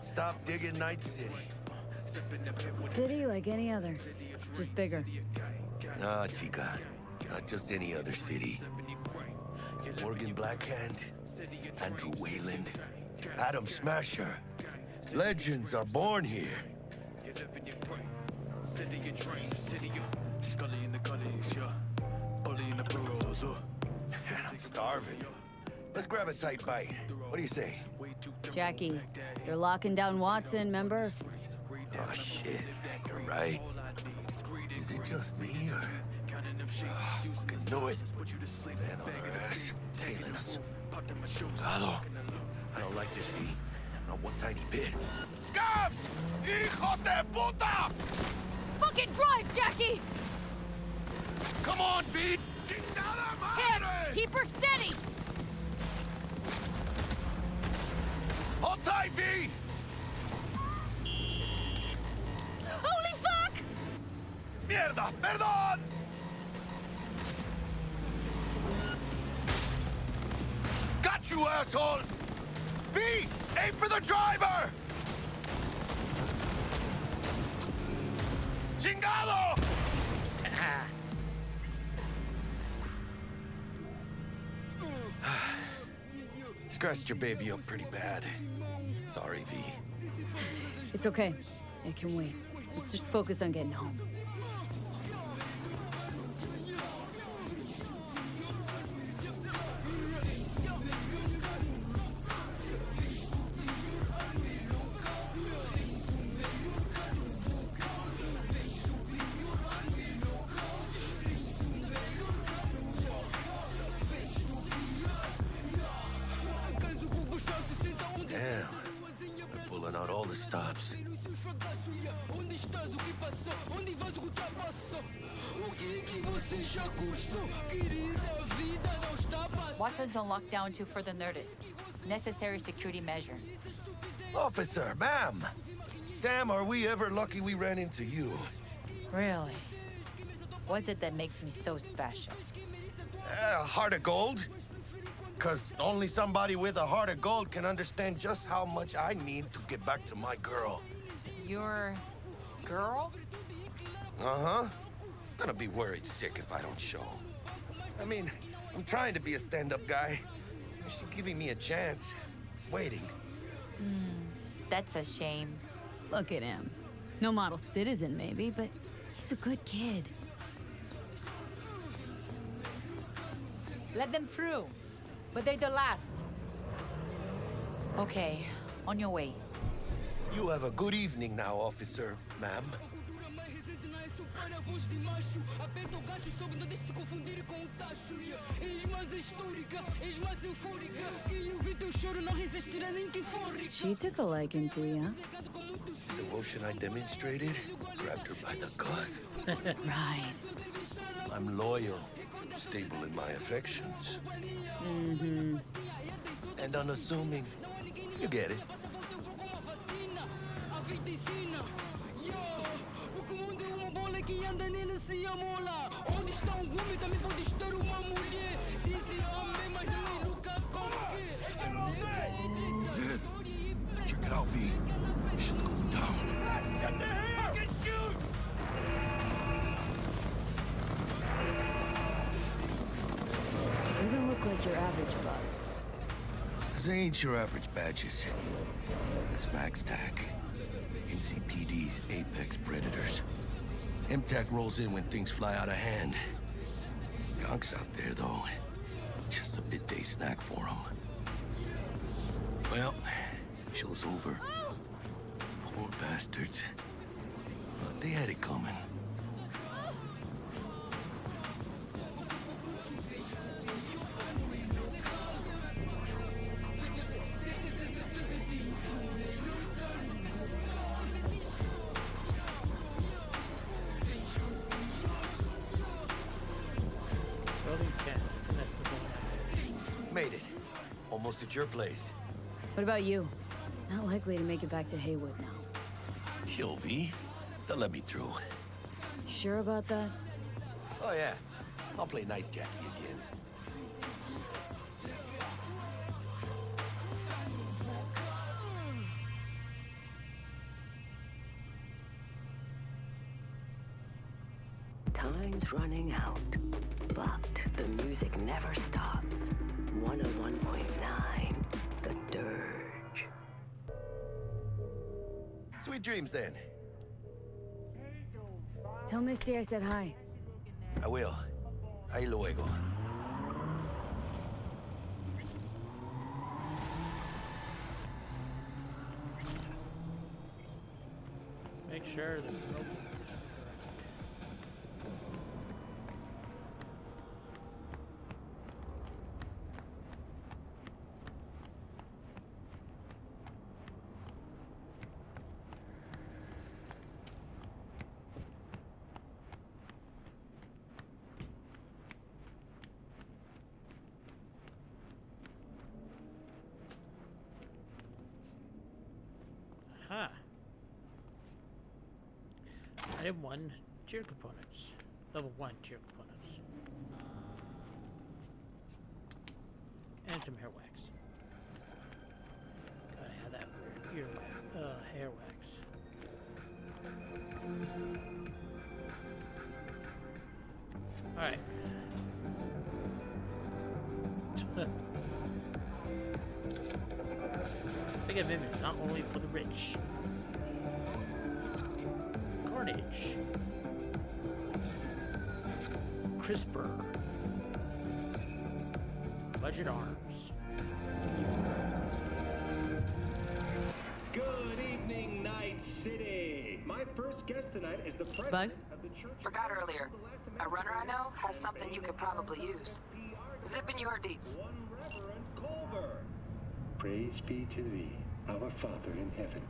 Stop digging Night City. City like any other, just bigger. Nah, Chica. Not just any other city. Morgan Blackhand, Andrew Wayland, Adam Smasher. Legends are born here. I'm starving. Let's grab a tight bite. What do you say? Jackie, you're locking down Watson, remember? Oh, shit. You're right. Is it just me, or... Oh, fucking knew it. Man on our ass, tailing us. Galo, I don't like this, V. Not one tiny bit. Scabs! Hijos de puta! Fucking drive, Jackie! Come on, V! Hands! Keep her steady! Hold tight, V! Holy fuck! Mierda! Perdón! Got you, asshole! V! Aim for the driver! Chingado! Scratched your baby up pretty bad. Sorry, V. It's okay. It can wait. Let's just focus on getting home. Damn. I pull pulling out all the stops. Watson's on lockdown to further notice. Necessary security measure. Officer, ma'am! Damn, are we ever lucky we ran into you. Really? What's it that makes me so special? A heart of gold? Because only somebody with a heart of gold can understand just how much I need to get back to my girl. Your girl? Uh-huh. Gonna be worried sick if I don't show. I mean, I'm trying to be a stand-up guy. She's giving me a chance. Waiting. That's a shame. Look at him. No model citizen, maybe, but he's a good kid. Let them through. But they're the last. Okay, on your way. You have a good evening now, officer, ma'am. She took a liking to you. Devotion I demonstrated grabbed her by the gut. Right. I'm loyal, stable in my affections. Mm-hmm. And unassuming. You get it. Check it out, V. Shit's going down. Get the hell! Fucking shoot! Doesn't look like your average bust. This ain't your average badges. It's Max Tac. NCPD's apex predators. MTAC rolls in when things fly out of hand. Gonks out there, though. Just a midday snack for them. Well, show's over. Poor bastards. But they had it coming. Made it. Almost at your place. What about you? Not likely to make it back to Haywood now. Chill, V. They'll let me through. Sure about that? Oh, yeah. I'll play nice Jackie again. Time's running out, but the music never stops. 101.9, The Dirge. Sweet dreams, then. Tell Misty I said hi. I will. Ahí luego. Make sure there's no... Huh. Item 1, tier components. Level 1 tier components. And some hair wax. Gotta have that weird hair wax. Alright. Think of image, not only for the rich. Carnage. Crisper. Budget arms. Good evening, Night City. My first guest tonight is the president of the church. Forgot earlier. A runner I know has something you could probably use. Zip in your deets. Praise be to thee, our Father in heaven.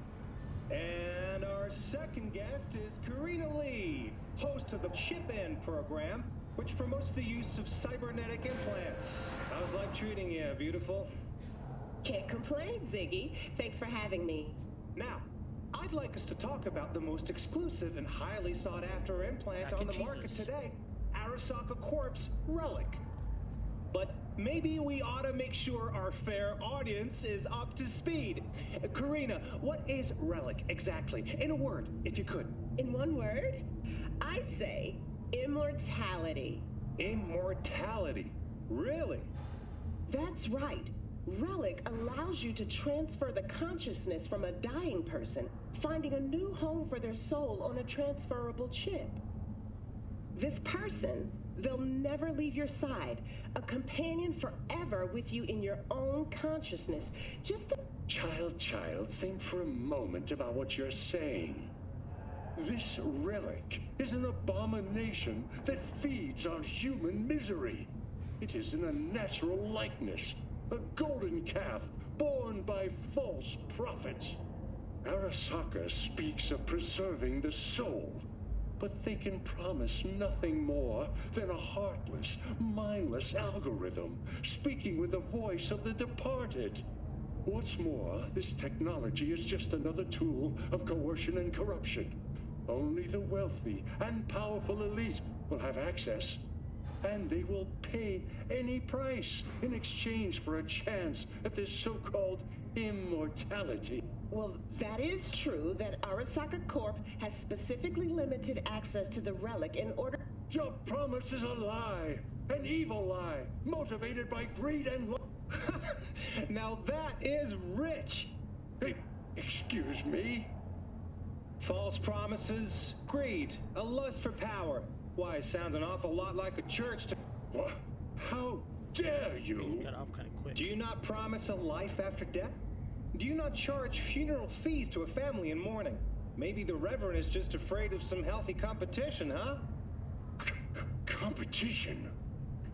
And our second guest is Karina Lee, host of the Chip In program, which promotes the use of cybernetic implants. How's life treating you, beautiful? Can't complain, Ziggy. Thanks for having me. Now, I'd like us to talk about the most exclusive and highly sought-after implant on the market today, Arasaka Corp's Relic. But maybe we ought to make sure our fair audience is up to speed. Karina, what is Relic exactly? In a word, if you could. In one word, I'd say immortality. Immortality? Really? That's right. Relic allows you to transfer the consciousness from a dying person, finding a new home for their soul on a transferable chip. This person, they'll never leave your side, a companion forever with you in your own consciousness. Just a... Child, think for a moment about what you're saying. This relic is an abomination that feeds on human misery. It is an unnatural likeness, a golden calf born by false prophets. Arasaka speaks of preserving the soul, but they can promise nothing more than a heartless, mindless algorithm speaking with the voice of the departed. What's more, this technology is just another tool of coercion and corruption. Only the wealthy and powerful elite will have access, and they will pay any price in exchange for a chance at this so-called immortality. Well, that is true that Arasaka Corp has specifically limited access to the relic in order... Your promise is a lie, an evil lie, motivated by greed and... Now that is rich! Hey, excuse me? False promises, greed, a lust for power. Why, it sounds an awful lot like a church to... What? How dare you? He's cut off kind of quick. Do you not promise a life after death? Do you not charge funeral fees to a family in mourning? Maybe the Reverend is just afraid of some healthy competition, huh? Competition?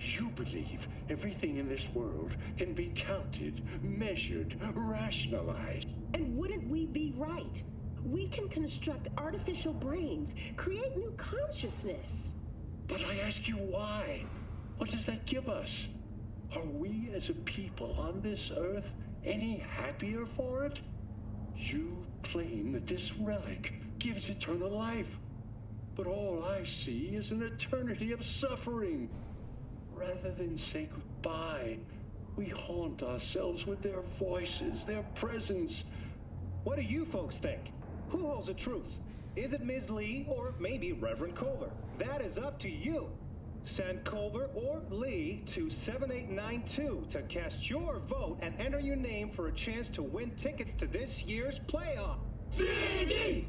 You believe everything in this world can be counted, measured, rationalized. And wouldn't we be right? We can construct artificial brains, create new consciousness. But I ask you why? What does that give us? Are we as a people on this earth any happier for it? You claim that this relic gives eternal life, but all I see is an eternity of suffering. Rather than say goodbye, we haunt ourselves with their voices, their presence. What do you folks think? Who holds the truth? Is it Ms. Lee or maybe Reverend Culver? That is up to you. Send Culver or Lee to 7892 to cast your vote and enter your name for a chance to win tickets to this year's playoff. Ziggy!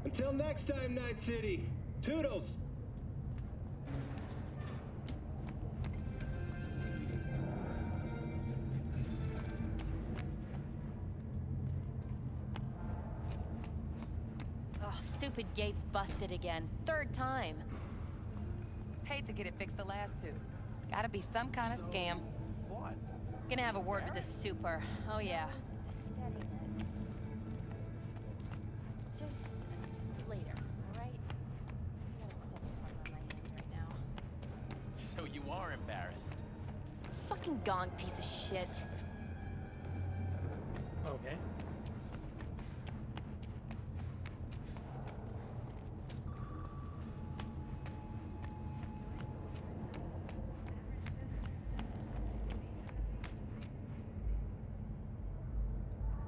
Until next time, Night City. Toodles! Oh, stupid gate's busted again. Third time. Paid to get it fixed the last two. Gotta be some kind of scam. What? Gonna have a word with the super. Oh, yeah. Just later, all right? I got a clusterfuck on my hands right now. So you are embarrassed. Fucking gong piece of shit. Okay.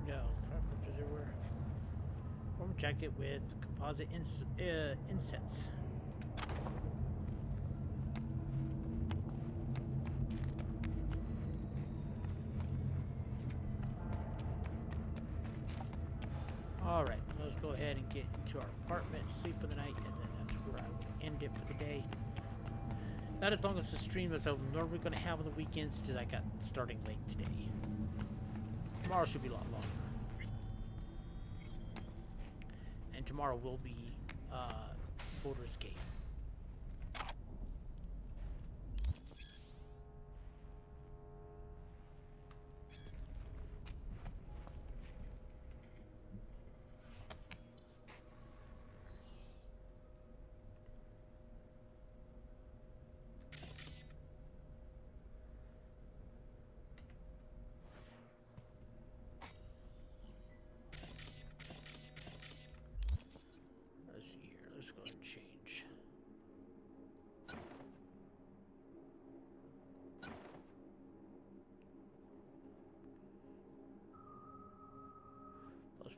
No, carpenters everywhere. Warm jacket with composite insets. Alright, let's go ahead and get into our apartment, sleep for the night, and then that's where I will end it for the day. Not as long as the stream as I'm normally going to have on the weekends, because I got starting late today. Tomorrow should be a lot longer. And tomorrow will be Baldur's Gate.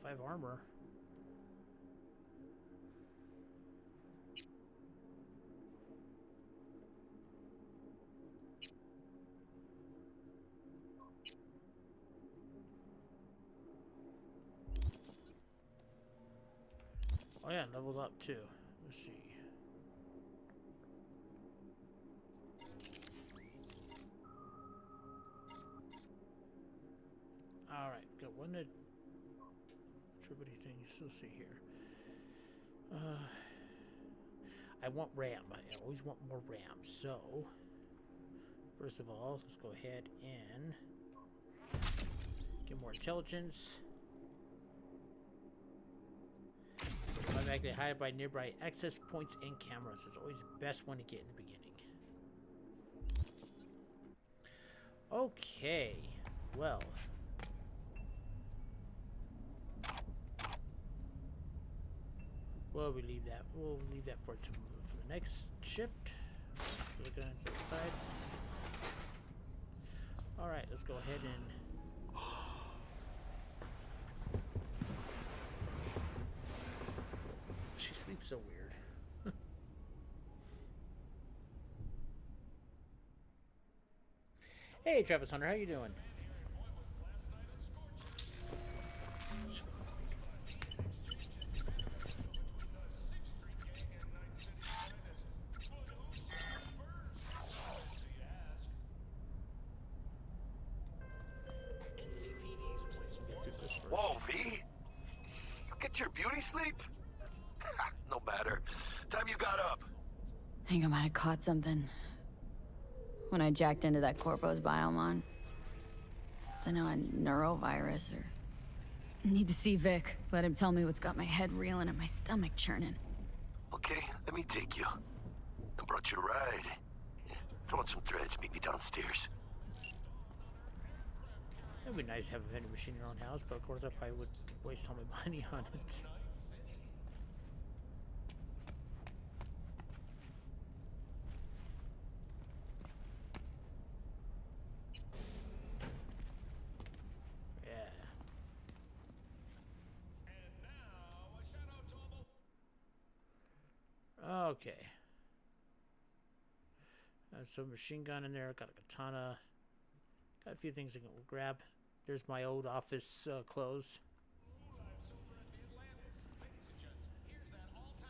+5 armor. Oh yeah, leveled up too. Let's see. Alright, got one attributing thing you still see here. I want RAM. I always want more RAM. So, first of all, let's go ahead and get more intelligence. Automatically hide by nearby access points and cameras. It's always the best one to get in the beginning. Okay, well. We'll leave that. We'll leave that for the next shift. Looking on the side. All right, let's go ahead and. She sleeps so weird. Hey, Travis Hunter, how you doing? Whoa, V? You get your beauty sleep? No matter. Time you got up. I think I might have caught something when I jacked into that Corpo's biomon. Don't know, a neurovirus or... Need to see Vic. Let him tell me what's got my head reeling and my stomach churning. Okay, let me take you. I brought you a ride. Throw in some threads, meet me downstairs. It'd be nice to have a vending machine in your own house, but of course I probably would waste all my money on it. Yeah. Okay. So machine gun in there, got a katana. Got a few things I can grab. There's my old office clothes.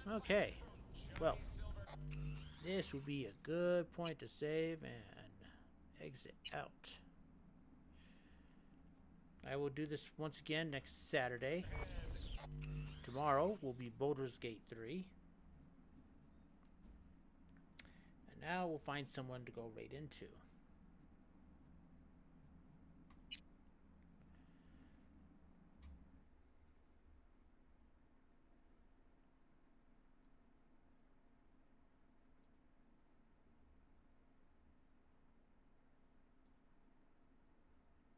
Okay. Well, this would be a good point to save and exit out. I will do this once again next Saturday. Tomorrow will be Baldur's Gate 3. And now we'll find someone to go right into.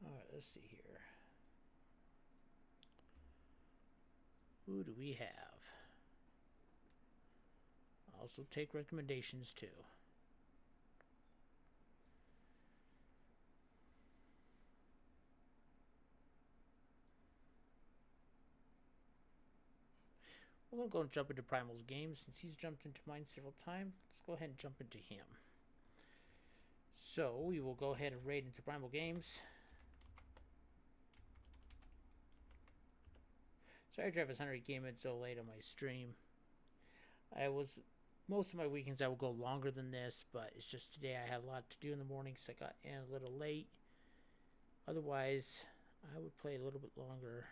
Alright, let's see here. Who do we have? Also take recommendations too. We're going to go and jump into Primal's games. Since he's jumped into mine several times, let's go ahead and jump into him. So we will go ahead and raid into Primal Games. Sorry, Travis Hunter came in so late on my stream. Most of my weekends I will go longer than this, but it's just today I had a lot to do in the morning, so I got in a little late. Otherwise, I would play a little bit longer.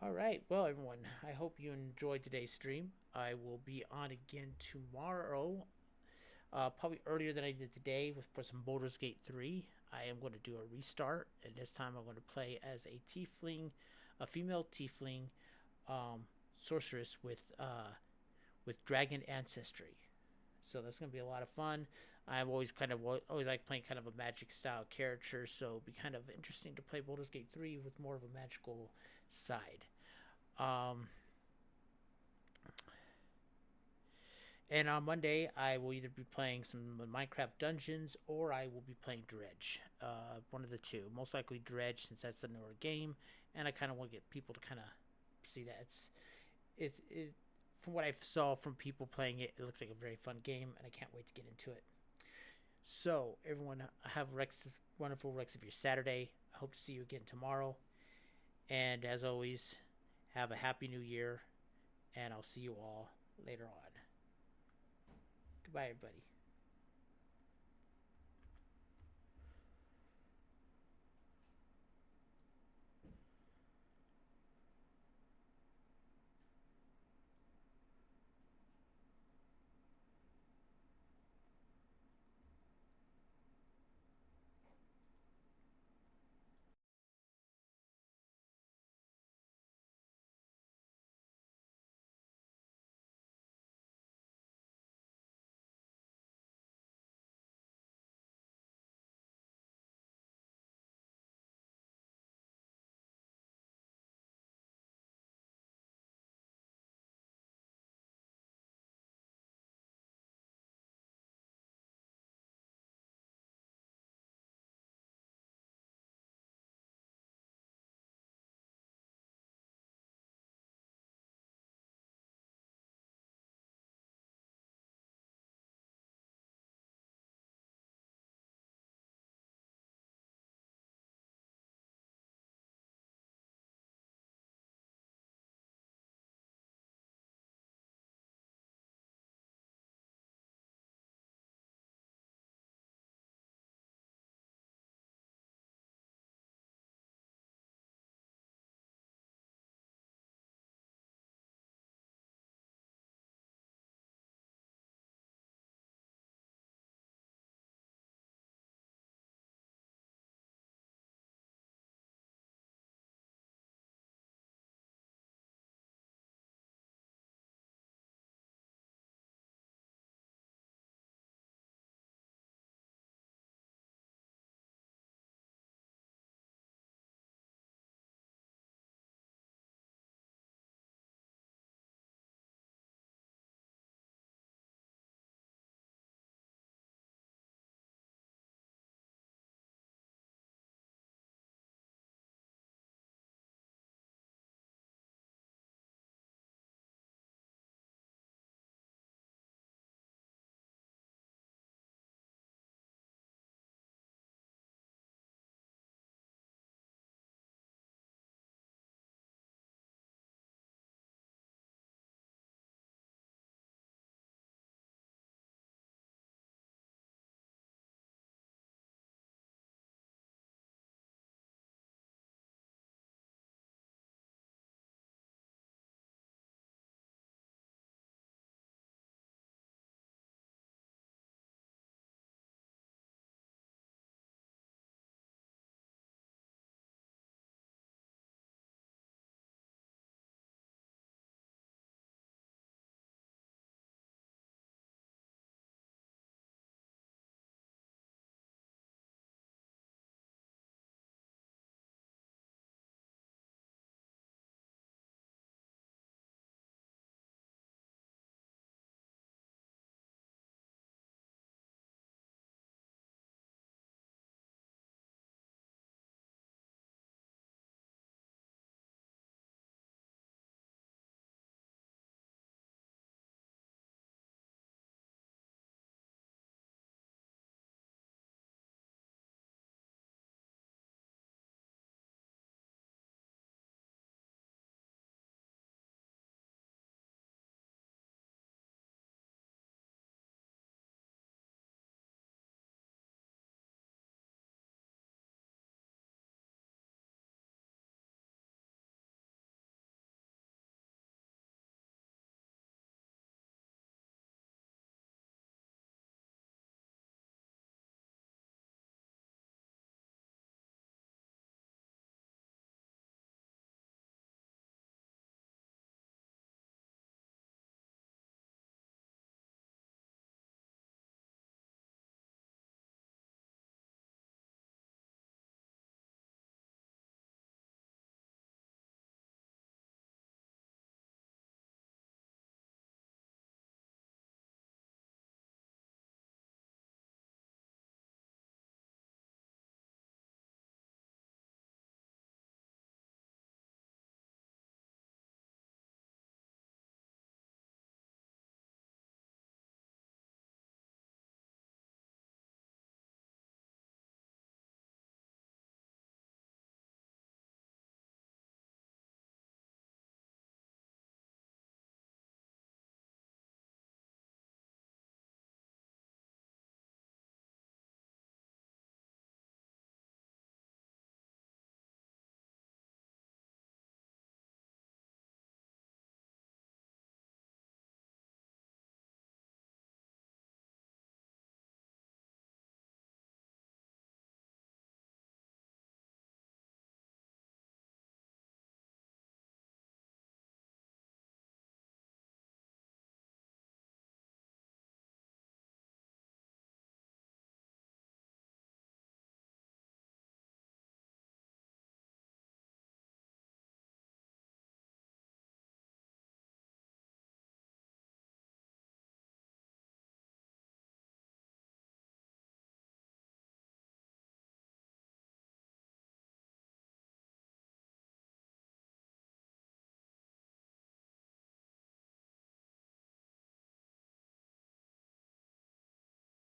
Alright, well everyone, I hope you enjoyed today's stream. I will be on again tomorrow, probably earlier than I did today for some Baldur's Gate 3. I am going to do a restart, and this time I'm going to play as a tiefling, a female tiefling sorceress with dragon ancestry. So that's going to be a lot of fun. I've always like playing kind of a magic style character, so it'll be kind of interesting to play Baldur's Gate 3 with more of a magical side. And on Monday, I will either be playing some Minecraft Dungeons or I will be playing Dredge. One of the two. Most likely Dredge, since that's a newer game, and I kind of want to get people to kind of see that it. From what I saw from people playing it, it looks like a very fun game, and I can't wait to get into it. So, everyone, have wonderful rest of your Saturday. I hope to see you again tomorrow. And as always, have a happy new year, and I'll see you all later on. Goodbye, everybody.